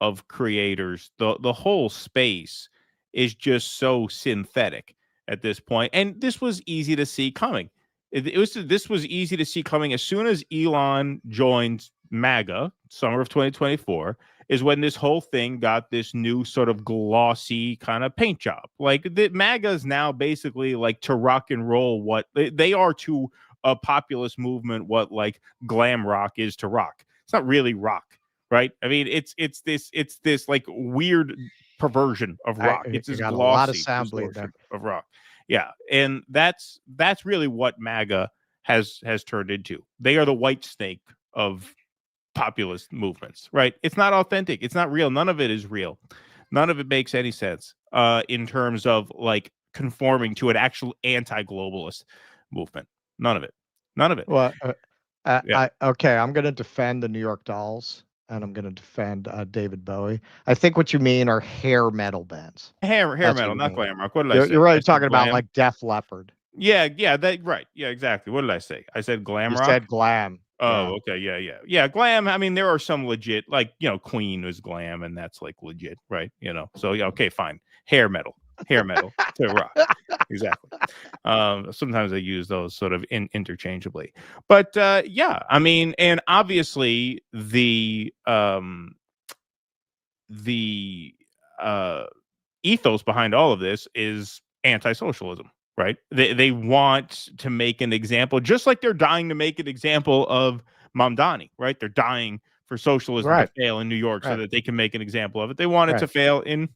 of creators, the whole space is just so synthetic at this point, and this was easy to see coming. This was easy to see coming as soon as Elon joined MAGA, summer of 2024, is when this whole thing got this new sort of glossy kind of paint job. Like the MAGA is now basically like to rock and roll what they are to a populist movement, what like glam rock is to rock. It's not really rock, right? I mean, it's this like weird perversion of rock. It's this got a lot of glossy sound bleed distortion there. of rock. Yeah, and that's really what MAGA has turned into. They are the white snake of populist movements, right? It's not authentic. It's not real. None of it is real. None of it makes any sense in terms of like conforming to an actual anti-globalist movement. None of it. None of it. Well, Yeah. okay, I'm going to defend the New York Dolls and I'm going to defend David Bowie. I think what you mean are hair metal bands. Hair That's metal, what you not mean. glam rock. What did I say? You're I right. said Talking about glam. like Def Leppard. Yeah, right. Yeah, exactly. What did I say? I said glam You rock. said glam. Oh, okay. Yeah. Glam. I mean, there are some legit, like, Queen was glam, and that's like legit, right? So yeah, okay, fine. Hair metal to rock. Exactly. Sometimes I use those sort of interchangeably, but yeah, I mean, and obviously the ethos behind all of this is anti-socialism. Right. They want to make an example, just like they're dying to make an example of Mamdani. Right. They're dying for socialism to fail in New York so that they can make an example of it. They want it to fail in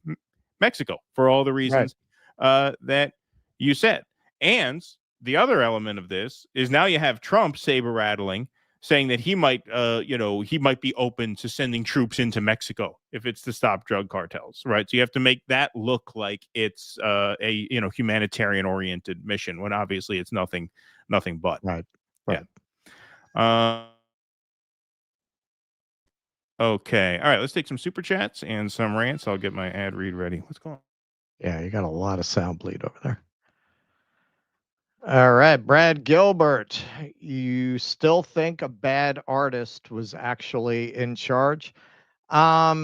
Mexico for all the reasons that you said. And the other element of this is now you have Trump saber rattling, saying that he might be open to sending troops into Mexico if it's to stop drug cartels, right? So you have to make that look like it's a humanitarian oriented mission when obviously it's nothing but. Right. Yeah. Okay. All right. Let's take some super chats and some rants. I'll get my ad read ready. What's going on? Yeah, you got a lot of sound bleed over there. All right, Brad Gilbert, you still think a bad artist was actually in charge? I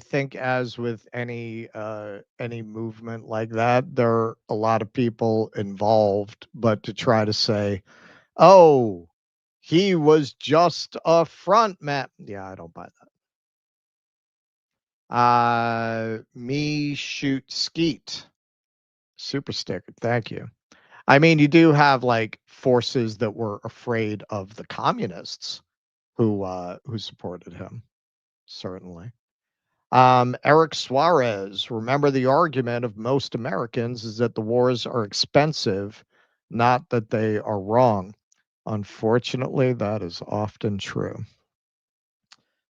think as with any movement like that, there are a lot of people involved, but to try to say, oh, he was just a front man. Yeah, I don't buy that. Me shoot Skeet. Super sticker. Thank you. I mean, you do have like forces that were afraid of the communists who supported him. Certainly. Eric Suarez, remember the argument of most Americans is that the wars are expensive, not that they are wrong. Unfortunately, that is often true.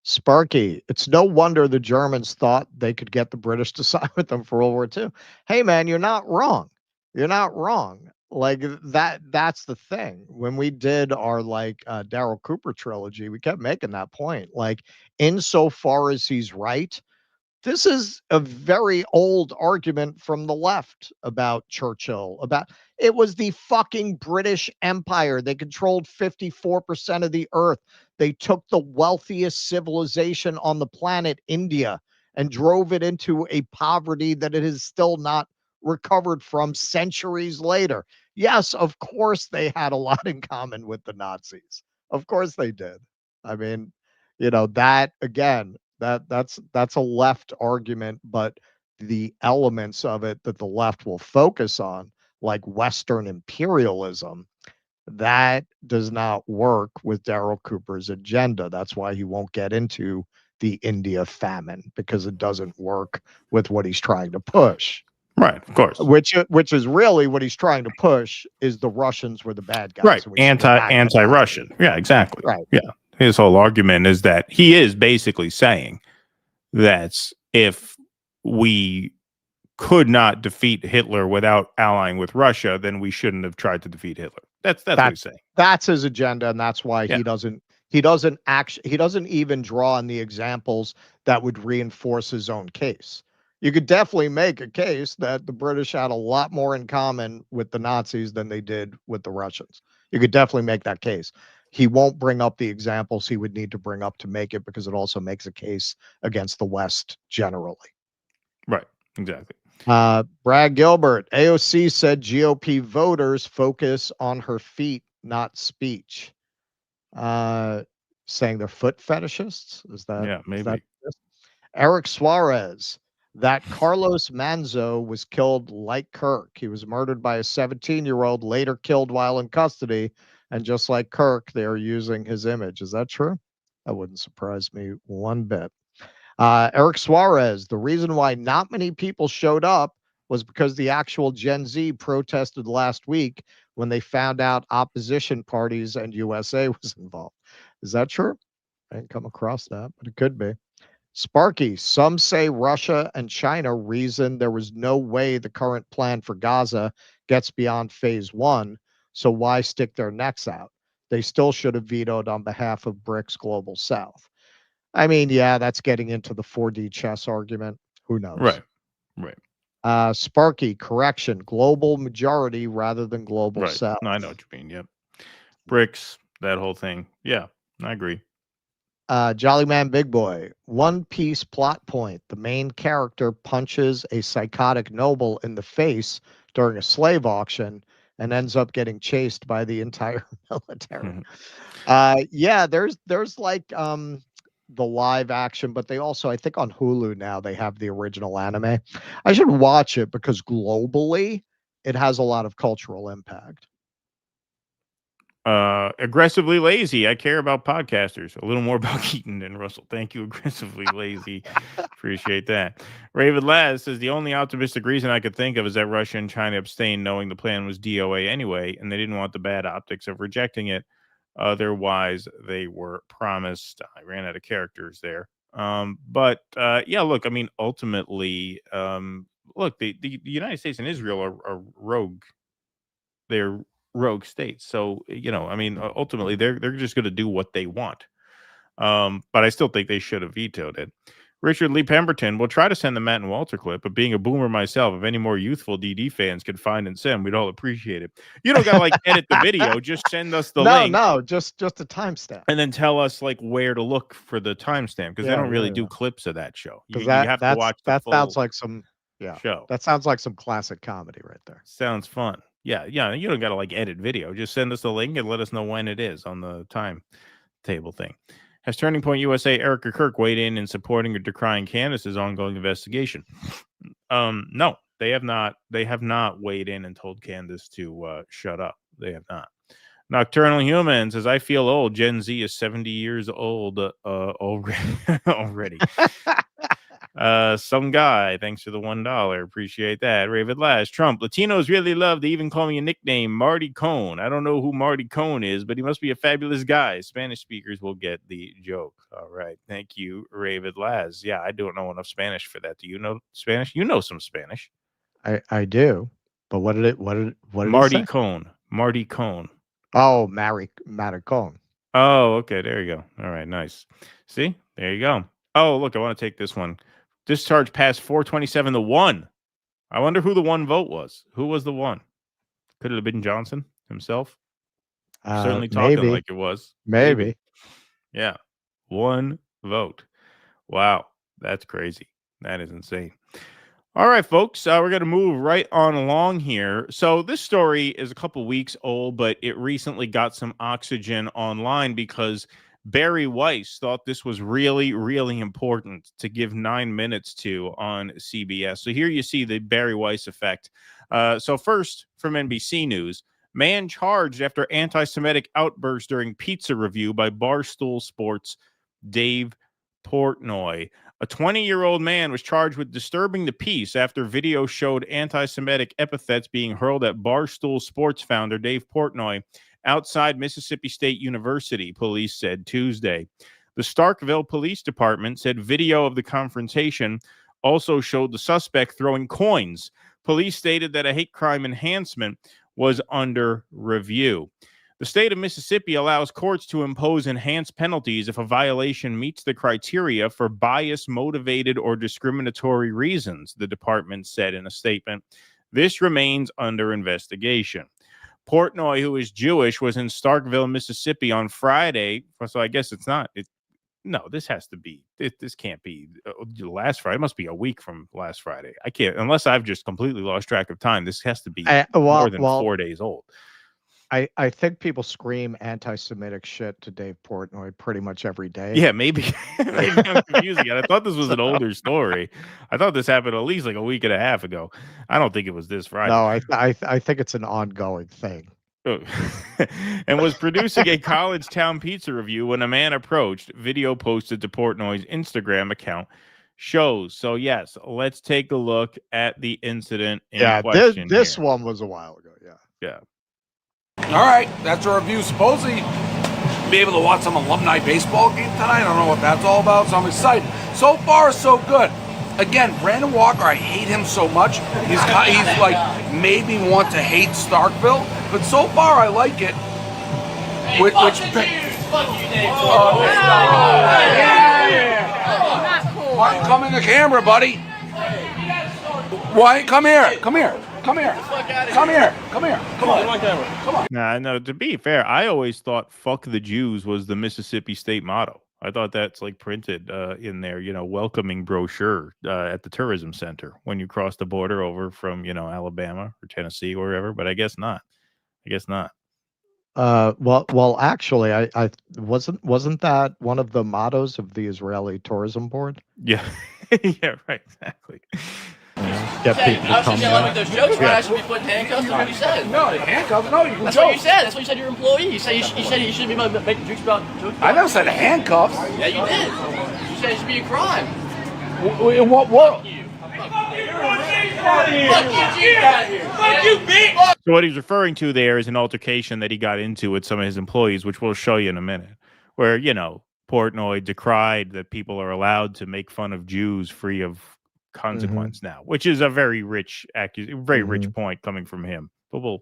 Sparky, it's no wonder the Germans thought they could get the British to side with them for World War II. Hey, man, you're not wrong. You're not wrong. Like that's the thing. When we did our Daryl Cooper trilogy, we kept making that point. Like, insofar as he's right, this is a very old argument from the left about Churchill. About it was the fucking British Empire. They controlled 54% of the earth. They took the wealthiest civilization on the planet, India, and drove it into a poverty that it has still not recovered from centuries later. Yes, of course they had a lot in common with the Nazis. Of course they did. I mean, that again, that's a left argument, but the elements of it that the left will focus on, like Western imperialism, that does not work with Daryl Cooper's agenda. That's why he won't get into the India famine, because it doesn't work with what he's trying to push. Right, of course. Which is really what he's trying to push is the Russians were the bad guys. Right, And we should go back to that. anti-Russian. Yeah, exactly. Right. Yeah, his whole argument is that he is basically saying that if we could not defeat Hitler without allying with Russia, then we shouldn't have tried to defeat Hitler. That's what he's saying. That's his agenda, and that's why he He doesn't even draw on the examples that would reinforce his own case. You could definitely make a case that the British had a lot more in common with the Nazis than they did with the Russians. You could definitely make that case. He won't bring up the examples he would need to bring up to make it, because it also makes a case against the West generally. Right. Exactly. Brad Gilbert, AOC said GOP voters focus on her feet, not speech. Saying they're foot fetishists. Is that maybe? Eric Suarez, that Carlos Manzo was killed like Kirk. He was murdered by a 17-year-old, later killed while in custody. And just like Kirk, they are using his image. Is that true? That wouldn't surprise me one bit. Eric Suarez, the reason why not many people showed up was because the actual Gen Z protested last week when they found out opposition parties and USA was involved. Is that true? I didn't come across that, but it could be. Sparky, some say Russia and China reasoned there was no way the current plan for Gaza gets beyond phase 1, so why stick their necks out? They still should have vetoed on behalf of BRICS Global South. I mean, yeah, that's getting into the 4D chess argument. Who knows? Right. Sparky, correction, global majority rather than global South. No, I know what you mean. Yep. BRICS, that whole thing. Yeah, I agree. Jolly Man Big Boy, One Piece plot point. The main character punches a psychotic noble in the face during a slave auction and ends up getting chased by the entire military. Yeah, there's like the live action, but they also, I think on Hulu now, they have the original anime. I should watch it because globally it has a lot of cultural impact. Aggressively lazy. I care about podcasters. A little more about Keaton than Russell. Thank you, aggressively lazy. Appreciate that. Raven Laz says the only optimistic reason I could think of is that Russia and China abstained, knowing the plan was DOA anyway, and they didn't want the bad optics of rejecting it. Otherwise, they were promised. I ran out of characters there. But yeah, look, I mean, ultimately, look, the United States and Israel are rogue. They're rogue states. So, you know, I mean, ultimately, they're just going to do what they want. But I still think they should have vetoed it. Richard Lee Pemberton, will try to send the Matt and Walter clip, but being a boomer myself, if any more youthful DD fans could find and send, we'd all appreciate it. You don't got to like edit the video. Just send us the link. No, just a timestamp. And then tell us like where to look for the timestamp, because they don't really do clips of that show. You have to watch the full sounds like some show. That sounds like some classic comedy right there. Sounds fun. Yeah. You don't got to like edit video. Just send us the link and let us know when it is on the timetable thing. Has Turning Point USA Erica Kirk weighed in supporting or decrying Candace's ongoing investigation? No, they have not. They have not weighed in and told Candace to shut up. They have not. Nocturnal Human says, I feel old. Gen Z is 70 years old already. Some guy, thanks for the $1. Appreciate that. Raven Lash, Trump, Latinos really love to even call me a nickname, Marty Cohn. I don't know who Marty Cohn is, but he must be a fabulous guy. Spanish speakers will get the joke. All right. Thank you, Raven Laz. Yeah, I don't know enough Spanish for that. Do you know Spanish? You know some Spanish. I do. But what did Marty Cohn. Marty Cohn. Oh, Maricon. Oh, okay. There you go. All right. Nice. See? There you go. Oh, look, I want to take this one. Discharge passed 427 to 1. I wonder who the one vote was. Who was the one? Could it have been Johnson himself? Certainly talking like it was. Maybe. Yeah. One vote. Wow. That's crazy. That is insane. All right, folks, we're going to move right on along here. So this story is a couple weeks old, but it recently got some oxygen online because Bari Weiss thought this was really, really important to give 9 minutes to on CBS. So here you see the Bari Weiss effect. So first, from NBC News, man charged after anti-Semitic outburst during pizza review by Barstool Sports' Dave Portnoy. A 20-year-old man was charged with disturbing the peace after video showed anti-Semitic epithets being hurled at Barstool Sports founder Dave Portnoy outside Mississippi State University, police said Tuesday. The Starkville Police Department said video of the confrontation also showed the suspect throwing coins. Police stated that a hate crime enhancement was under review. The state of Mississippi allows courts to impose enhanced penalties if a violation meets the criteria for bias-motivated or discriminatory reasons, the department said in a statement. This remains under investigation. Portnoy, who is Jewish, was in Starkville, Mississippi on Friday. So I guess it's not. No, this has to be. This can't be last Friday. It must be a week from last Friday. I can't, unless I've just completely lost track of time. This has to be more than 4 days old. I think people scream anti-Semitic shit to Dave Portnoy pretty much every day. Yeah, maybe I'm confusing it. I thought this was an older story. I thought this happened at least like a week and a half ago. I don't think it was this Friday. No, I think it's an ongoing thing. And was producing a college town pizza review when a man approached. Video posted to Portnoy's Instagram account shows. So yes, let's take a look at the incident in question. This one was a while ago. Yeah. All right, that's our review. Supposedly be able to watch some alumni baseball game tonight. I don't know what that's all about, so I'm excited. So far, so good. Again, Brandon Walker, I hate him so much. He's like made me want to hate Starkville, but so far I like it. Fuck you, Dave. Why come in the camera, buddy? Why? Come here. Come here. Come here. Come here. Come here. Come on. Come on. Nah, no, to be fair, I always thought "fuck the Jews" was the Mississippi state motto. I thought that's like printed in their, welcoming brochure at the tourism center when you cross the border over from, Alabama or Tennessee or wherever. But I guess not. Well, actually, I wasn't that one of the mottos of the Israeli Tourism Board? Yeah, yeah, right, exactly. Get people to come like those jokes, right? I should be putting handcuffs. That's what you said. No, handcuffs. No, you can That's what you said. That's what you said. Your employee. You said you shouldn't be making jokes about jokes. I never said handcuffs. Yeah, you did. You said it should be a crime. In what world? Fuck you, bitch. So what he's referring to there is an altercation that he got into with some of his employees, which we'll show you in a minute, where, Portnoy decried that people are allowed to make fun of Jews free of consequence now, which is a very rich rich point coming from him. But we'll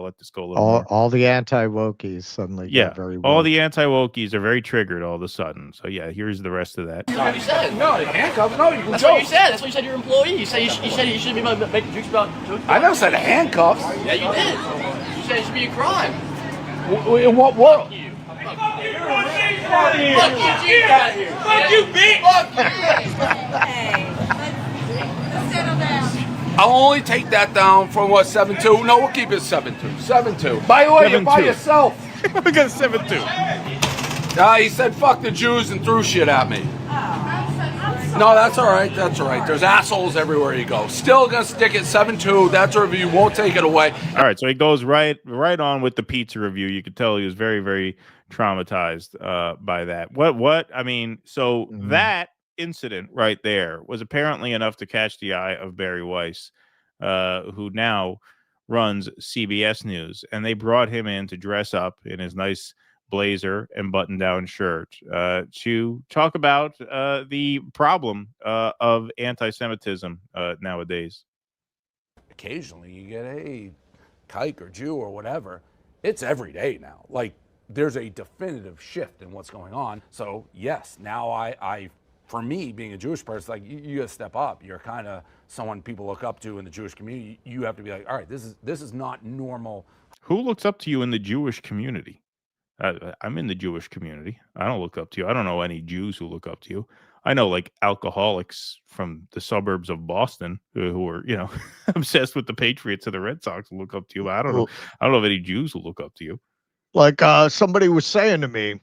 let this go a little more. All the anti-wokies suddenly get very woke. All the anti-wokies are very triggered all of a sudden. So yeah, here's the rest of that. That's what you said. No, handcuffs. No, you can That's what you said. That's what you said. Your employee. You said you shouldn't be making jokes about jokes. I never said handcuffs. Yeah, you did. You said it should be a crime. In what world? Fuck you, bitch. Fuck you. Settle down. I'll only take that down from 7-2. No, we'll keep it 7-2. 7-2. By the way, you're by yourself. We got 7-2. He said fuck the Jews and threw shit at me. No, that's all right. That's all right. There's assholes everywhere you go. Still gonna stick at 7-2. That's a review. Won't take it away. All right, so he goes right on with the pizza review. You could tell he was very, very traumatized by that. What? I mean, so that incident right there was apparently enough to catch the eye of Bari Weiss, who now runs CBS News, and they brought him in to dress up in his nice blazer and button-down shirt to talk about the problem of anti-Semitism nowadays. Occasionally you get a kike or Jew or whatever. It's every day now. Like, there's a definitive shift in what's going on. So yes, now I for me, being a Jewish person, like you got to step up. You're kind of someone people look up to in the Jewish community. You have to be like, all right, this is not normal. Who looks up to you in the Jewish community? I'm in the Jewish community. I don't look up to you. I don't know any Jews who look up to you. I know like alcoholics from the suburbs of Boston who are, obsessed with the Patriots or the Red Sox who look up to you. But I don't know of any Jews who look up to you. Like somebody was saying to me,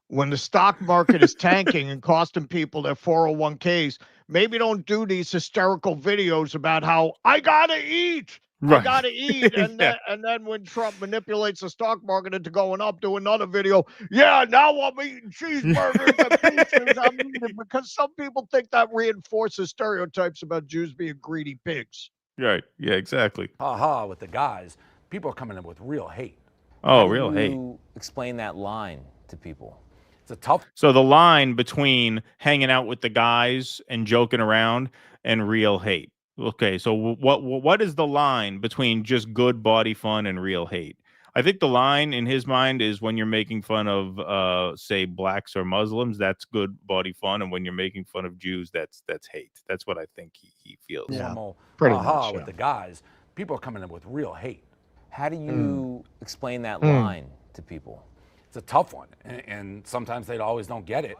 when the stock market is tanking and costing people their 401ks, maybe don't do these hysterical videos about how I gotta eat. Right. I gotta eat, and then when Trump manipulates the stock market into going up, do another video. Yeah, now I'm eating cheeseburgers and pizzas. I'm eating, because some people think that reinforces stereotypes about Jews being greedy pigs. Right. Yeah. Exactly. With the guys, people are coming in with real hate. Oh, real hate. You explain that line to people. It's a tough. So the line between hanging out with the guys and joking around and real hate. Okay, so what is the line between just good body fun and real hate? I think the line in his mind is when you're making fun of, say, blacks or Muslims, that's good body fun, and when you're making fun of Jews, that's hate. That's what I think he feels. Normal, pretty with much, the guys. People are coming in with real hate. How do you explain that line to people? It's a tough one, and sometimes they always don't get it.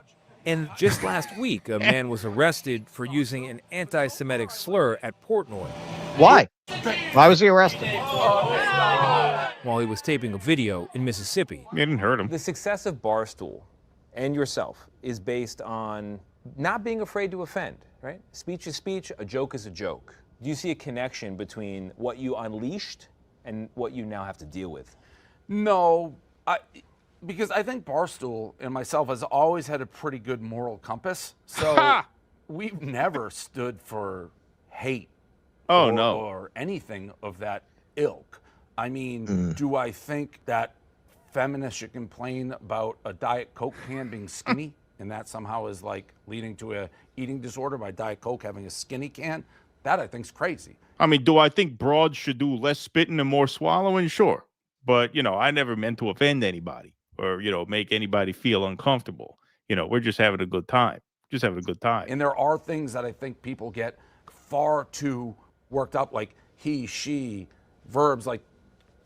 And just last week, a man was arrested for using an anti-Semitic slur at Portnoy. Why? Why was he arrested? While he was taping a video in Mississippi. You didn't hurt him. The success of Barstool and yourself is based on not being afraid to offend, right? Speech is speech, a joke is a joke. Do you see a connection between what you unleashed and what you now have to deal with? No, because I think Barstool and myself has always had a pretty good moral compass. So we've never stood for hate or anything of that ilk. I mean, do I think that feminists should complain about a Diet Coke can being skinny and that somehow is like leading to a eating disorder by Diet Coke having a skinny can? That I think's crazy. I mean, do I think broads should do less spitting and more swallowing? Sure. But, I never meant to offend anybody or, make anybody feel uncomfortable. We're just having a good time. Just having a good time. And there are things that I think people get far too worked up, like he, she, verbs, like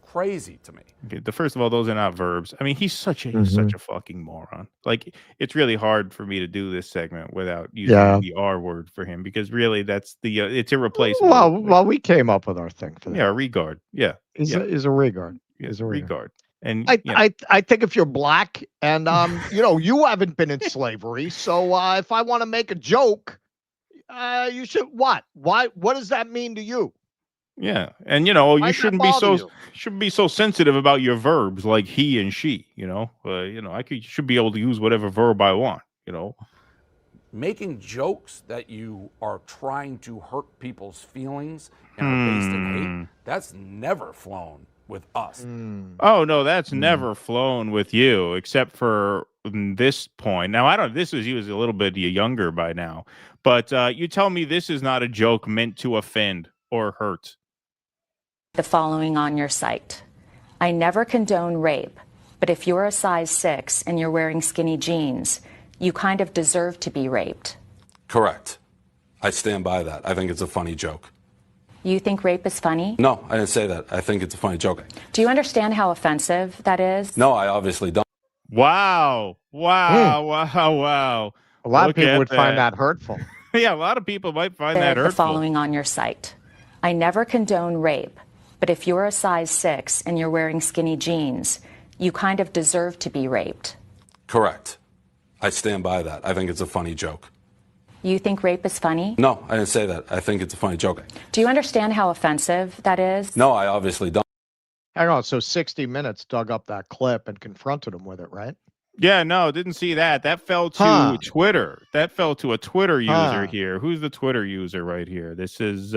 crazy to me. Okay, first of all, those are not verbs. I mean, he's such a fucking moron. Like, it's really hard for me to do this segment without using the R word for him because really that's it's irreplaceable. Well, we came up with our thing for that. Yeah, regard. Yeah, is a regard. Yeah, is a regard. And I think if you're black and you haven't been in slavery, so if I want to make a joke, you should what? Why? What does that mean to you? Yeah, and you shouldn't be so sensitive about your verbs like he and she. I should be able to use whatever verb I want. Making jokes that you are trying to hurt people's feelings and are based in hate, that's never flown with us. Oh no, that's never flown with you, except for this point. Now he was a little bit younger by now, but you tell me this is not a joke meant to offend or hurt. The following on your site. I never condone rape, but if you're a size 6 and you're wearing skinny jeans, you kind of deserve to be raped. Correct. I stand by that. I think it's a funny joke. You think rape is funny? No, I didn't say that. I think it's a funny joke. Do you understand how offensive that is? No, I obviously don't. Wow. A lot of people would find that hurtful. Yeah, a lot of people might find that hurtful. The following on your site. I never condone rape, but if you're a size 6 and you're wearing skinny jeans, you kind of deserve to be raped. Correct. I stand by that. I think it's a funny joke. You think rape is funny? No, I didn't say that. I think it's a funny joke. Do you understand how offensive that is? No, I obviously don't. Hang on. So 60 Minutes dug up that clip and confronted him with it, right? Yeah, no, didn't see that. That fell to Twitter. That fell to a Twitter user here. Who's the Twitter user right here? This is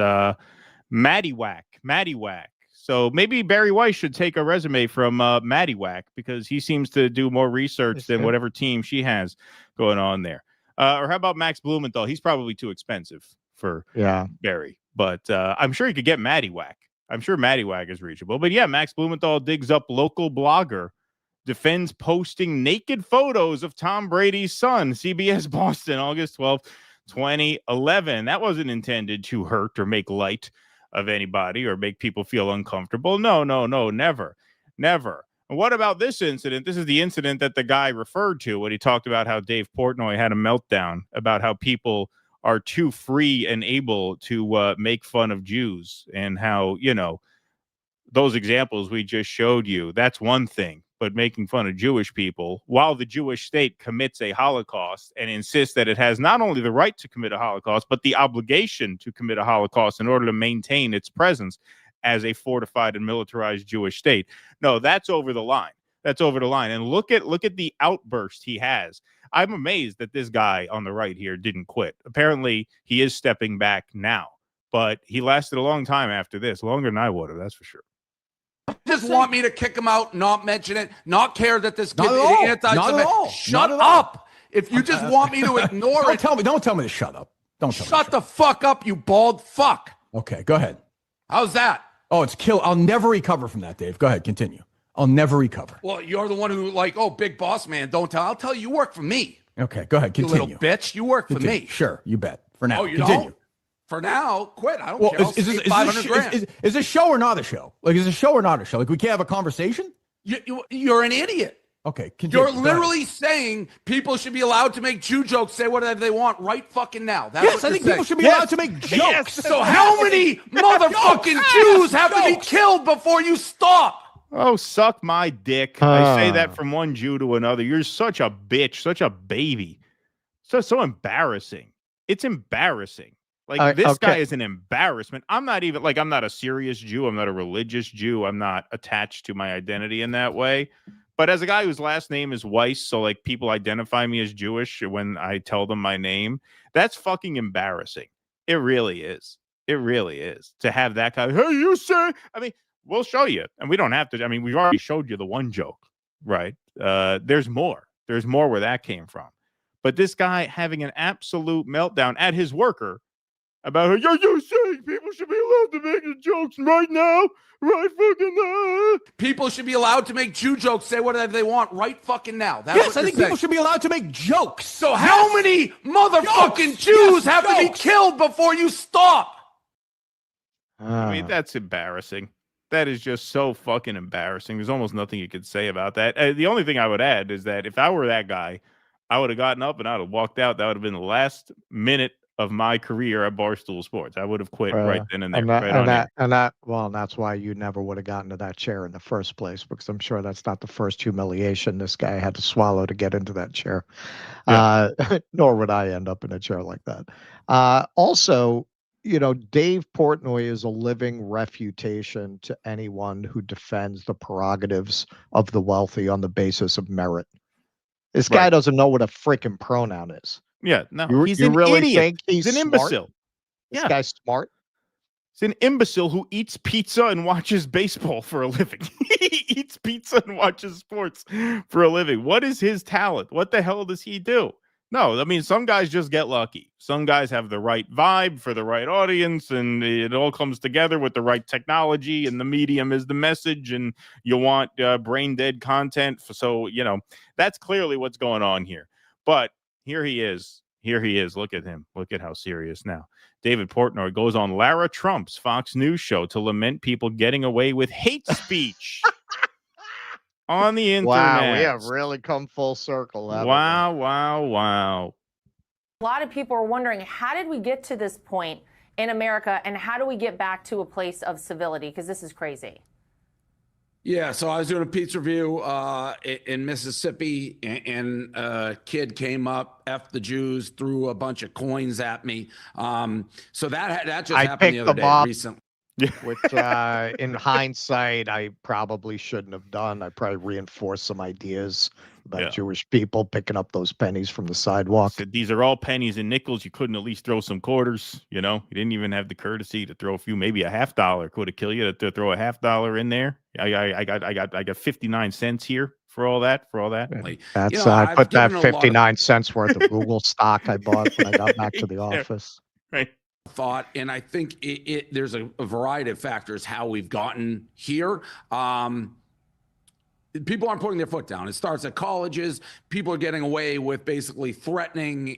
Maddie Whack. So maybe Bari Weiss should take a resume from Maddie Whack because he seems to do more research than whatever team she has going on there. Or how about Max Blumenthal? He's probably too expensive for Bari, but I'm sure he could get Maddie Whack. I'm sure Maddie Whack is reachable. But yeah, Max Blumenthal digs up local blogger, defends posting naked photos of Tom Brady's son, CBS Boston, August 12th, 2011. That wasn't intended to hurt or make light of anybody or make people feel uncomfortable. No, never. And what about this incident? This is the incident that the guy referred to when he talked about how Dave Portnoy had a meltdown about how people are too free and able to make fun of Jews and how, those examples we just showed you, that's one thing. But making fun of Jewish people while the Jewish state commits a Holocaust and insists that it has not only the right to commit a Holocaust, but the obligation to commit a Holocaust in order to maintain its presence as a fortified and militarized Jewish state. No, that's over the line. That's over the line. And look at the outburst he has. I'm amazed that this guy on the right here didn't quit. Apparently, he is stepping back now, but he lasted a long time after this, longer than I would have, that's for sure. Just want me to kick him out, not mention it, not care that this kid Not at all. Shut up. If you just want me to ignore it. Don't tell me to shut up. Shut the fuck up, you bald fuck. Okay, go ahead. How's that? Oh, it's kill. I'll never recover from that, Dave. Go ahead, continue. I'll never recover. Well, you're the one who big boss man, don't tell. I'll tell you work for me. Okay, go ahead. Continue. You little bitch. You work for me. Sure, you bet. For now. Oh, you Continue. don't? For now, quit. I don't care. I'll save 500 grand. Is this show or not a show? Is this a show or not a show? We can't have a conversation? You're an idiot. Okay, continue. You're literally saying people should be allowed to make Jew jokes, say whatever they want right fucking now. That's yes, I think people should be allowed to make jokes. Yes. So how many motherfucking Jews have to be killed before you stop? Oh, suck my dick. I say that from one Jew to another. You're such a bitch, such a baby. So embarrassing. It's embarrassing. This guy is an embarrassment. I'm not a serious Jew. I'm not a religious Jew. I'm not attached to my identity in that way. But as a guy whose last name is Weiss, so people identify me as Jewish when I tell them my name, that's fucking embarrassing. It really is. It really is. To have that guy, hey, you say, we'll show you. And we don't have to. We've already showed you the one joke, right? There's more. There's more where that came from. But this guy having an absolute meltdown at his worker about, you're saying people should be allowed to make the jokes right now? Right fucking now. People should be allowed to make Jew jokes, say whatever they want right fucking now. That's yes, I think people should be allowed to make jokes. So how many motherfucking Jews have to be killed before you stop? That's embarrassing. That is just so fucking embarrassing. There's almost nothing you could say about that. The only thing I would add is that if I were that guy, I would have gotten up and I would have walked out. That would have been the last minute of my career at Barstool Sports. I would have quit right then and there. And that's why you never would have gotten to that chair in the first place, because I'm sure that's not the first humiliation this guy had to swallow to get into that chair. Yeah. Nor would I end up in a chair like that. Also, Dave Portnoy is a living refutation to anyone who defends the prerogatives of the wealthy on the basis of merit. This guy doesn't know what a freaking pronoun is. Yeah, no, he's an really idiot. Think he's an imbecile. This guy's smart. He's an imbecile who eats pizza and watches baseball for a living. He eats pizza and watches sports for a living. What is his talent? What the hell does he do? No, some guys just get lucky. Some guys have the right vibe for the right audience, and it all comes together with the right technology, and the medium is the message, and you want brain dead content. So, that's clearly what's going on here. But here he is. Look at him. Look at how serious now. David Portnoy goes on Lara Trump's Fox News show to lament people getting away with hate speech on the internet. Wow, we have really come full circle. Wow. A lot of people are wondering, how did we get to this point in America, and how do we get back to a place of civility? Because this is crazy. Yeah, so I was doing a pizza review in Mississippi, and a kid came up, F the Jews, threw a bunch of coins at me. So that just happened the other day recently. Which, in hindsight, I probably shouldn't have done. I probably reinforced some ideas about Jewish people picking up those pennies from the sidewalk. Said, these are all pennies and nickels. You couldn't at least throw some quarters. You didn't even have the courtesy to throw a few. Maybe a $50 could have killed you to throw a $50 in there. I got 59 cents here for all that. That's I put that 59 cents worth of Google stock I bought when I got back to the office. Right. Thought, and I think there's a variety of factors how we've gotten here. People aren't putting their foot down. It starts at colleges. People are getting away with basically threatening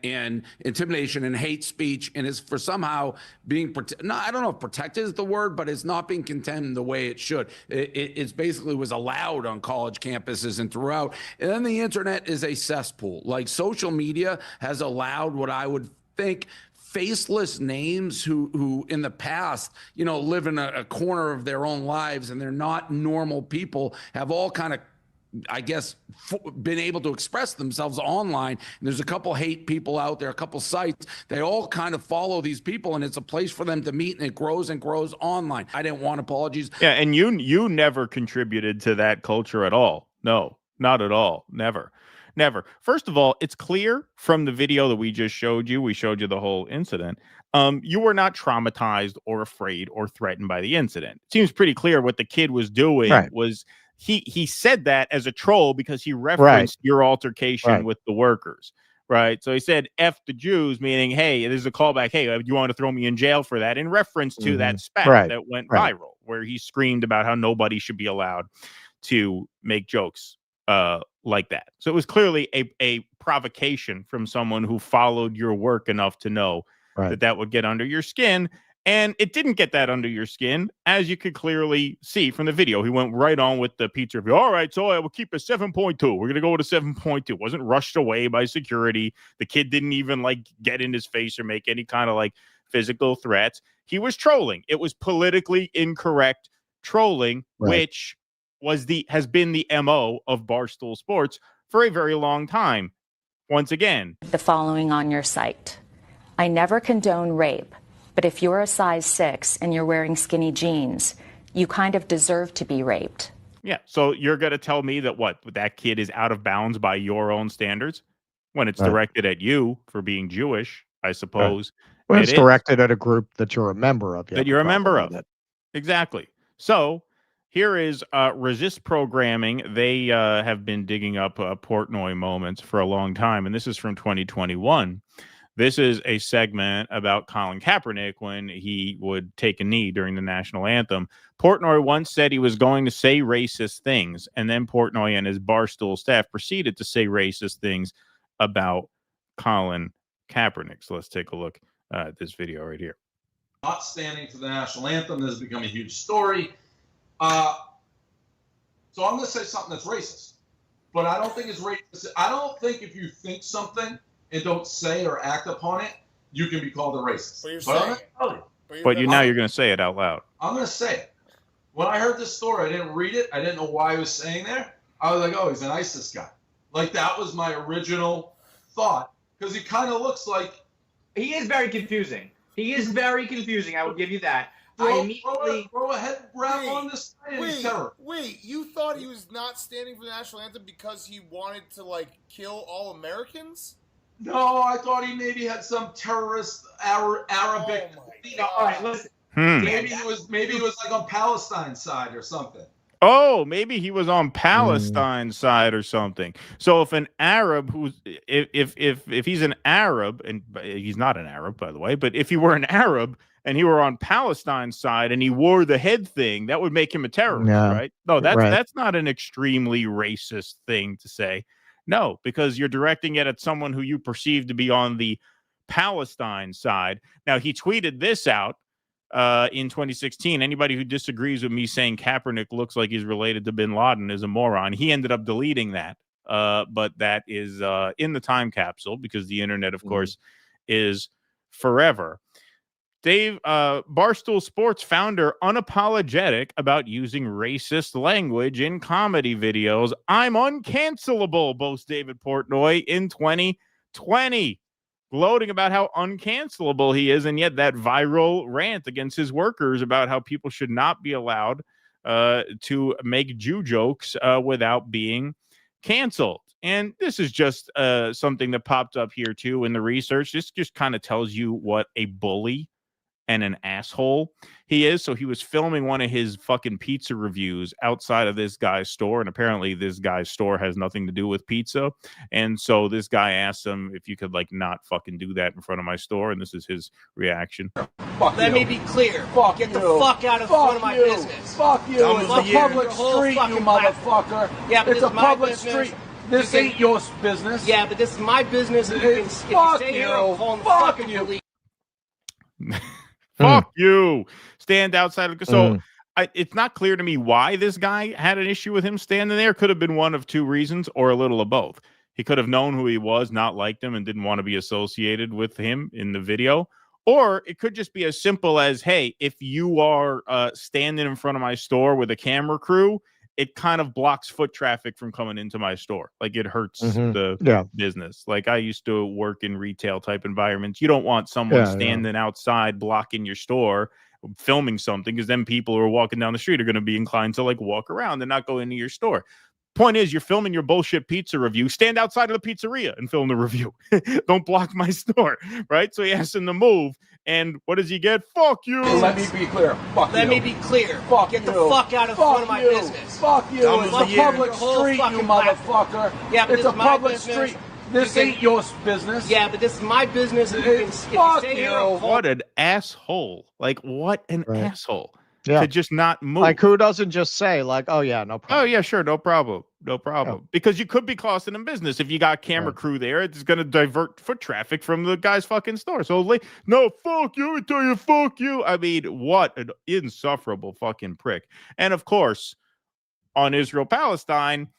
and intimidation and hate speech, and is for somehow being I don't know if protected is the word, but it's not being condemned the way it should. It's basically was allowed on college campuses and throughout. And then the internet is a cesspool. Like social media has allowed what I would think faceless names who in the past, live in a corner of their own lives, and they're not normal people, have all kind of, I guess, been able to express themselves online. And there's a couple hate people out there, a couple sites. They all kind of follow these people, and it's a place for them to meet, and it grows and grows online. I didn't want apologies. Yeah, and you never contributed to that culture at all. No, not at all. Never. First of all, it's clear from the video that we just showed you, we showed you the whole incident. You were not traumatized or afraid or threatened by the incident. It seems pretty clear what the kid was doing was he said that as a troll because he referenced your altercation with the workers. Right. So he said, F the Jews, meaning, hey, there's a callback. Hey, you want to throw me in jail for that, in reference to that spat that went viral, where he screamed about how nobody should be allowed to make jokes like that. So it was clearly a provocation from someone who followed your work enough to know that would get under your skin. And it didn't get that under your skin, as you could clearly see from the video. He went right on with the pizza review. All right, so I will keep a 7.2. We're going to go with a 7.2. Wasn't rushed away by security. The kid didn't even get in his face or make any kind of physical threats. He was trolling. It was politically incorrect trolling, which has been the MO of Barstool Sports for a very long time. Once again, the following on your site. I never condone rape, but if you're a size 6 and you're wearing skinny jeans, you kind of deserve to be raped. Yeah, so you're going to tell me that kid is out of bounds by your own standards when it's directed at you for being Jewish, I suppose. When it's directed at a group that you're a member of. That you're a member of. Exactly. So here is Resist Programming. They have been digging up Portnoy moments for a long time, and this is from 2021. This is a segment about Colin Kaepernick when he would take a knee during the national anthem. Portnoy once said he was going to say racist things, and then Portnoy and his Barstool staff proceeded to say racist things about Colin Kaepernick. So let's take a look at this video right here. Not standing for the national anthem. This has become a huge story. So I'm going to say something that's racist, but I don't think it's racist. I don't think if you think something and don't say or act upon it, you can be called a racist. But you're I'm saying gonna tell you. But now you're going to say it out loud. I'm going to say it. When I heard this story, I didn't read it. I didn't know why he was saying there. I was like, oh, he's an ISIS guy. That was my original thought, because he kind of looks like... He is very confusing. He is very confusing. I will give you that. Throw a head wrap on this thing. Wait, you thought he was not standing for the national anthem because he wanted to kill all Americans? No, I thought he maybe had some terrorist Arabic. All right, listen. Maybe he was on Palestine's side or something. Oh, maybe he was on Palestine's side or something. So if an Arab if he's an Arab, and he's not an Arab, by the way, but if he were an Arab and he were on Palestine's side and he wore the head thing, that would make him a terrorist, right? No, that's not an extremely racist thing to say. No, because you're directing it at someone who you perceive to be on the Palestine side. Now, he tweeted this out in 2016. Anybody who disagrees with me saying Kaepernick looks like he's related to bin Laden is a moron. He ended up deleting that, but that is in the time capsule because the internet, of course, is forever. Dave, Barstool Sports founder, unapologetic about using racist language in comedy videos. I'm uncancelable, boasts David Portnoy in 2020. Gloating about how uncancelable he is, and yet that viral rant against his workers about how people should not be allowed to make Jew jokes without being canceled. And this is just something that popped up here, too, in the research. This just kind of tells you what a bully and an asshole he is. So he was filming one of his fucking pizza reviews outside of this guy's store, and apparently this guy's store has nothing to do with pizza. And so this guy asked him if you could not fucking do that in front of my store, and this is his reaction. Let me be clear. Get the fuck out of front of my business. Fuck you. It's a public street, you motherfucker. Yeah, but it's a public street. This ain't your business. Yeah, but this is my business. And if you stay here, I'm calling the fucking police. Fuck you. Stand outside. So it's not clear to me why this guy had an issue with him standing there. Could have been one of two reasons or a little of both. He could have known who he was, not liked him, and didn't want to be associated with him in the video. Or it could just be as simple as, hey, if you are standing in front of my store with a camera crew, it kind of blocks foot traffic from coming into my store. It hurts the business. I used to work in retail type environments. You don't want someone standing outside blocking your store filming something, because then people who are walking down the street are going to be inclined to walk around and not go into your store. Point is, you're filming your bullshit pizza review. Stand outside of the pizzeria and film the review. Don't block my store, right? So he asked him to move, and what does he get? Fuck you. Let me be clear. Let me be clear. Get the fuck out of front of my business. Fuck you. It's a public street, you motherfucker. Yeah, but it's a public street. This ain't your business. Yeah, but this is my business. And if you stay here, what an asshole. What an asshole. to just not move. Like, who doesn't just say, like, oh, yeah, no problem. Oh, yeah, sure, no problem. No problem. Yeah. Because you could be costing them business. If you got camera crew there, it's going to divert foot traffic from the guy's fucking store. So, no, fuck you, I tell you, fuck you. I mean, what an insufferable fucking prick. And, of course, on Israel-Palestine,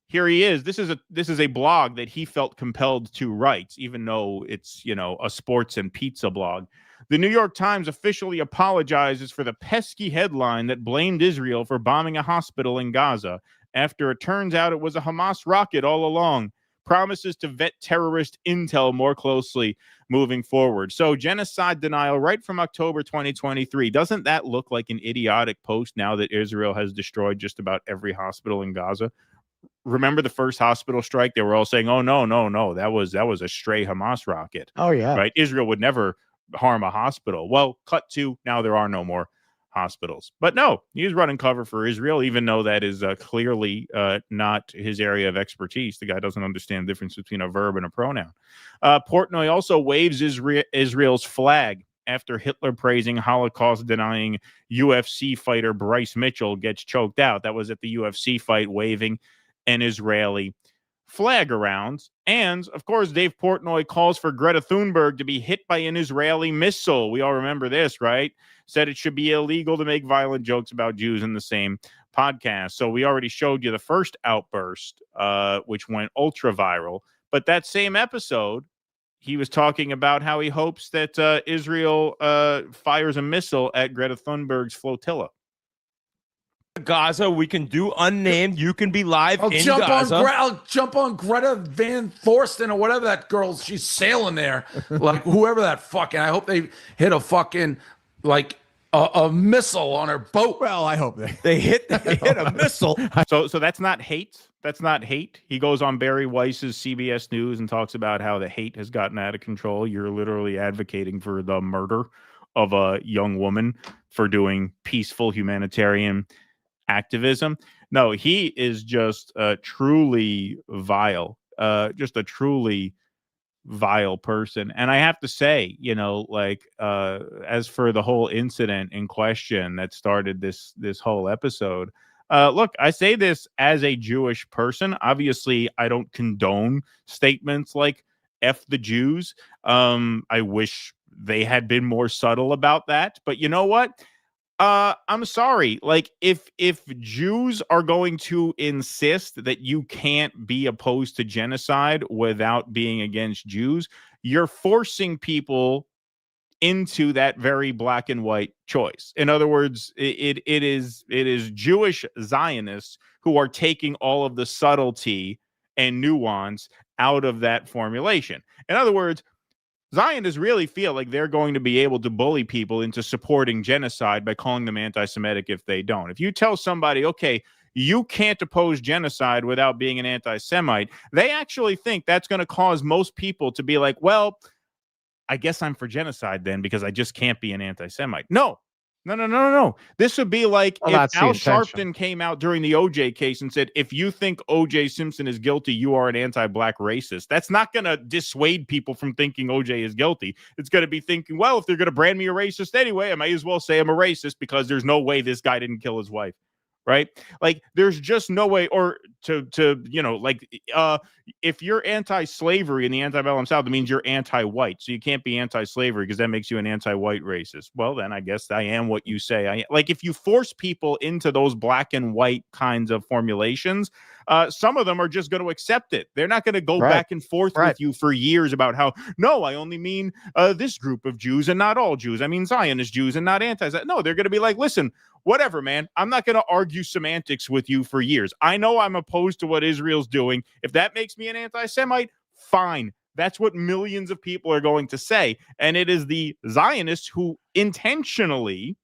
here he is. This is a blog that he felt compelled to write, even though it's, a sports and pizza blog. The New York Times officially apologizes for the pesky headline that blamed Israel for bombing a hospital in Gaza after it turns out it was a Hamas rocket all along. Promises to vet terrorist intel more closely moving forward. So genocide denial right from October 2023. Doesn't that look like an idiotic post now that Israel has destroyed just about every hospital in Gaza? Remember the first hospital strike? They were all saying, oh, no, that was a stray Hamas rocket. Oh, yeah. Right? Israel would never harm a hospital. Well, cut to now there are no more hospitals. But no, he's running cover for Israel, even though that is clearly not his area of expertise. The guy doesn't understand the difference between a verb and a pronoun. Portnoy also waves Israel's flag after Hitler praising Holocaust-denying UFC fighter Bryce Mitchell gets choked out. That was at the UFC fight, waving an Israeli flag around. And, of course, Dave Portnoy calls for Greta Thunberg to be hit by an Israeli missile. We all remember this, right? Said it should be illegal to make violent jokes about Jews in the same podcast. So we already showed you the first outburst, which went ultra viral. But that same episode, he was talking about how he hopes that Israel fires a missile at Greta Thunberg's flotilla. Gaza, we can do unnamed. You can be live in Gaza. I'll jump on Greta Van Thorsten or whatever that girl. She's sailing there, like whoever that fucking. I hope they hit a fucking like a missile on her boat. Well, I hope they hit a missile. So that's not hate. That's not hate. He goes on Barry Weiss's CBS News and talks about how the hate has gotten out of control. You're literally advocating for the murder of a young woman for doing peaceful humanitarian activism. No, he is just truly vile, just a truly vile person. And I have to say, as for the whole incident in question that started this whole episode, look, I say this as a Jewish person. Obviously, I don't condone statements like F the Jews. I wish they had been more subtle about that. But you know what? I'm sorry. Like, if Jews are going to insist that you can't be opposed to genocide without being against Jews, you're forcing people into that very black and white choice. In other words, it is Jewish Zionists who are taking all of the subtlety and nuance out of that formulation. In other words, Zionists really feel like they're going to be able to bully people into supporting genocide by calling them anti-Semitic if they don't. If you tell somebody, okay, you can't oppose genocide without being an anti-Semite, they actually think that's going to cause most people to be like, well, I guess I'm for genocide then because I just can't be an anti-Semite. No. This would be like if Al Sharpton came out during the OJ case and said, if you think OJ Simpson is guilty, you are an anti-black racist. That's not going to dissuade people from thinking OJ is guilty. It's going to be thinking, well, if they're going to brand me a racist anyway, I might as well say I'm a racist because there's no way this guy didn't kill his wife. Right? Like, there's just no way, or if you're anti-slavery in the antebellum South, it means you're anti-white. So you can't be anti-slavery because that makes you an anti-white racist. Well, then I guess I am what you say I am. Like, if you force people into those black and white kinds of formulations, some of them are just going to accept it. They're not going to go back and forth with you for years about how, no, I only mean this group of Jews and not all Jews. I mean Zionist Jews and not anti-Zionist. No, they're going to be like, listen, whatever, man. I'm not going to argue semantics with you for years. I know I'm opposed to what Israel's doing. If that makes me an anti-Semite, fine. That's what millions of people are going to say. And it is the Zionists who intentionally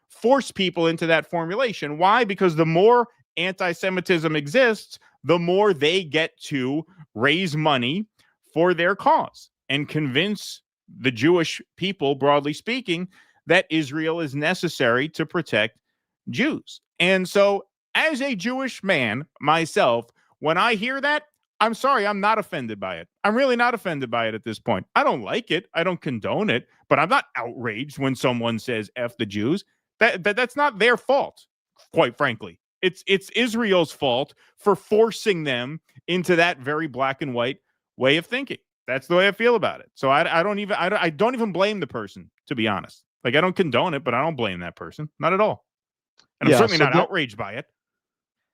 force people into that formulation. Why? Because the more anti-Semitism exists, the more they get to raise money for their cause and convince the Jewish people, broadly speaking, that Israel is necessary to protect Jews. And so, as a Jewish man myself, when I hear that, I'm sorry, I'm not offended by it. I'm really not offended by it at this point. I don't like it. I don't condone it, but I'm not outraged when someone says F the Jews. That's not their fault, quite frankly. It's Israel's fault for forcing them into that very black and white way of thinking. That's the way I feel about it. So I don't even blame the person, to be honest. Like, I don't condone it, but I don't blame that person. Not at all. And I'm certainly not outraged by it.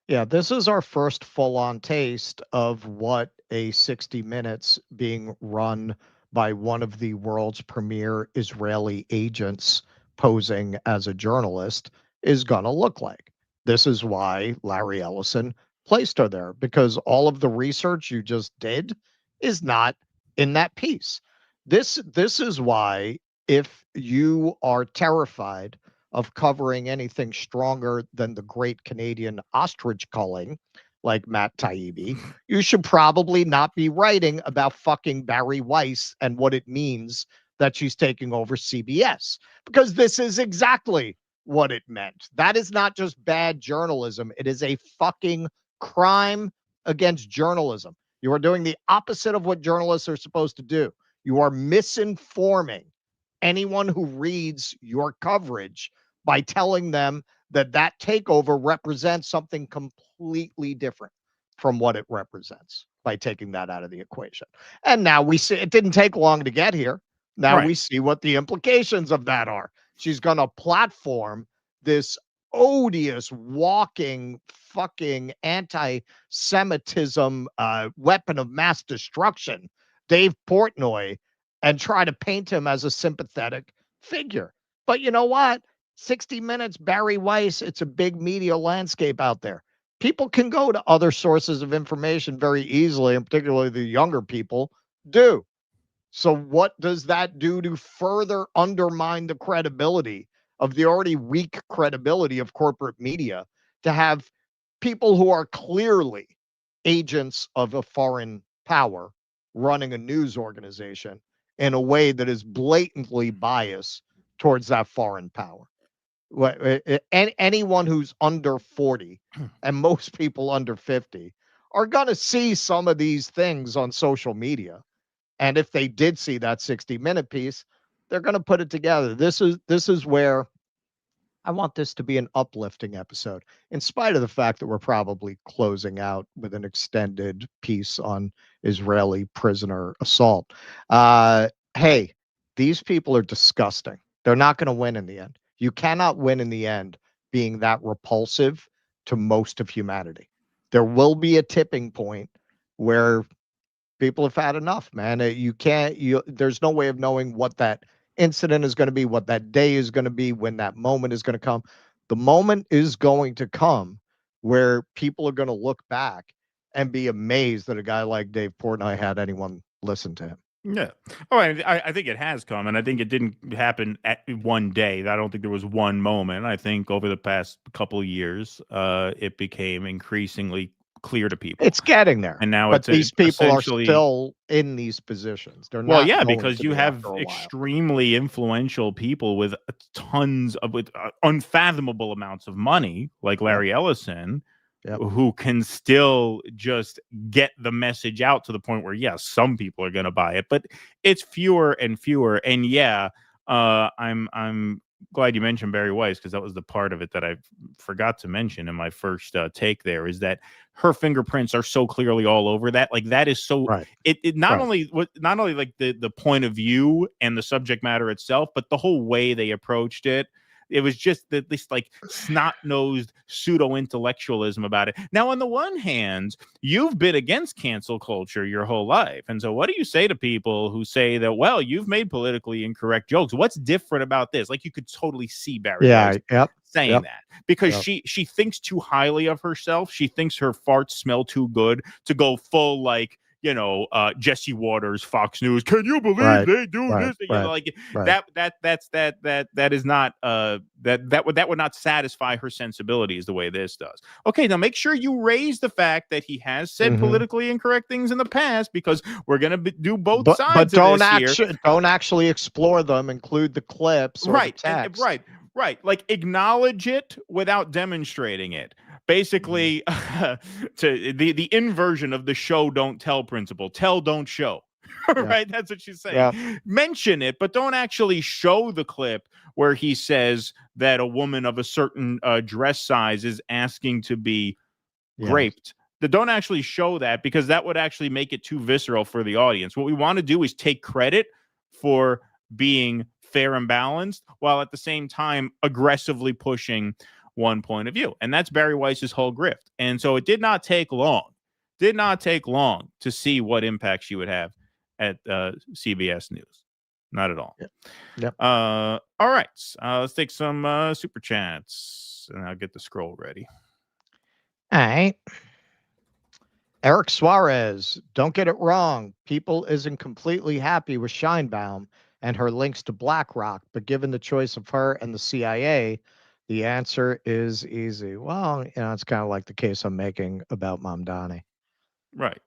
Yeah, this is our first full-on taste of what a 60 Minutes being run by one of the world's premier Israeli agents posing as a journalist is going to look like. This is why Larry Ellison placed her there, because all of the research you just did is not in that piece. This is why, if you are terrified of covering anything stronger than the great Canadian ostrich culling, like Matt Taibbi, you should probably not be writing about fucking Bari Weiss and what it means that she's taking over CBS, because this is exactly what it meant. That is not just bad journalism. It is a fucking crime against journalism. You are doing the opposite of what journalists are supposed to do. You are misinforming anyone who reads your coverage by telling them that that takeover represents something completely different from what it represents, by taking that out of the equation. And now we see it didn't take long to get here. Now we see what the implications of that are. She's going to platform this odious walking fucking anti-Semitism weapon of mass destruction, Dave Portnoy, and try to paint him as a sympathetic figure. But you know what? 60 Minutes, Bari Weiss, it's a big media landscape out there. People can go to other sources of information very easily, and particularly the younger people do. So what does that do to further undermine the credibility of the already weak credibility of corporate media, to have people who are clearly agents of a foreign power running a news organization in a way that is blatantly biased towards that foreign power? Anyone who's under 40 and most people under 50 are going to see some of these things on social media. And if they did see that 60-minute piece, they're going to put it together. This is where I want this to be an uplifting episode, in spite of the fact that we're probably closing out with an extended piece on Israeli prisoner assault. Hey, these people are disgusting. They're not going to win in the end. You cannot win in the end being that repulsive to most of humanity. There will be a tipping point where people have had enough, man. There's no way of knowing what that incident is going to be, what that day is going to be, when that moment is going to come. The moment is going to come where people are going to look back and be amazed that a guy like Dave Portnoy had anyone listen to him. Yeah. Oh, I think it has come, and I think it didn't happen at one day. I don't think there was one moment. I think over the past couple of years, it became increasingly clear to people. It's getting there. And now but these people are still in these positions. They're not. Well, yeah, because you have extremely influential people with tons of unfathomable amounts of money, like Larry Ellison, who can still just get the message out to the point where, yes, some people are going to buy it, but it's fewer and fewer. And I'm glad you mentioned Bari Weiss, because that was the part of it that I forgot to mention in my first take there, is that her fingerprints are so clearly all over that. Like, that is so it not only like the point of view and the subject matter itself, but the whole way they approached it. It was just this like snot-nosed pseudo-intellectualism about it. Now, on the one hand, you've been against cancel culture your whole life. And so what do you say to people who say that, well, you've made politically incorrect jokes? What's different about this? Like, you could totally see Bari saying that, because she thinks too highly of herself. She thinks her farts smell too good to go full, like, Jesse Waters, Fox News. Can you believe they do this? That is not that would not satisfy her sensibilities the way this does. Okay, now make sure you raise the fact that he has said politically incorrect things in the past, because we're going to do both sides. But don't actually explore them. Include the clips, or the text. Right. Like, acknowledge it without demonstrating it. Basically, to the inversion of the show don't tell principle. Tell, don't show. Right? That's what she's saying. Yeah. Mention it, but don't actually show the clip where he says that a woman of a certain dress size is asking to be raped. Don't actually show that, because that would actually make it too visceral for the audience. What we want to do is take credit for being fair and balanced, while at the same time aggressively pushing one point of view. And that's Bari Weiss's whole grift. And so it did not take long to see what impact she would have at CBS News. Not at all. Yep. All right. Let's take some super chats, and I'll get the scroll ready. All right. Eric Suarez, don't get it wrong. People isn't completely happy with Scheinbaum and her links to BlackRock, but given the choice of her and the CIA, the answer is easy. Well, it's kind of like the case I'm making about Mamdani. Right.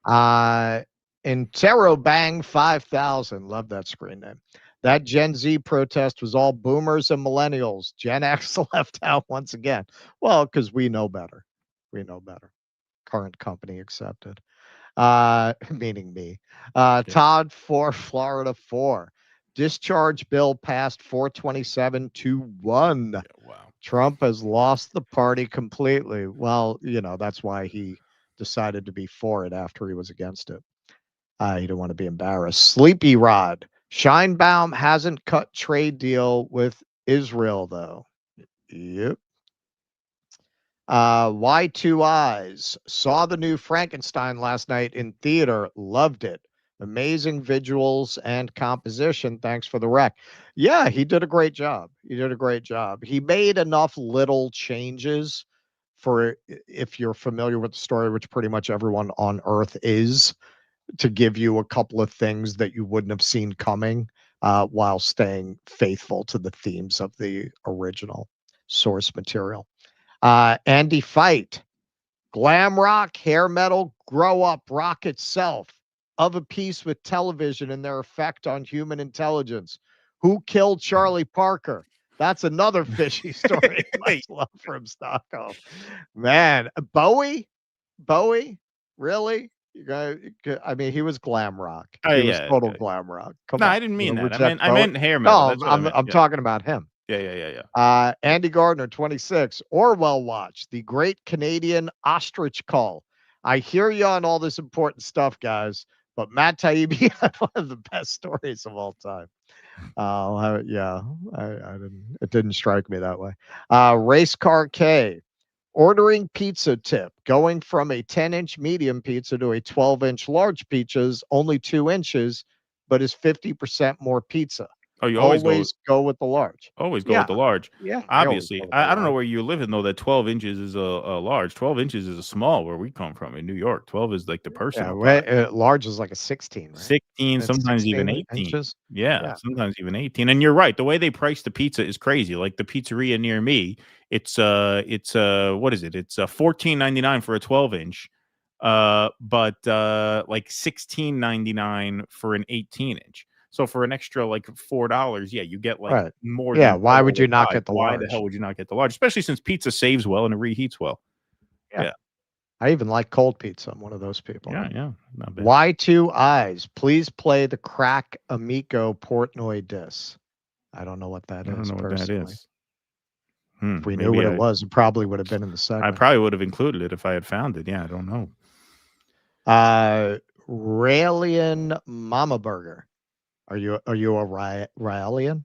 Intero Bang 5000, love that screen name. That Gen Z protest was all boomers and millennials. Gen X left out once again. Well, because we know better. We know better. Current company accepted. Meaning me. Todd for Florida 4. Discharge bill passed 427-1. Wow. Trump has lost the party completely. Well, that's why he decided to be for it after he was against it. He didn't want to be embarrassed. Sleepy Rod. Scheinbaum hasn't cut trade deal with Israel, though. Yep. Y2 Eyes. Saw the new Frankenstein last night in theater. Loved it. Amazing visuals and composition. Thanks for the rec. Yeah, he did a great job. He made enough little changes for, if you're familiar with the story, which pretty much everyone on Earth is, to give you a couple of things that you wouldn't have seen coming, while staying faithful to the themes of the original source material. Andy Fight. Glam rock, hair metal, grow up, rock itself. Of a piece with television and their effect on human intelligence. Who killed Charlie Parker? That's another fishy story. Much love from Stockholm. Man, Bowie? Really? I mean, he was glam rock. He was total glam rock. Come on. I didn't mean that. I meant hair metal. No, I'm talking about him. Yeah. Andy Gardner, 26. Orwell Watch, the great Canadian ostrich call. I hear you on all this important stuff, guys, but Matt Taibbi had one of the best stories of all time. I didn't. It didn't strike me that way. Race Car K. Ordering pizza tip, going from a 10-inch medium pizza to a 12-inch large pizza is only 2 inches, but is 50% more pizza. Oh, you always go with the large. Always go with the large. Yeah. Obviously. I don't know where you live in, though, that 12 inches is a large. 12 inches is a small where we come from in New York. 12 is like the personal. Large is like a 16, right? 16, sometimes 16 even 18. inches? Yeah, sometimes even 18. And you're right. The way they price the pizza is crazy. Like the pizzeria near me, it's what is it? It's $14.99 for a 12-inch. But like $16.99 for an 18-inch. So for an extra like $4, you get like more. Yeah, why would you not get the large? Why the hell would you not get the large? Especially since pizza saves well and it reheats well. Yeah. I even like cold pizza. I'm one of those people. Yeah, not bad. Y2 Eyes, please play the Crack Amico Portnoy diss. I don't know what that is. I don't know what that is. If we knew what it was, it probably would have been in the segment. I probably would have included it if I had found it. Yeah, I don't know. Raelian Mama Burger. Are you a Raelian?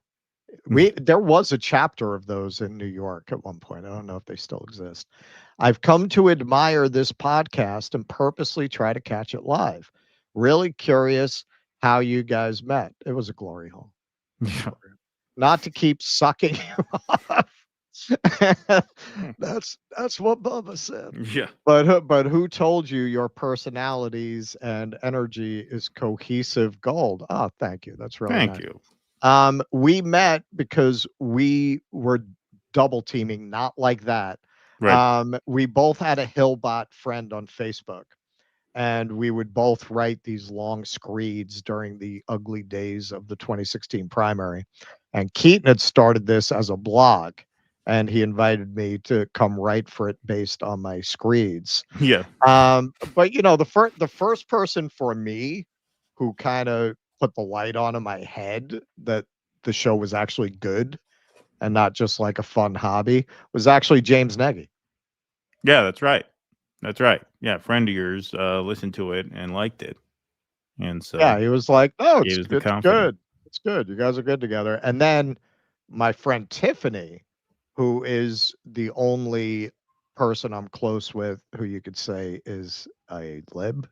There was a chapter of those in New York at one point. I don't know if they still exist. I've come to admire this podcast and purposely try to catch it live. Really curious how you guys met. It was a glory hole. Not to keep sucking you off. That's what Bubba said. Yeah. But who told you your personalities and energy is cohesive gold? Oh, thank you. That's really thank nice. you. We met because we were double teaming, not like that. Right. We both had a Hillbot friend on Facebook, and we would both write these long screeds during the ugly days of the 2016 primary. And Keaton had started this as a blog, and he invited me to come write for it based on my screeds. Yeah. But the first person for me who kind of put the light on in my head that the show was actually good and not just like a fun hobby was actually James Nagy. Yeah, that's right. That's right. Yeah, a friend of yours listened to it and liked it. And so Yeah, he was like, "Oh, gave us the it's confidence. good. It's good. You guys are good together." And then my friend Tiffany, who is the only person I'm close with who you could say is a lib.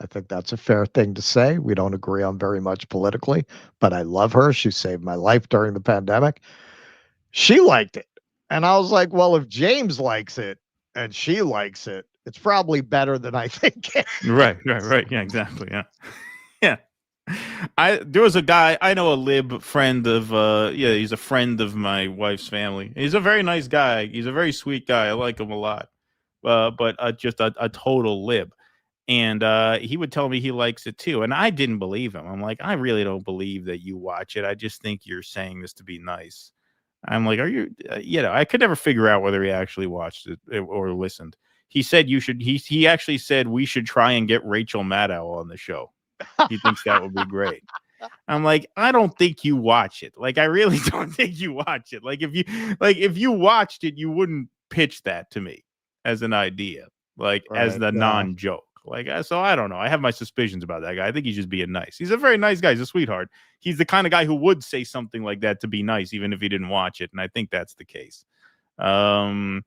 I think that's a fair thing to say. We don't agree on very much politically, but I love her. She saved my life during the pandemic. She liked it. And I was like, well, if James likes it and she likes it, it's probably better than I think it is. Right. Yeah, exactly. Yeah. Yeah. There was a guy, I know, a lib friend of he's a friend of my wife's family. He's a very nice guy. He's a very sweet guy. I like him a lot. But just a total lib. And he would tell me he likes it too. And I didn't believe him. I'm like, I really don't believe that you watch it. I just think you're saying this to be nice. I'm like, are you, I could never figure out whether he actually watched it or listened. He said you should, he actually said we should try and get Rachel Maddow on the show. He thinks that would be great. I'm like, I don't think you watch it. Like, I really don't think you watch it. Like, if you watched it, you wouldn't pitch that to me as an idea, like as the non-joke. Like, so I don't know. I have my suspicions about that guy. I think he's just being nice. He's a very nice guy. He's a sweetheart. He's the kind of guy who would say something like that to be nice, even if he didn't watch it. And I think that's the case. All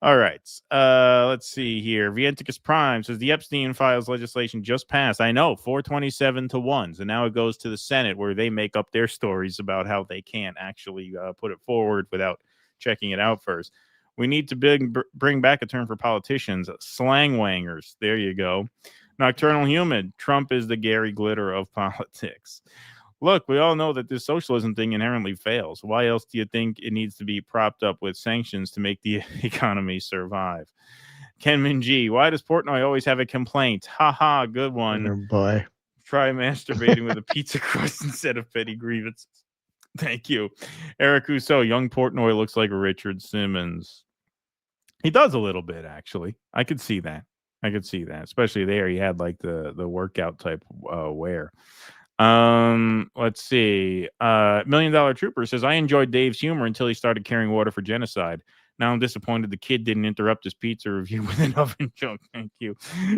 right. Let's see here. Vienticus Prime says the Epstein files legislation just passed. I know, 427 to 1. So now it goes to the Senate where they make up their stories about how they can't actually put it forward without checking it out first. We need to bring back a term for politicians, slangwangers. There you go. Nocturnal Human. Trump is the Gary Glitter of politics. Look, we all know that this socialism thing inherently fails. Why else do you think it needs to be propped up with sanctions to make the economy survive? Ken Minji, why does Portnoy always have a complaint? Ha, good one. Oh boy. Try masturbating with a pizza crust instead of petty grievances. Thank you. Eric Rousseau, young Portnoy looks like Richard Simmons. He does a little bit, actually. I could see that. Especially there, he had like the workout type wear. Let's see. $1 Million Trooper says, I enjoyed Dave's humor until he started carrying water for genocide. Now I'm disappointed the kid didn't interrupt his pizza review with an oven joke. Thank you.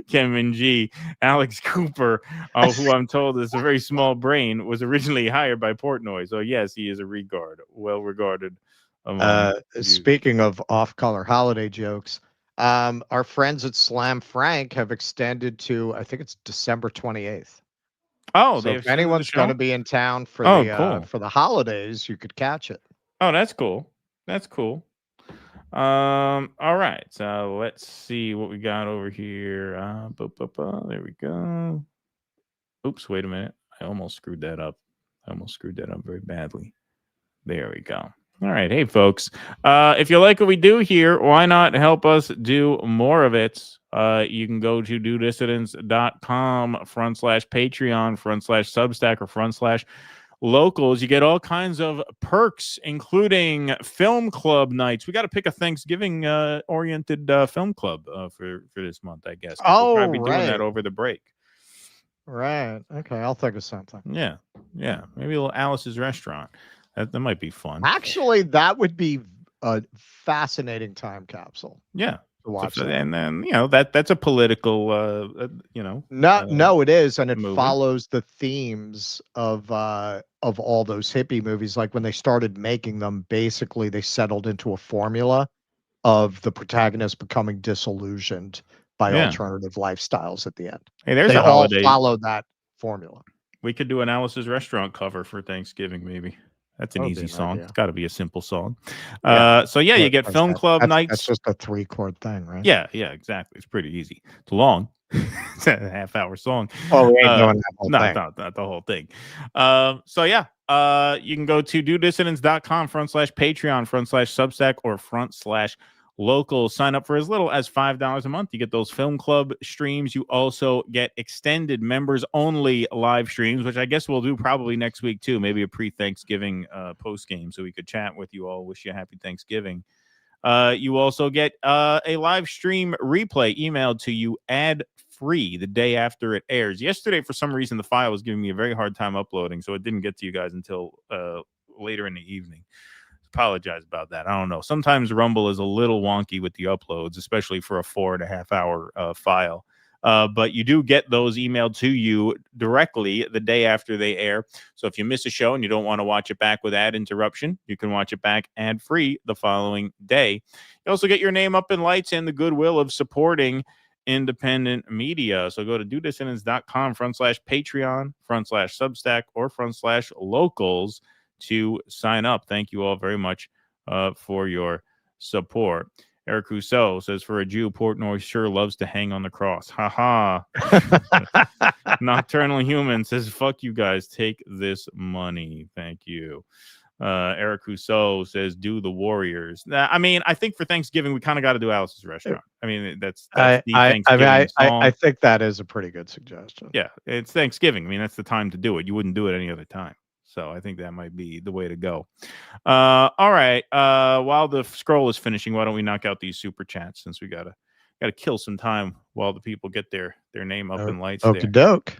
Kevin G. Alex Cooper, who I'm told is a very small brain, was originally hired by Portnoy. So yes, he is well regarded. Speaking of off-color holiday jokes, our friends at Slam Frank have extended to, I think it's December 28th. Oh, so if anyone's going to be in town for for the holidays, you could catch it. Oh, that's cool. All right. So let's see what we got over here. There we go. Oops, wait a minute. I almost screwed that up. Very badly. There we go. All right. Hey, folks. If you like what we do here, why not help us do more of it? You can go to dudissidents.com/Patreon/Substack or /locals. You get all kinds of perks, including film club nights. We got to pick a Thanksgiving oriented film club for this month, I guess. Oh, we'll probably be doing that over the break. Right. Okay. I'll think of something. Yeah. Maybe a little Alice's Restaurant. That might be fun. Actually, that would be a fascinating time capsule. Yeah. To watch that. And then, that's a political, No, it is. And it movie. follows the themes of all those hippie movies. Like when they started making them, basically they settled into a formula of the protagonist becoming disillusioned by alternative lifestyles at the end. Hey, there's they a holiday. all follow that formula. We could do an Alice's Restaurant cover for Thanksgiving, maybe. That's an easy song. Idea. It's got to be a simple song. You get film club nights. That's just a 3-chord thing, right? Yeah, exactly. It's pretty easy. It's long. It's a half-hour song. Oh, we ain't doing that whole thing. Not the whole thing. You can go to dudissidents.com/Patreon/Substack or /local. Sign up for as little as $5 a month. You get those film club streams. You also get extended members only live streams, which I guess we'll do probably next week too. Maybe a pre-Thanksgiving post game so we could chat with you all. Wish you a happy Thanksgiving. You also get a live stream replay emailed to you ad free the day after it airs. Yesterday, for some reason, the file was giving me a very hard time uploading, so it didn't get to you guys until later in the evening. Apologize about that. I don't know. Sometimes Rumble is a little wonky with the uploads, especially for a 4.5 hour file. But you do get those emailed to you directly the day after they air. So if you miss a show and you don't want to watch it back with ad interruption, you can watch it back ad-free the following day. You also get your name up in lights and the goodwill of supporting independent media. So go to dudescendants.com/Patreon/Substack or /locals to sign up. Thank you all very much for your support. Eric Rousseau says, for a Jew, Portnoy sure loves to hang on the cross. Ha ha. Nocturnal Human says, fuck you guys. Take this money. Thank you. Eric Rousseau says, do the Warriors. I mean, I think for Thanksgiving, we kind of got to do Alice's Restaurant. I mean, that's the Thanksgiving song. I think that is a pretty good suggestion. Yeah, it's Thanksgiving. I mean, that's the time to do it. You wouldn't do it any other time. So I think that might be the way to go. All right. While the scroll is finishing, why don't we knock out these super chats, since we gotta kill some time while the people get their name up in lights. Okie doke.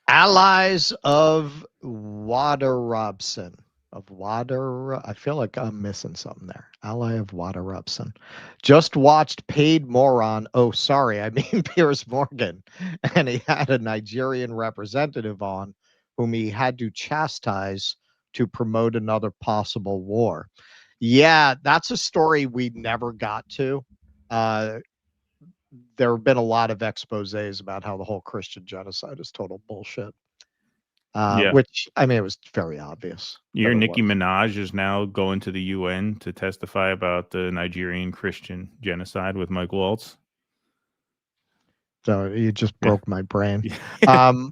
Allies of Waterrobson. I feel like I'm missing something there. Ally of Waterrobson. Just watched Paid Moron. Oh, sorry. I mean Piers Morgan. And he had a Nigerian representative on whom he had to chastise to promote another possible war. Yeah, that's a story we never got to. There have been a lot of exposés about how the whole Christian genocide is total bullshit. Which, I mean, it was very obvious. Your Nicki Minaj is now going to the UN to testify about the Nigerian Christian genocide with Mike Waltz. So you just broke my brain.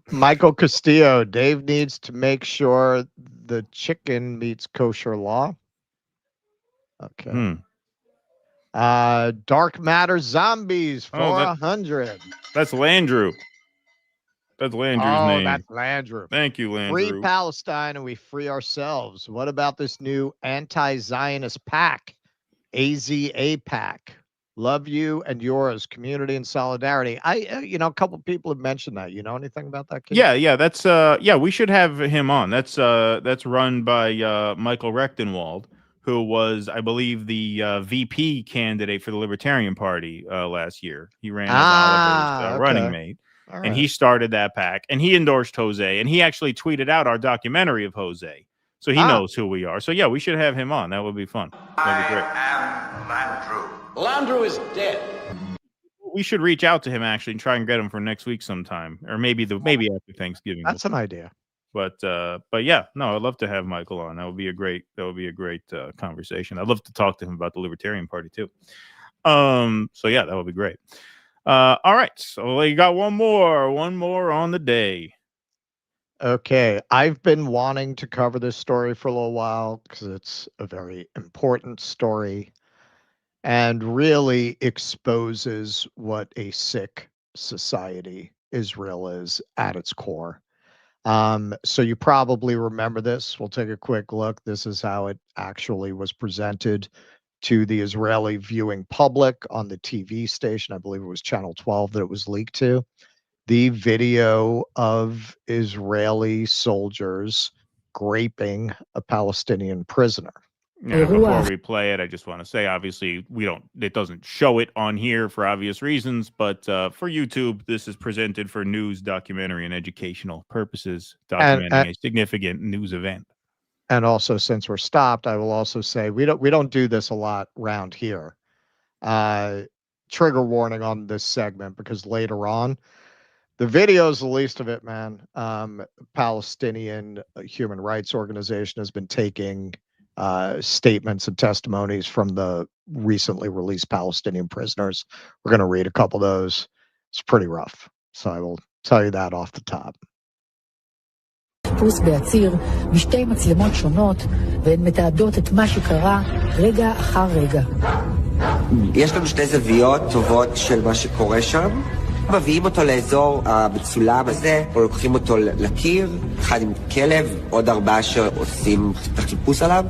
Michael Castillo, Dave needs to make sure the chicken meets kosher law. Okay. Dark Matter Zombies 400. That's Landrew. That's Landrew's name. That's Landrew. Thank you, Landrew. Free Palestine and we free ourselves. What about this new anti-Zionist pack? AZA pack. Love you and yours, community and solidarity. A couple of people have mentioned that. You know anything about that kid? Yeah, that's we should have him on. That's run by Michael Rechtenwald, who was, I believe, the VP candidate for the Libertarian Party last year. He ran as Oliver's running mate. Right. And he started that pack, and he endorsed Jose, and he actually tweeted out our documentary of Jose. So he knows who we are. So yeah, we should have him on. That would be fun. That'd be great. I am Landrew. Landrew is dead. We should reach out to him actually and try and get him for next week sometime, or maybe after Thanksgiving. That's an idea. But yeah, no, I'd love to have Michael on. That would be a great conversation. I'd love to talk to him about the Libertarian Party too. So yeah, that would be great. All right, so you got one more on the day. Okay, I've been wanting to cover this story for a little while because it's a very important story and really exposes what a sick society Israel is at its core. So you probably remember this. We'll take a quick look. This is how it actually was presented to the Israeli viewing public on the TV station. I believe it was Channel 12 that it was leaked to. The video of Israeli soldiers graping a Palestinian prisoner. Now, before we play it, I just want to say, obviously, it doesn't show it on here for obvious reasons, but for YouTube, this is presented for news, documentary, and educational purposes, documenting a significant news event. And also, since we're stopped, I will also say we don't do this a lot around here. Trigger warning on this segment, because later on, the video is the least of it, man. Palestinian human rights organization has been taking statements and testimonies from the recently released Palestinian prisoners. We're going to read a couple of those. It's pretty rough. So I will tell you that off the top. חיפוש בעציר בשתי מצלמות שונות, והן מתעדות את מה שקרה רגע אחר רגע. יש לנו שתי זוויות טובות של מה שקורה שם. מביאים אותו לאזור המצולם הזה, או לוקחים אותו לקיר, אחד עם כלב, עוד 4 שעושים את החיפוש עליו,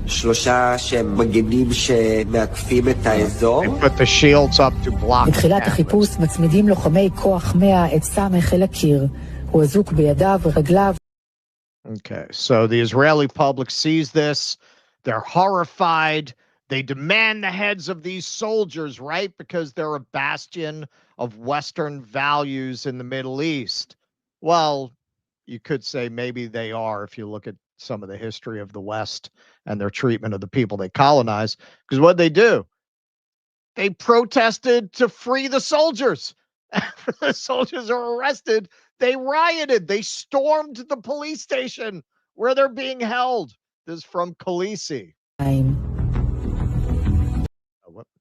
שלושה שהם מגנים שמעקפים את האזור. They put the shields up to block. בתחילת החיפוש מצמידים לוחמי כוח 100 את סמך אל הקיר. הוא אזוק בידיו ורגליו. Okay, so the Israeli public sees this. They're horrified. They demand the heads of these soldiers, right? Because they're a bastion of Western values in the Middle East. Well, you could say maybe they are if you look at some of the history of the West and their treatment of the people they colonize. Because what they do? They protested to free the soldiers. After the soldiers are arrested, they rioted. They stormed the police station where they're being held. This is from Khaleesi.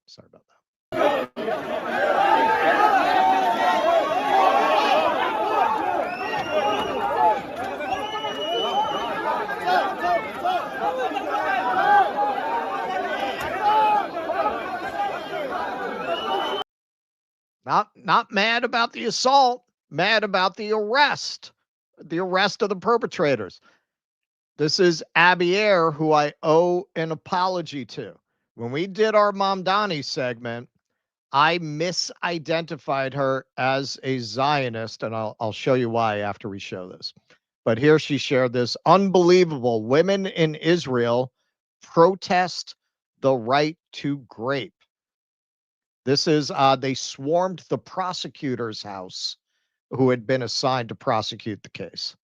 Sorry about that. Not mad about the assault, mad about the arrest of the perpetrators. This is Abier, who I owe an apology to. When we did our Mamdani segment, I misidentified her as a Zionist, and I'll show you why after we show this. But here she shared this unbelievable: women in Israel protest the right to grape. This is, they swarmed the prosecutor's house who had been assigned to prosecute the case.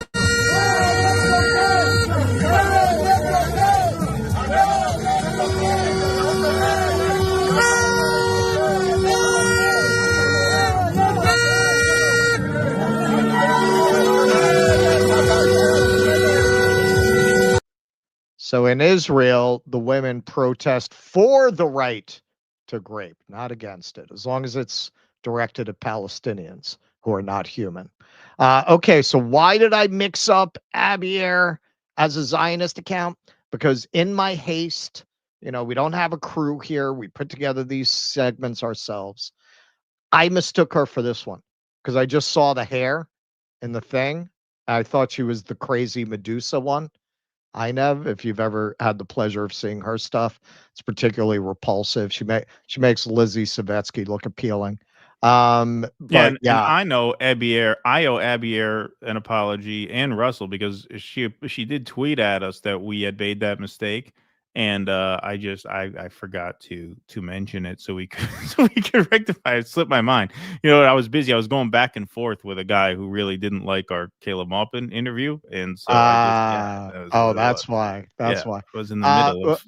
So in Israel, the women protest for the right to grape, not against it, as long as it's directed at Palestinians who are not human. Okay, so why did I mix up Abier as a Zionist account? Because in my haste, we don't have a crew here. We put together these segments ourselves. I mistook her for this one because I just saw the hair in the thing. I thought she was the crazy Medusa one. Inev, if you've ever had the pleasure of seeing her stuff, it's particularly repulsive. She makes Lizzie Savetsky look appealing. And I know Abier. I owe Abier an apology, and Russell, because she did tweet at us that we had made that mistake, and I forgot to mention it so we could rectify it. It slipped my mind. I was busy. I was going back and forth with a guy who really didn't like our Caleb Maupin interview, and so that's why. That's why. I was in the middle of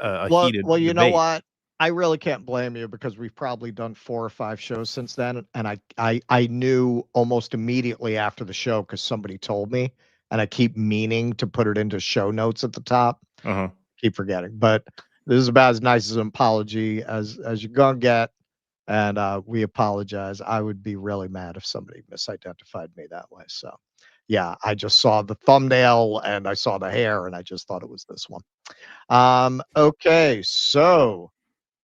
a heated Well, you know debate. what? I really can't blame you because we've probably done 4 or 5 shows since then, and I knew almost immediately after the show because somebody told me, and I keep meaning to put it into show notes at the top. Keep forgetting, but this is about as nice as an apology as you're gonna get, and we apologize. I would be really mad if somebody misidentified me that way. So, yeah, I just saw the thumbnail and I saw the hair, and I just thought it was this one. Okay, so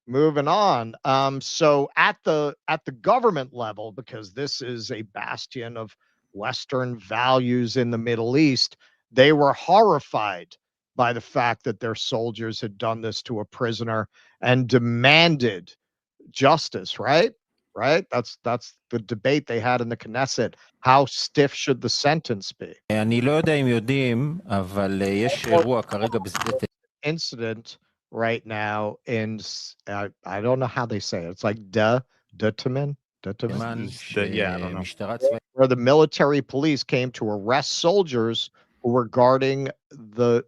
moving on. So at the government level, because this is a bastion of Western values in the Middle East, they were horrified by the fact that their soldiers had done this to a prisoner and demanded justice, right? That's the debate they had in the Knesset. How stiff should the sentence be? Incident right now in, I don't know how they say it. It's like Dutaman. I don't know. Where the military police came to arrest soldiers who were guarding the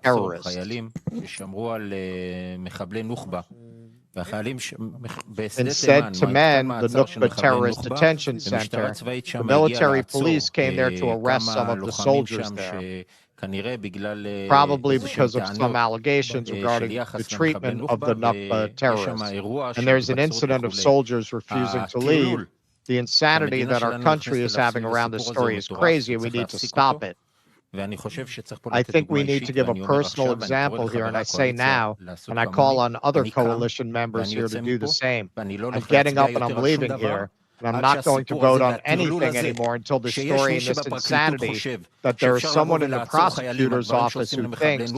terrorists. And said to men, the Nukba Terrorist Detention Center, the military police came there to arrest some of the soldiers there. Probably because of some allegations regarding the treatment of the Nukba terrorists. And there's an incident of soldiers refusing to leave. The insanity that our country is having around this story is crazy, and we need to stop it. I think we need to give a personal example here, and I say now, and I call on other coalition members here to do the same. I'm getting up and I'm leaving here And I'm not going to vote on anything anymore until destroying this insanity that there is someone in the prosecutor's office who thinks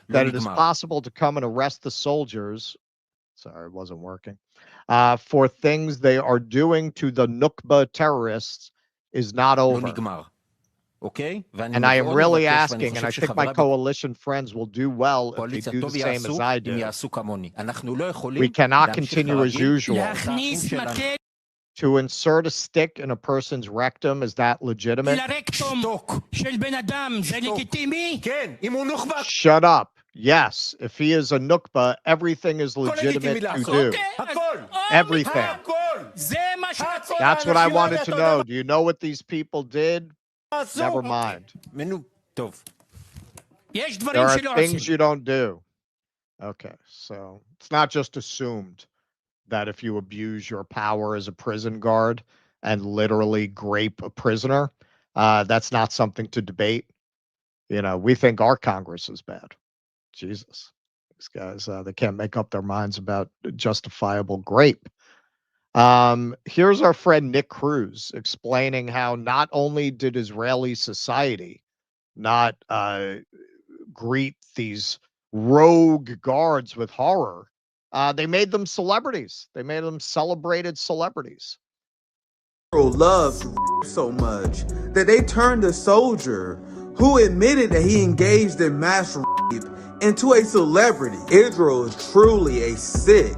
that it is possible to come and arrest the soldiers. Sorry, it wasn't working. For things they are doing to the Nukba terrorists is not over. Okay? And I am really asking, and I think my coalition friends will do well if they do the same as I do. We cannot continue as usual. To insert a stick in a person's rectum, is that legitimate? Shut up. Yes, if he is a Nukba, everything is legitimate to do. Everything. That's what I wanted to know. Do you know what these people did? Never mind. There are things you don't do. Okay, so it's not just assumed that if you abuse your power as a prison guard and literally grape a prisoner, that's not something to debate. You know, we think our Congress is bad. Jesus. These guys, they can't make up their minds about justifiable grape. Here's our friend Nick Cruz explaining how not only did Israeli society not greet these rogue guards with horror, they made them celebrities. They made them celebrated celebrities. Loved so much that they turned a soldier who admitted that he engaged in mass rape into a celebrity. Israel is truly a sick,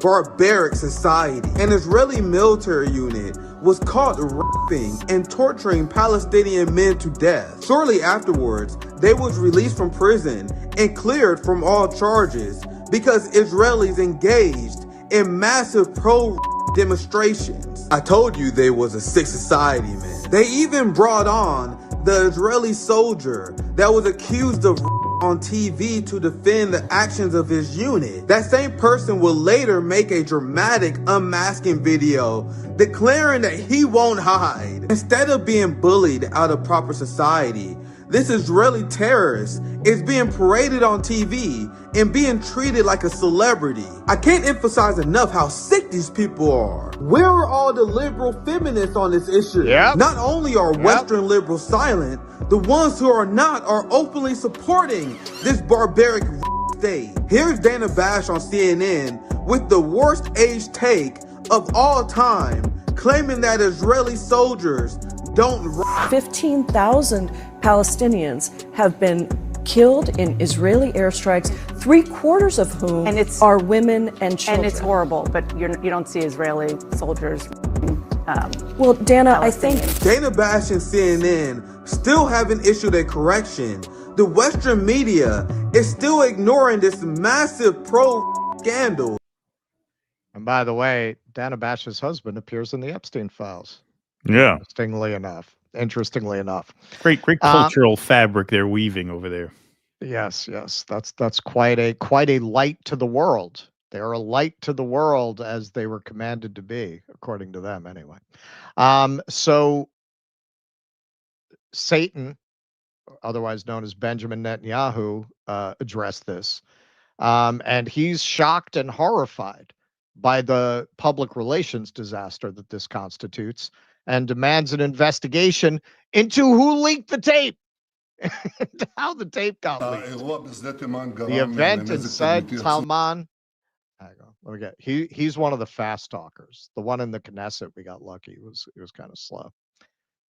barbaric society. An Israeli military unit was caught raping and torturing Palestinian men to death. Shortly afterwards, they was released from prison and cleared from all charges because Israelis engaged in massive pro-demonstrations. I told you they was a sick society, man. They even brought on the Israeli soldier that was accused of on TV to defend the actions of his unit. That same person will later make a dramatic unmasking video declaring that he won't hide. Instead of being bullied out of proper society, this Israeli terrorist is being paraded on TV and being treated like a celebrity. I can't emphasize enough how sick these people are. Where are all the liberal feminists on this issue? Not only are Western liberals silent, the ones who are not are openly supporting this barbaric state. Here's Dana Bash on CNN with the worst age take of all time, claiming that Israeli soldiers don't 15,000 Palestinians have been killed in Israeli airstrikes, 3/4 of whom are women and children. And it's horrible, but you don't see Israeli soldiers. Well, Dana, I think Dana Bash and CNN still haven't issued a correction. The Western media is still ignoring this massive scandal. And by the way, Dana Bash's husband appears in the Epstein files. Yeah. Interestingly enough. Great cultural fabric they're weaving over there. Yes. That's quite a light to the world. They're a light to the world as they were commanded to be, according to them anyway. So Satan, otherwise known as Benjamin Netanyahu, addressed this. And he's shocked and horrified by the public relations disaster that this constitutes, and demands an investigation into who leaked the tape, how the tape got leaked. The event inside Talman. Let me get. He's one of the fast talkers. The one in the Knesset, we got lucky. It was kind of slow.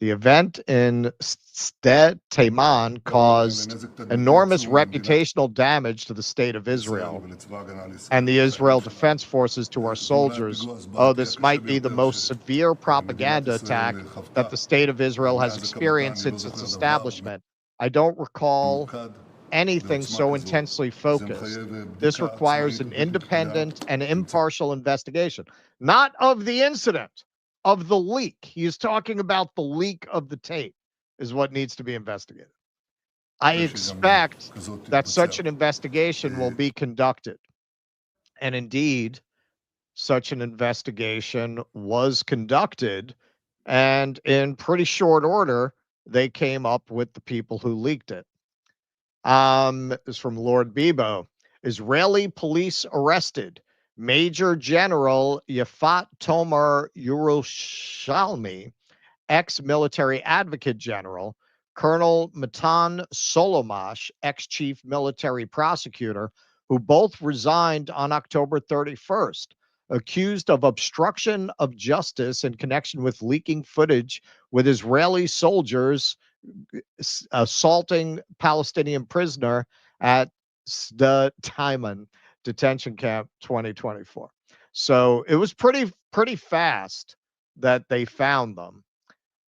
The event in Sde Taman caused enormous reputational damage to the state of Israel and the Israel Defense Forces to our soldiers. Oh, this might be the most severe propaganda attack that the state of Israel has experienced since its establishment. I don't recall anything so intensely focused. This requires an independent and impartial investigation, not of the incident, of the leak. He is talking about the leak of the tape is what needs to be investigated. I expect that such an investigation will be conducted. And indeed, such an investigation was conducted, and in pretty short order, they came up with the people who leaked it. This is from Lord Bebo. Israeli police arrested Major General Yafat Tomer Yerushalmi, ex-military advocate general, Colonel Matan Solomash, ex-chief military prosecutor, who both resigned on October 31st, accused of obstruction of justice in connection with leaking footage with Israeli soldiers assaulting Palestinian prisoner at the Timon detention camp 2024. So it was pretty fast that they found them.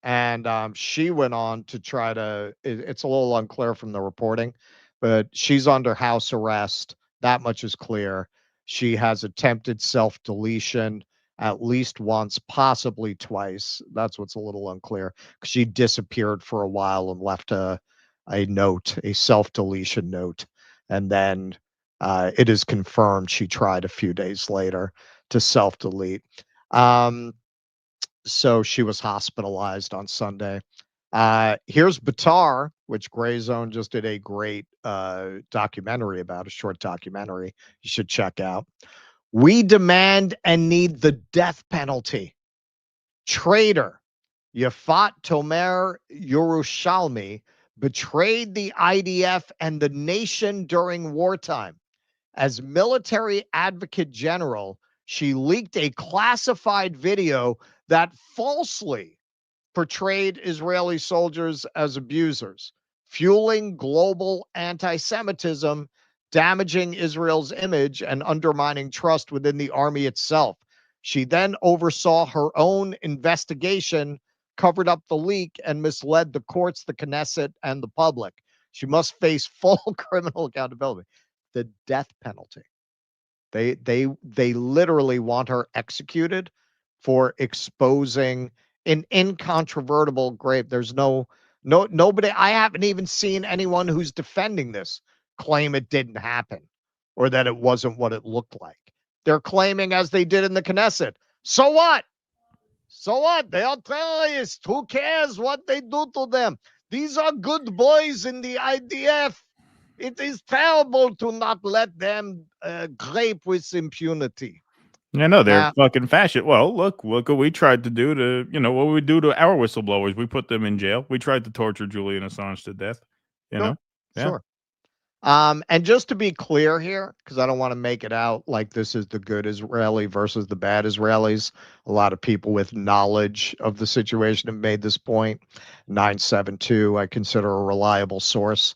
And she went on to try to, it's a little unclear from the reporting, but she's under house arrest. That much is clear. She has attempted self-deletion at least once, possibly twice. That's what's a little unclear. She disappeared for a while and left a note, a self-deletion note. And then it is confirmed she tried a few days later to self-delete. So she was hospitalized on Sunday. Here's Batar, which Gray Zone just did a great documentary about, a short documentary you should check out. We demand and need the death penalty. Traitor Yafat Tomer Yerushalmi betrayed the IDF and the nation during wartime. As military advocate general, she leaked a classified video that falsely portrayed Israeli soldiers as abusers, fueling global anti-Semitism, damaging Israel's image, and undermining trust within the army itself. She then oversaw her own investigation, covered up the leak, and misled the courts, the Knesset, and the public. She must face full criminal accountability. The death penalty. They literally want her executed for exposing an incontrovertible grave. There's nobody. I haven't even seen anyone who's defending this claim it didn't happen or that it wasn't what it looked like. They're claiming, as they did in the Knesset. So what? So what? They are terrorists. Who cares what they do to them? These are good boys in the IDF. It is terrible to not let them grape with impunity. Yeah, no, they're fucking fascist. Well, look what we tried to do to, what we do to our whistleblowers. We put them in jail. We tried to torture Julian Assange to death. Sure. Yeah. Sure. And just to be clear here, because I don't want to make it out like this is the good Israeli versus the bad Israelis. A lot of people with knowledge of the situation have made this point. 972, I consider a reliable source.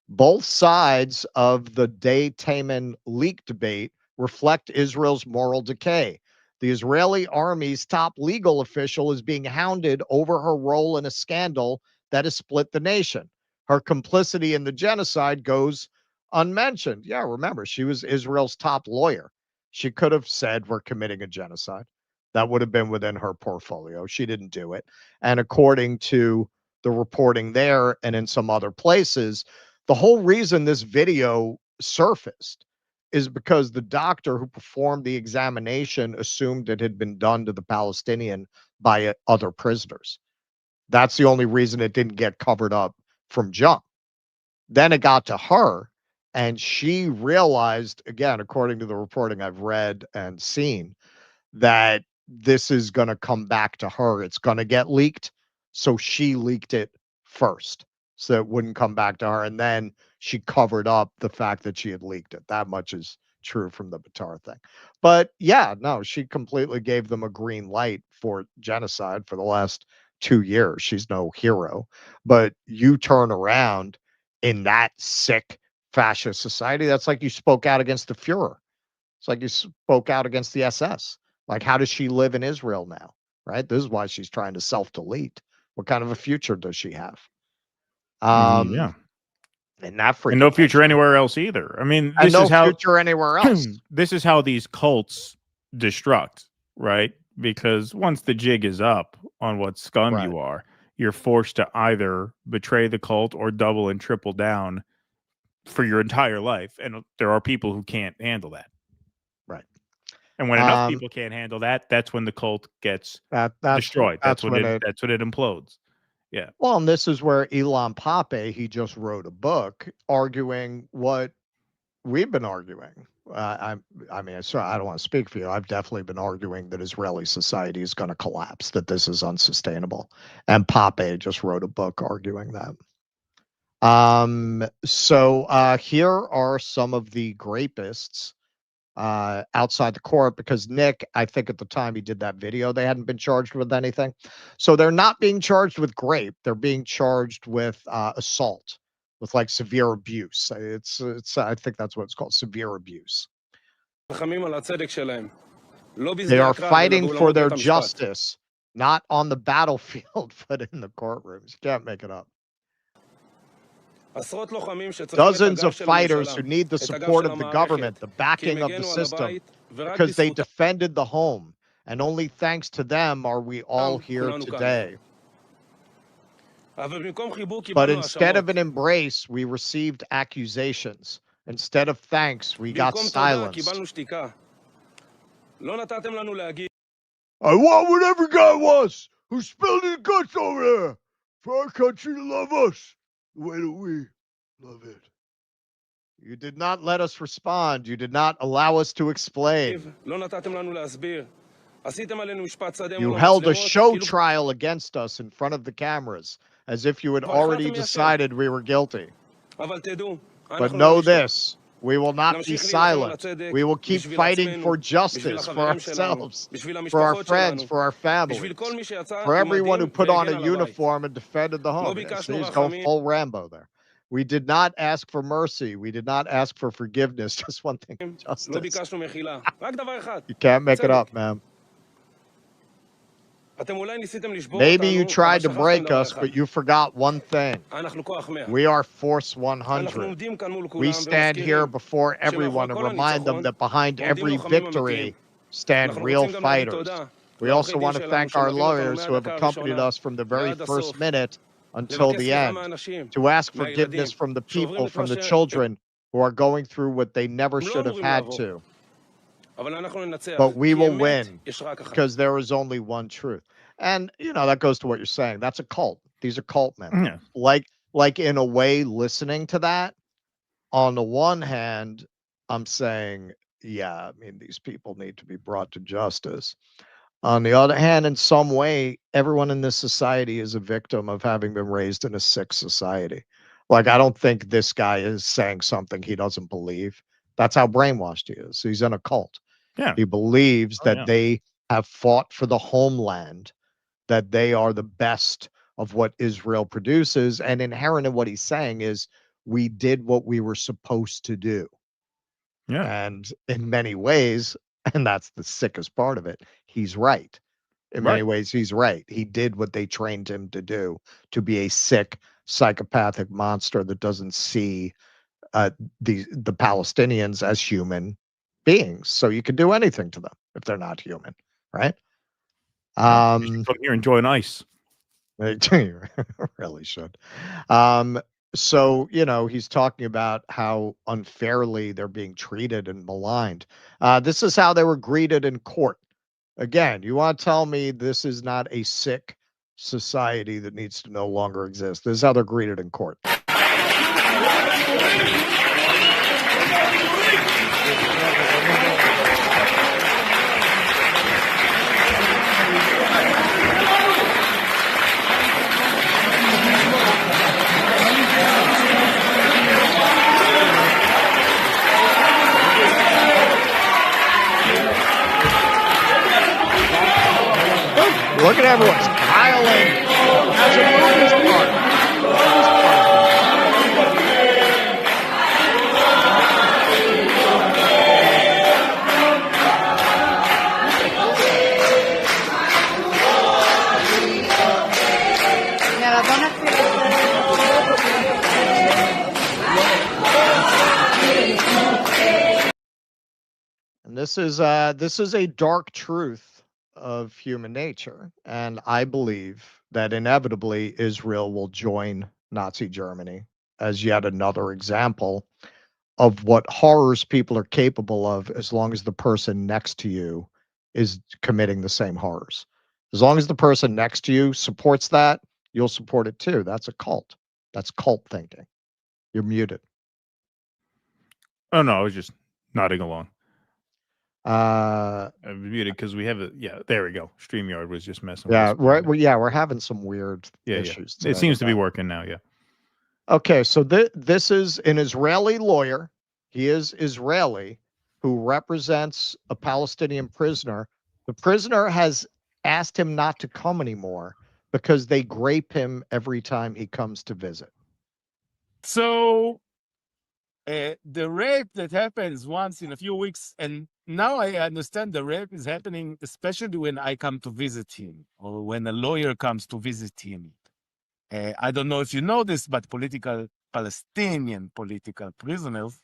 Both sides of the Day-Taman leak debate reflect Israel's moral decay. The Israeli army's top legal official is being hounded over her role in a scandal that has split the nation. Her complicity in the genocide goes unmentioned. Yeah, remember, she was Israel's top lawyer. She could have said we're committing a genocide. That would have been within her portfolio. She didn't do it. And according to the reporting there and in some other places, the whole reason this video surfaced is because the doctor who performed the examination assumed it had been done to the Palestinian by other prisoners. That's the only reason it didn't get covered up from jump. Then it got to her, and she realized, again, according to the reporting I've read and seen, that this is going to come back to her. It's going to get leaked. So she leaked it first, so it wouldn't come back to her. And then she covered up the fact that she had leaked it. That much is true from the Batar thing. But yeah, no, she completely gave them a green light for genocide for the last 2 years. She's no hero. But you turn around in that sick fascist society, that's like you spoke out against the Fuhrer. It's like you spoke out against the SS. Like, how does she live in Israel now? Right? This is why she's trying to self-delete. What kind of a future does she have? Yeah. And that freaking and no future anywhere else either. I mean, and this no is how future anywhere else. This is how these cults destruct, right? Because once the jig is up on what scum you are, you're forced to either betray the cult or double and triple down for your entire life. And there are people who can't handle that. Right. And when enough people can't handle that, that's when the cult gets destroyed. That's when it implodes. Yeah. Well, and this is where Elon Pape, he just wrote a book arguing what we've been arguing. I mean, I don't want to speak for you. I've definitely been arguing that Israeli society is going to collapse, that this is unsustainable. And Pape just wrote a book arguing that. So here are some of the grapists outside the court, because Nick, I think at the time he did that video, they hadn't been charged with anything. So they're not being charged with rape. They're being charged with assault, with like severe abuse. It's I think that's what it's called, severe abuse. They are fighting for their justice, not on the battlefield, but in the courtrooms. You can't make it up. Dozens of fighters who need the support of the government, the backing of the system, because they defended the home. And only thanks to them are we all here today. But instead of an embrace, we received accusations. Instead of thanks, we got silenced. I want what every guy wants who spilled his guts over there for our country to love us the way that we love it. You did not let us respond. You did not allow us to explain. You held a show trial against us in front of the cameras, as if you had already decided we were guilty. But know this, we will not be silent. We will keep fighting for justice, for ourselves, for our friends, for our families, for everyone who put on a uniform and defended the home. Yes, he's going full Rambo there. We did not ask for mercy. We did not ask for forgiveness. Just one thing, justice. You can't make it up, man. Maybe you tried to break us, but you forgot one thing. We are Force 100. We stand here before everyone and remind them that behind every victory stand real fighters. We also want to thank our lawyers who have accompanied us from the very first minute until the end, to ask forgiveness from the people, from the children who are going through what they never should have had to. But we will win because there is only one truth. And, you know, that goes to what you're saying. That's a cult. These are cult men. Yeah. Like in a way, listening to that, on the one hand, I'm saying, yeah, I mean, these people need to be brought to justice. On the other hand, in some way, everyone in this society is a victim of having been raised in a sick society. Like, I don't think this guy is saying something he doesn't believe. That's how brainwashed he is. He's in a cult. Yeah. He believes that they have fought for the homeland, that they are the best of what Israel produces. And inherent in what he's saying is, we did what we were supposed to do. Yeah. And in many ways, and that's the sickest part of it, he's right. In many ways, he's right. He did what they trained him to do, to be a sick, psychopathic monster that doesn't see the Palestinians as human beings. So you can do anything to them if they're not human, right? You should come here and join ICE. You really should. So, you know, he's talking about how unfairly they're being treated and maligned. This is how they were greeted in court. Again, you want to tell me this is not a sick society that needs to no longer exist? This is how they're greeted in court. Look at everyone smiling as a movie starts. And this is a dark truth of human nature, and I believe that inevitably Israel will join Nazi Germany as yet another example of what horrors people are capable of, as long as the person next to you is committing the same horrors. As long as the person next to you supports that, you'll support it too. That's a cult. That's cult thinking. You're muted. Oh no, I was just nodding along. I muted because we have a there we go. StreamYard was just messing Yeah, with us. we're having some weird Yeah. issues. It seems to be working now. Yeah. Okay, so this is an Israeli lawyer. He is Israeli who represents a Palestinian prisoner. The prisoner has asked him not to come anymore because they grape him every time he comes to visit. So the rape that happens once in a few weeks, and now I understand the rape is happening especially when I come to visit him or when a lawyer comes to visit him. I don't know if you know this, but Palestinian political prisoners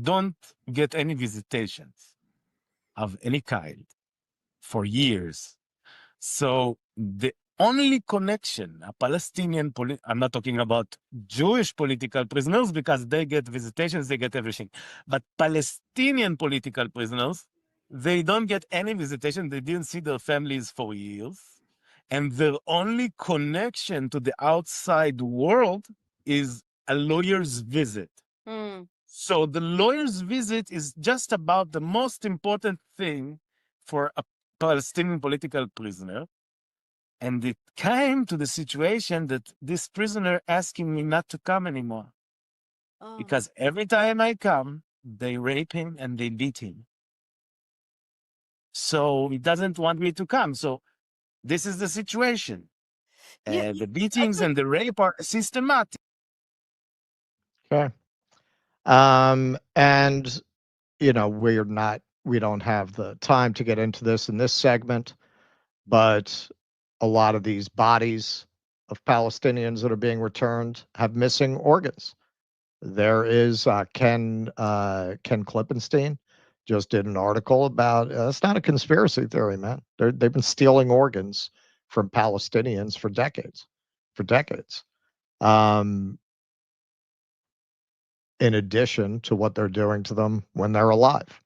don't get any visitations of any kind for years. So the only connection a Palestinian, I'm not talking about Jewish political prisoners because they get visitations, they get everything. But Palestinian political prisoners, they don't get any visitation. They didn't see their families for years. And their only connection to the outside world is a lawyer's visit. So the lawyer's visit is just about the most important thing for a Palestinian political prisoner. And it came to the situation that this prisoner asking me not to come anymore. Because every time I come, they rape him and they beat him. So he doesn't want me to come. So this is the situation. The beatings and the rape are systematic. Okay. And we don't have the time to get into this in this segment, but a lot of these bodies of Palestinians that are being returned have missing organs. There is Ken Klippenstein just did an article about it's not a conspiracy theory, man. They've been stealing organs from Palestinians for decades. In addition to what they're doing to them when they're alive.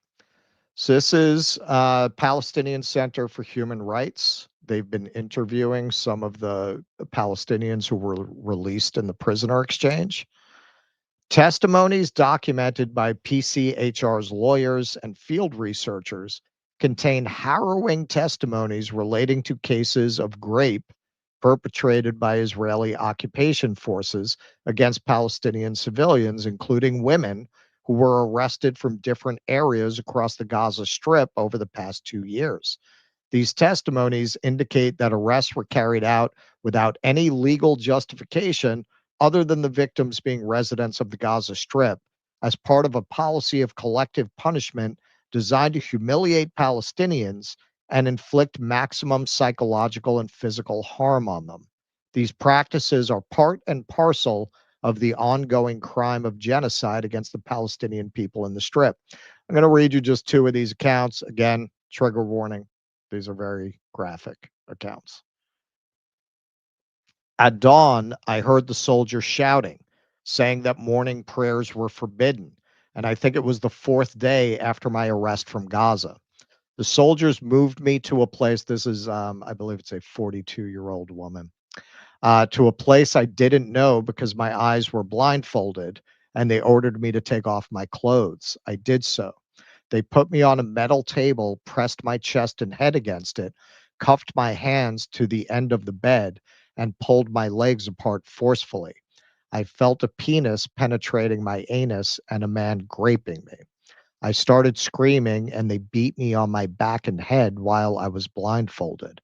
So this is Palestinian Center for Human Rights. They've been interviewing some of the Palestinians who were released in the prisoner exchange. Testimonies documented by PCHR's lawyers and field researchers contain harrowing testimonies relating to cases of rape perpetrated by Israeli occupation forces against Palestinian civilians, including women who were arrested from different areas across the Gaza Strip over the past 2 years. These testimonies indicate that arrests were carried out without any legal justification other than the victims being residents of the Gaza Strip, as part of a policy of collective punishment designed to humiliate Palestinians and inflict maximum psychological and physical harm on them. These practices are part and parcel of the ongoing crime of genocide against the Palestinian people in the Strip. I'm going to read you just 2 of these accounts. Again, trigger warning. These are very graphic accounts. At dawn, I heard the soldiers shouting, saying that morning prayers were forbidden, and I think it was the 4th day after my arrest from Gaza. The soldiers moved me to a place, this is, I believe it's a 42-year-old woman, to a place I didn't know because my eyes were blindfolded, and they ordered me to take off my clothes. I did so. They put me on a metal table, pressed my chest and head against it, cuffed my hands to the end of the bed, and pulled my legs apart forcefully. I felt a penis penetrating my anus and a man graping me. I started screaming and they beat me on my back and head while I was blindfolded.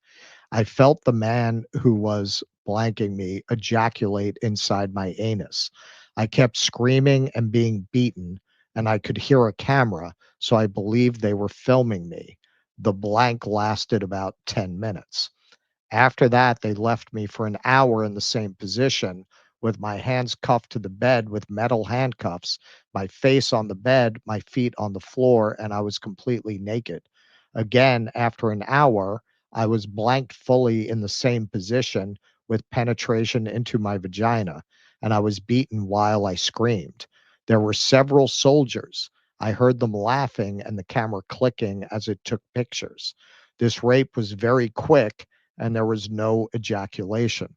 I felt the man who was blanking me ejaculate inside my anus. I kept screaming and being beaten, and I could hear a camera, so I believed they were filming me. The blank lasted about 10 minutes. After that, they left me for an hour in the same position with my hands cuffed to the bed with metal handcuffs, my face on the bed, my feet on the floor, and I was completely naked. Again, after an hour, I was blanked fully in the same position with penetration into my vagina, and I was beaten while I screamed. There were several soldiers. I heard them laughing and the camera clicking as it took pictures. This rape was very quick and there was no ejaculation.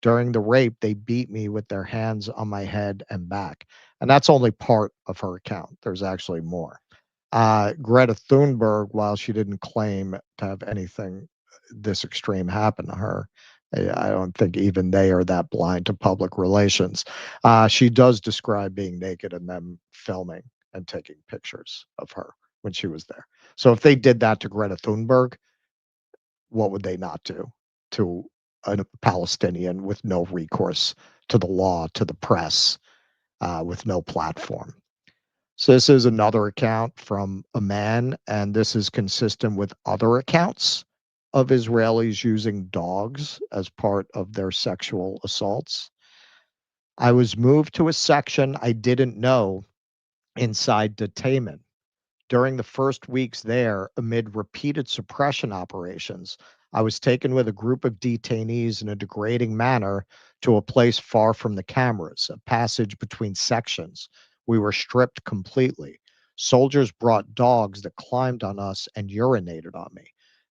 During the rape, they beat me with their hands on my head and back. And that's only part of her account. There's actually more. Greta Thunberg, while she didn't claim to have anything this extreme happen to her, I don't think even they are that blind to public relations. She does describe being naked and them filming and taking pictures of her when she was there. So if they did that to Greta Thunberg, what would they not do to a Palestinian with no recourse to the law, to the press, with no platform? So this is another account from a man, and this is consistent with other accounts of Israelis using dogs as part of their sexual assaults. I was moved to a section I didn't know inside detainment. During the first weeks there, amid repeated suppression operations, I was taken with a group of detainees in a degrading manner to a place far from the cameras, a passage between sections. We were stripped completely. Soldiers brought dogs that climbed on us and urinated on me.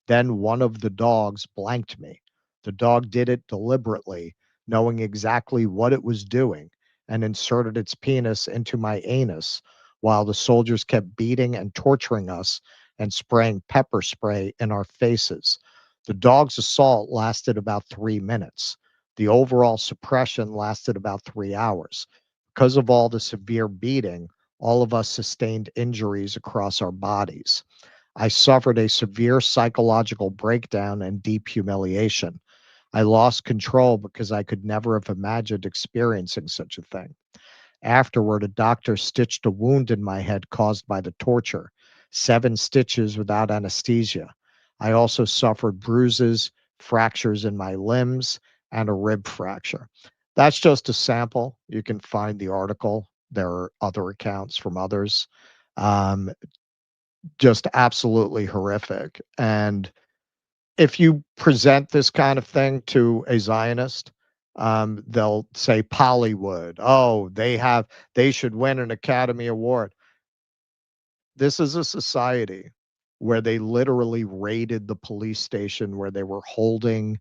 Then one of the dogs blanked me. The dog did it deliberately, knowing exactly what it was doing, and inserted its penis into my anus while the soldiers kept beating and torturing us and spraying pepper spray in our faces. The dog's assault lasted about 3 minutes. The overall suppression lasted about 3 hours. Because of all the severe beating, all of us sustained injuries across our bodies. I suffered a severe psychological breakdown and deep humiliation. I lost control because I could never have imagined experiencing such a thing. Afterward, a doctor stitched a wound in my head caused by the torture, 7 stitches without anesthesia. I also suffered bruises, fractures in my limbs, and a rib fracture. That's just a sample. You can find the article. There are other accounts from others. Um, just absolutely horrific. And if you present this kind of thing to a Zionist, they'll say Pollywood. Oh, they should win an Academy Award. This is a society where they literally raided the police station where they were holding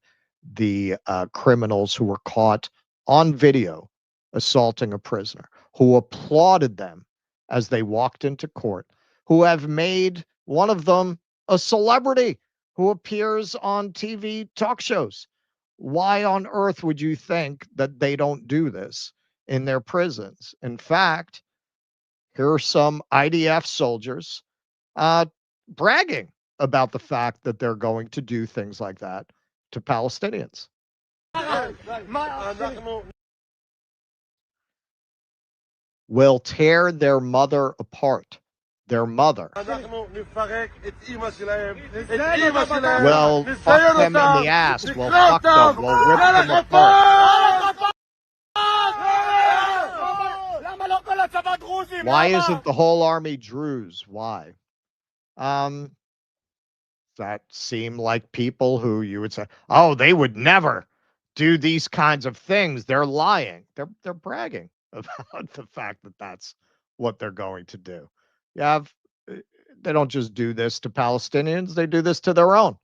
the criminals who were caught on video assaulting a prisoner, who applauded them as they walked into court, who have made one of them a celebrity who appears on TV talk shows. Why on earth would you think that they don't do this in their prisons? In fact, here are some IDF soldiers bragging about the fact that they're going to do things like that to Palestinians. Will tear their mother apart. Their mother. Will fuck them in the ass. Will fuck them. Will rip them apart. Why isn't the whole army Druze? Why? That seem like people who you would say, oh, they would never do these kinds of things. They're lying. They're bragging about the fact that that's what they're going to do. They don't just do this to Palestinians, they do this to their own.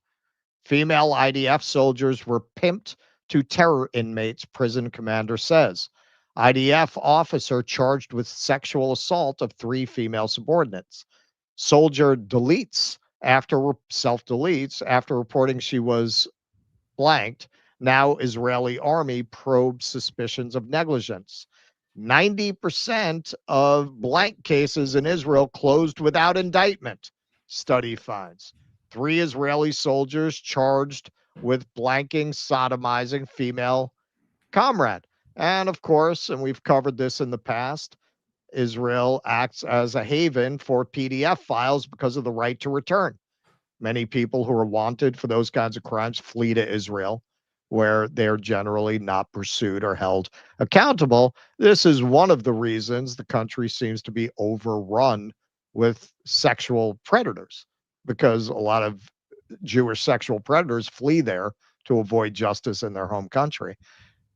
Female IDF soldiers were pimped to terror inmates, prison commander says. IDF officer charged with sexual assault of 3 female subordinates. Soldier self-deletes after reporting she was blanked. Now Israeli army probes suspicions of negligence. 90% of blank cases in Israel closed without indictment, study finds. 3 Israeli soldiers charged with blanking, sodomizing female comrade. And of course, and we've covered this in the past, Israel acts as a haven for PDF files because of the right to return. Many people who are wanted for those kinds of crimes flee to Israel, where they're generally not pursued or held accountable. This is one of the reasons the country seems to be overrun with sexual predators, because a lot of Jewish sexual predators flee there to avoid justice in their home country.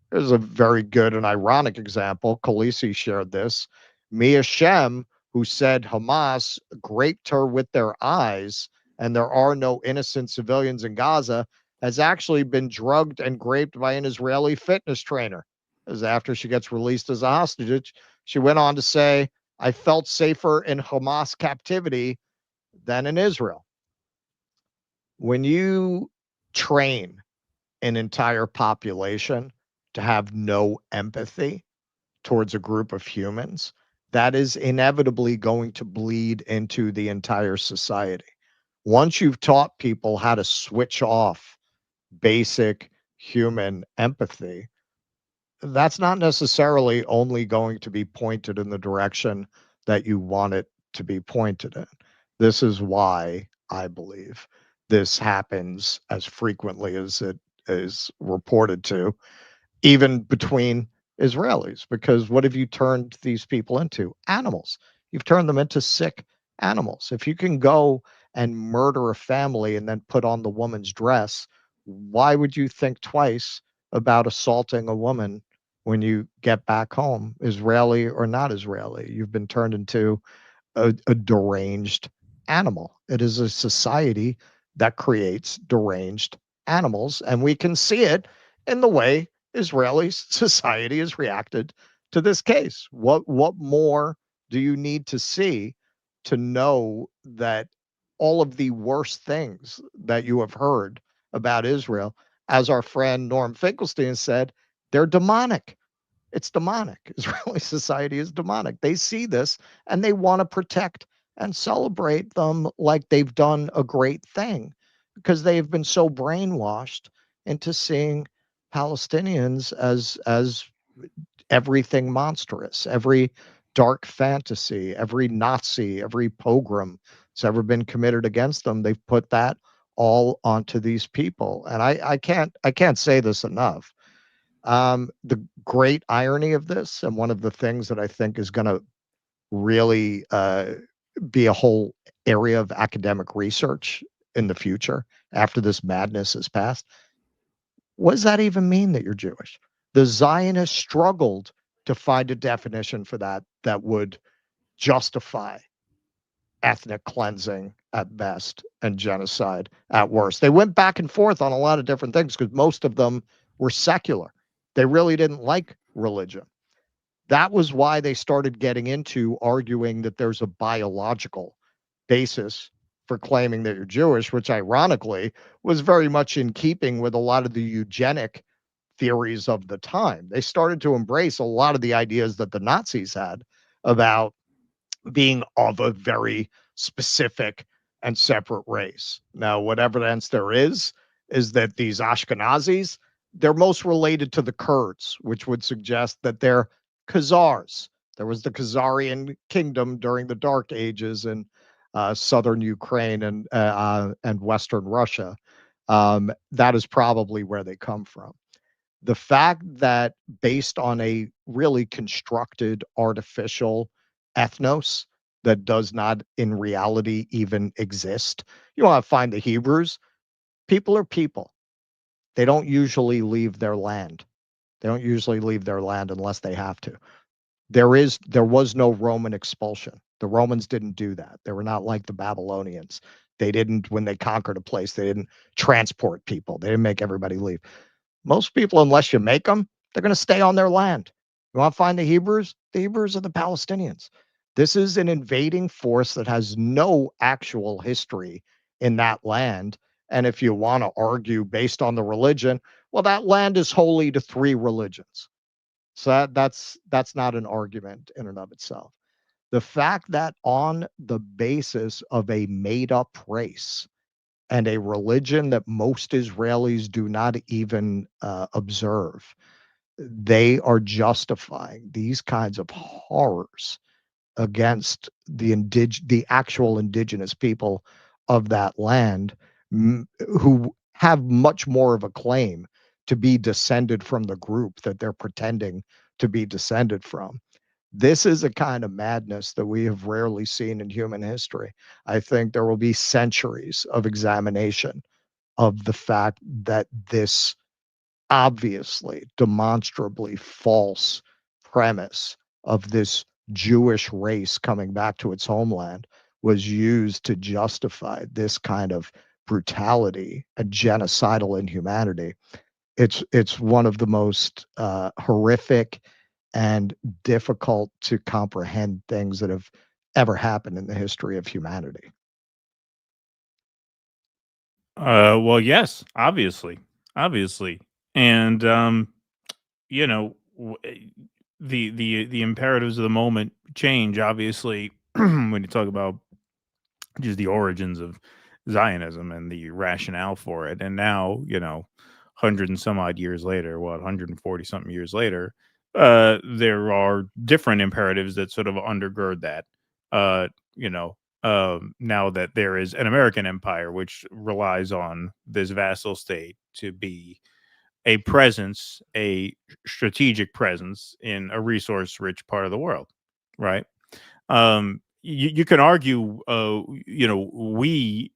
There's a very good and ironic example. Khaleesi shared this. Mia Shem, who said Hamas raped her with their eyes and there are no innocent civilians in Gaza, has actually been drugged and raped by an Israeli fitness trainer. As after she gets released as a hostage, She went on to say, I felt safer in Hamas captivity than in Israel. When you train an entire population to have no empathy towards a group of humans, that is inevitably going to bleed into the entire society. Once you've taught people how to switch off basic human empathy, that's not necessarily only going to be pointed in the direction that you want it to be pointed in. This is why I believe this happens as frequently as it is reported to, even between Israelis, because what have you turned these people into? Animals. You've turned them into sick animals. If you can go and murder a family and then put on the woman's dress, why would you think twice about assaulting a woman when you get back home, Israeli or not Israeli? You've been turned into a deranged animal. It is a society that creates deranged animals, and we can see it in the way Israeli society has reacted to this case. What more do you need to see to know that all of the worst things that you have heard about Israel, as our friend Norm Finkelstein said, they're demonic. It's demonic. Israeli society is demonic. They see this and they want to protect and celebrate them like they've done a great thing, because they've been so brainwashed into seeing Palestinians as everything monstrous, every dark fantasy, every Nazi, every pogrom that's ever been committed against them. They've put that all onto these people. And I can't say this enough. The great irony of this, and one of the things that I think is going to really be a whole area of academic research in the future after this madness is passed, what does that even mean that you're Jewish? The Zionists struggled to find a definition for that that would justify ethnic cleansing at best and genocide at worst. They went back and forth on a lot of different things because most of them were secular. They really didn't like religion. That was why they started getting into arguing that there's a biological basis for claiming that you're Jewish, which ironically was very much in keeping with a lot of the eugenic theories of the time. They started to embrace a lot of the ideas that the Nazis had about being of a very specific and separate race. Now, what evidence there is that these Ashkenazis, they're most related to the Kurds, which would suggest that they're Khazars. There was the Khazarian kingdom during the Dark Ages in southern Ukraine and western Russia. That is probably where they come from. The fact that based on a really constructed artificial ethnos that does not in reality even exist. You want to find the Hebrews. People are people. They don't usually leave their land. They don't usually leave their land unless they have to. There was no Roman expulsion. The Romans didn't do that. They were not like the Babylonians. They didn't, when they conquered a place, they didn't transport people. They didn't make everybody leave. Most people, unless you make them, they're going to stay on their land. You want to find the Hebrews? The Hebrews are the Palestinians. This is an invading force that has no actual history in that land. And if you want to argue based on the religion, well, that land is holy to three religions. So that's not an argument in and of itself. The fact that on the basis of a made-up race and a religion that most Israelis do not even observe, they are justifying these kinds of horrors against the actual indigenous people of that land, who have much more of a claim to be descended from the group that they're pretending to be descended from. This is a kind of madness that we have rarely seen in human history. I think there will be centuries of examination of the fact that this obviously, demonstrably false premise of this Jewish race coming back to its homeland was used to justify this kind of brutality and genocidal inhumanity. It's one of the most horrific and difficult to comprehend things that have ever happened in the history of humanity. Well, yes, obviously, and you know, the imperatives of the moment change. Obviously, when you talk about just the origins of Zionism and the rationale for it, and now, 100 and some odd years later, 140 something years later, there are different imperatives that sort of undergird that. Uh, you know, now that there is an American empire which relies on this vassal state to be a presence, a strategic presence in a resource-rich part of the world, right? You can argue, we,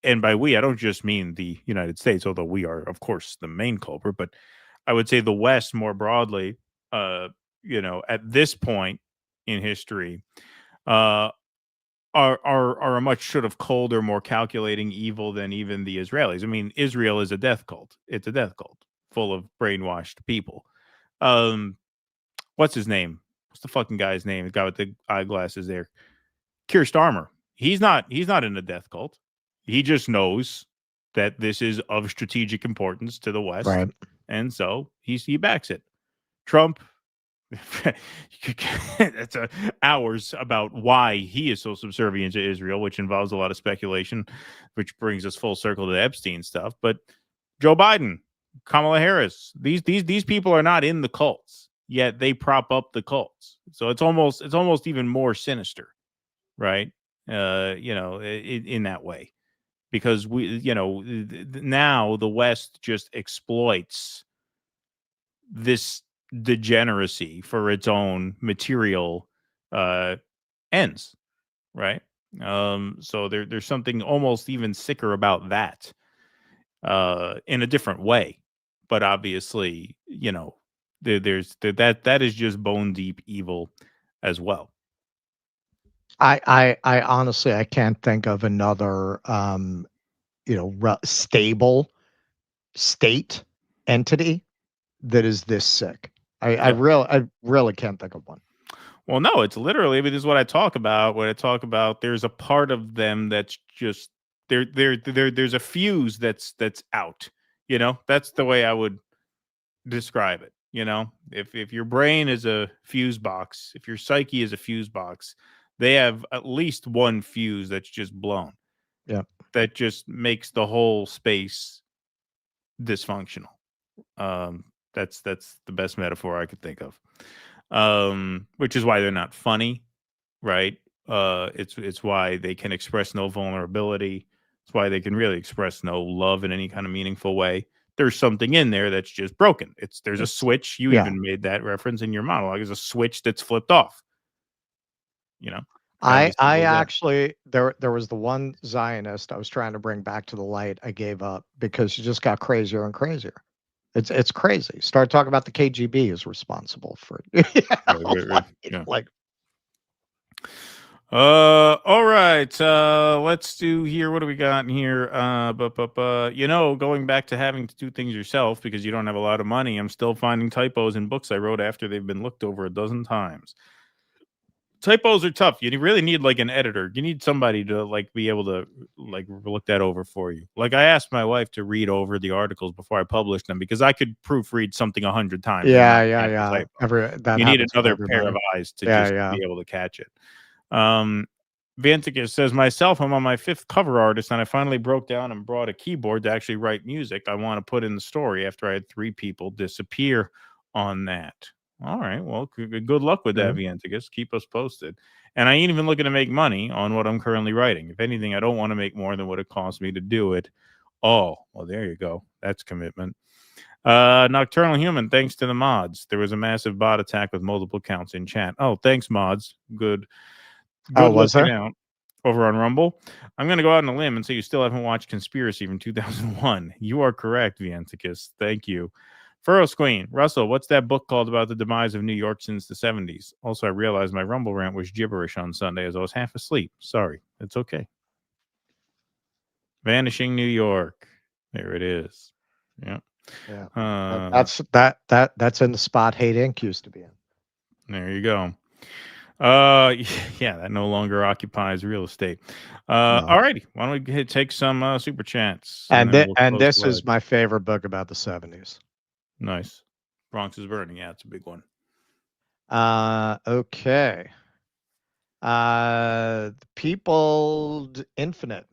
and by we, I don't just mean the United States, although we are, of course, the main culprit, but I would say the West more broadly, at this point in history, uh, are a much sort of colder, more calculating evil than even the Israelis. I mean, Israel is a death cult. It's a death cult full of brainwashed people. What's his name? What's the fucking guy's name? The guy with the eyeglasses there. Keir Starmer. He's not in a death cult. He just knows that this is of strategic importance to the West. Right. And so he backs it. Trump, that's hours about why he is so subservient to Israel, which involves a lot of speculation, which brings us full circle to the Epstein stuff. But Joe Biden, Kamala Harris, these people are not in the cults, yet they prop up the cults. So it's almost even more sinister, right? In that way, because now the West just exploits this degeneracy for its own material ends, right? So there's something almost even sicker about that, in a different way, but obviously, there's that is just bone deep evil as well. I honestly I can't think of another stable state entity that is this sick. I really can't think of one. Well, no, it's literally, but this is what I talk about when I talk about there's a part of them that's just there's a fuse that's out. That's the way I would describe it. If your brain is a fuse box, if your psyche is a fuse box, they have at least one fuse that's just blown. Yeah. That just makes the whole space dysfunctional. That's the best metaphor I could think of. Which is why they're not funny, right? It's why they can express no vulnerability. It's why they can really express no love in any kind of meaningful way. There's something in there that's just broken. There's a switch. You even made that reference in your monologue. There's a switch that's flipped off. I actually there was the one Zionist I was trying to bring back to the light. I gave up because she just got crazier and crazier. It's crazy. Start talking about the KGB is responsible for like. All right. Let's do here. What do we got in here? Going back to having to do things yourself because you don't have a lot of money, I'm still finding typos in books I wrote after they've been looked over a dozen times. Typos are tough. You really need like an editor. You need somebody to like be able to like look that over for you. Like I asked my wife to read over the articles before I published them because I could proofread something 100 times. Yeah. You need another pair of eyes to be able to catch it. Vanticus says, myself, I'm on my 5th cover artist, and I finally broke down and brought a keyboard to actually write music I want to put in the story after I had 3 people disappear on that. All right. Well, good luck with that, Vanticus. Keep us posted. And I ain't even looking to make money on what I'm currently writing. If anything, I don't want to make more than what it costs me to do it. Oh, well, there you go. That's commitment. Nocturnal Human, thanks to the mods. There was a massive bot attack with multiple counts in chat. Oh, thanks, mods. Good looking out over on Rumble. I'm going to go out on a limb and say you still haven't watched Conspiracy from 2001. You are correct, Vienticus. Thank you. Furrow Queen, Russell, what's that book called about the demise of New York since the 70s? Also, I realized my Rumble rant was gibberish on Sunday as I was half asleep. Sorry. It's okay. Vanishing New York. There it is. Yeah. That's in the spot Hate Inc. used to be in. There you go. Yeah, that no longer occupies real estate. All righty. Why don't we take some super chats? And then we'll this close is my favorite book about the 70s. Nice. Bronx is Burning. Yeah, it's a big one. Okay. People Infinite.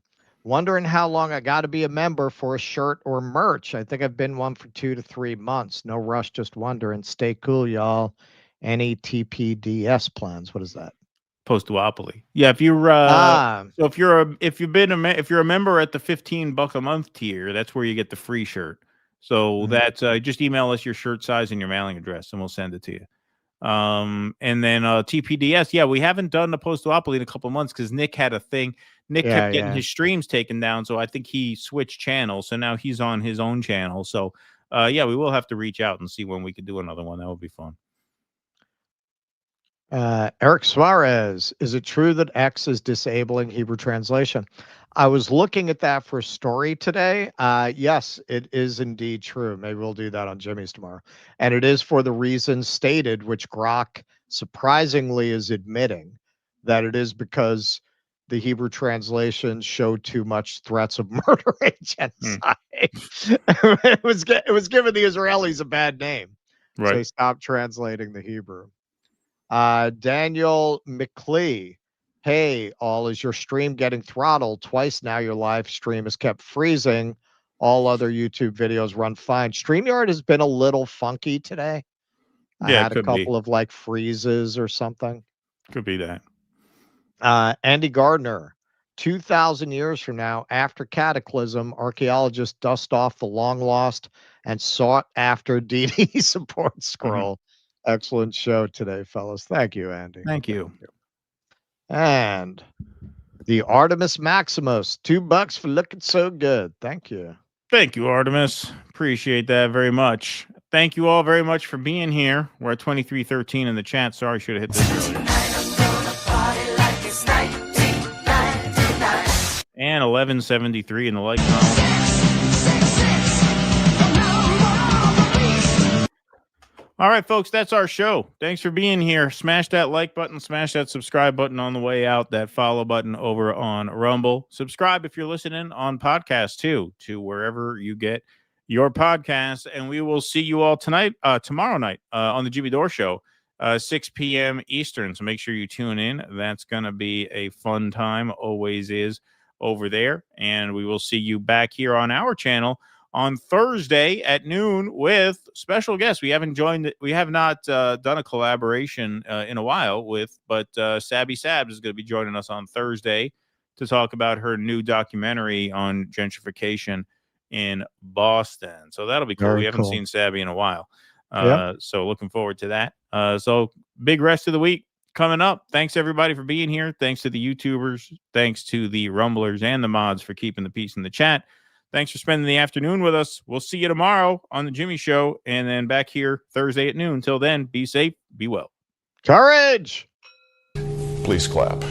Wondering how long I got to be a member for a shirt or merch. I think I've been one for 2 to 3 months. No rush, just wondering. Stay cool, y'all. Any TPDS plans? What is that? Post-duopoly. Yeah, if you're so if you're a member at the $15 a month tier, that's where you get the free shirt. So that's just email us your shirt size and your mailing address, and we'll send it to you. And then TPDS, yeah, we haven't done the post-duopoly in a couple months because Nick had a thing. Nick kept getting his streams taken down, so I think he switched channels. So now he's on his own channel. So yeah, we will have to reach out and see when we could do another one. That would be fun. Eric Suarez, is it true that X is disabling Hebrew translation? I was looking at that for a story today. Yes, it is indeed true. Maybe we'll do that on Jimmy's tomorrow. And it is for the reasons stated, which Grok surprisingly is admitting, that it is because the Hebrew translations show too much threats of murder and genocide. It was giving the Israelis a bad name. Right. So he stopped translating the Hebrew. Daniel McLee, hey, all, is your stream getting throttled? Twice now your live stream has kept freezing. All other YouTube videos run fine. StreamYard has been a little funky today. I had a couple of like freezes or something. Could be that. Andy Gardner, 2,000 years from now, after Cataclysm, archaeologists dust off the long lost and sought after DD support scroll. Excellent show today, fellas. Thank you, Andy. Thank you. And the Artemis Maximus, $2 for looking so good. Thank you. Thank you, Artemis. Appreciate that very much. Thank you all very much for being here. We're at 2313 in the chat. Sorry, should have hit this earlier. And 1173 in the like column. All right, folks, that's our show. Thanks for being here. Smash that like button, smash that subscribe button on the way out, that follow button over on Rumble. Subscribe if you're listening on podcast too, to wherever you get your podcasts. And we will see you all tomorrow night on the Jimmy Dore Show, 6 p.m. Eastern. So make sure you tune in. That's going to be a fun time, always is over there. And we will see you back here on our channel on Thursday at noon with special guests. We have not done a collaboration in a while but Sabby Sabs is going to be joining us on Thursday to talk about her new documentary on gentrification in Boston. So that'll be cool. Very we haven't cool. seen Sabby in a while. Yep. So looking forward to that. So big rest of the week coming up. Thanks everybody for being here. Thanks to the YouTubers. Thanks to the Rumblers and the mods for keeping the peace in the chat. Thanks for spending the afternoon with us. We'll see you tomorrow on the Jimmy Show and then back here Thursday at noon. Till then, be safe, be well. Courage! Please clap.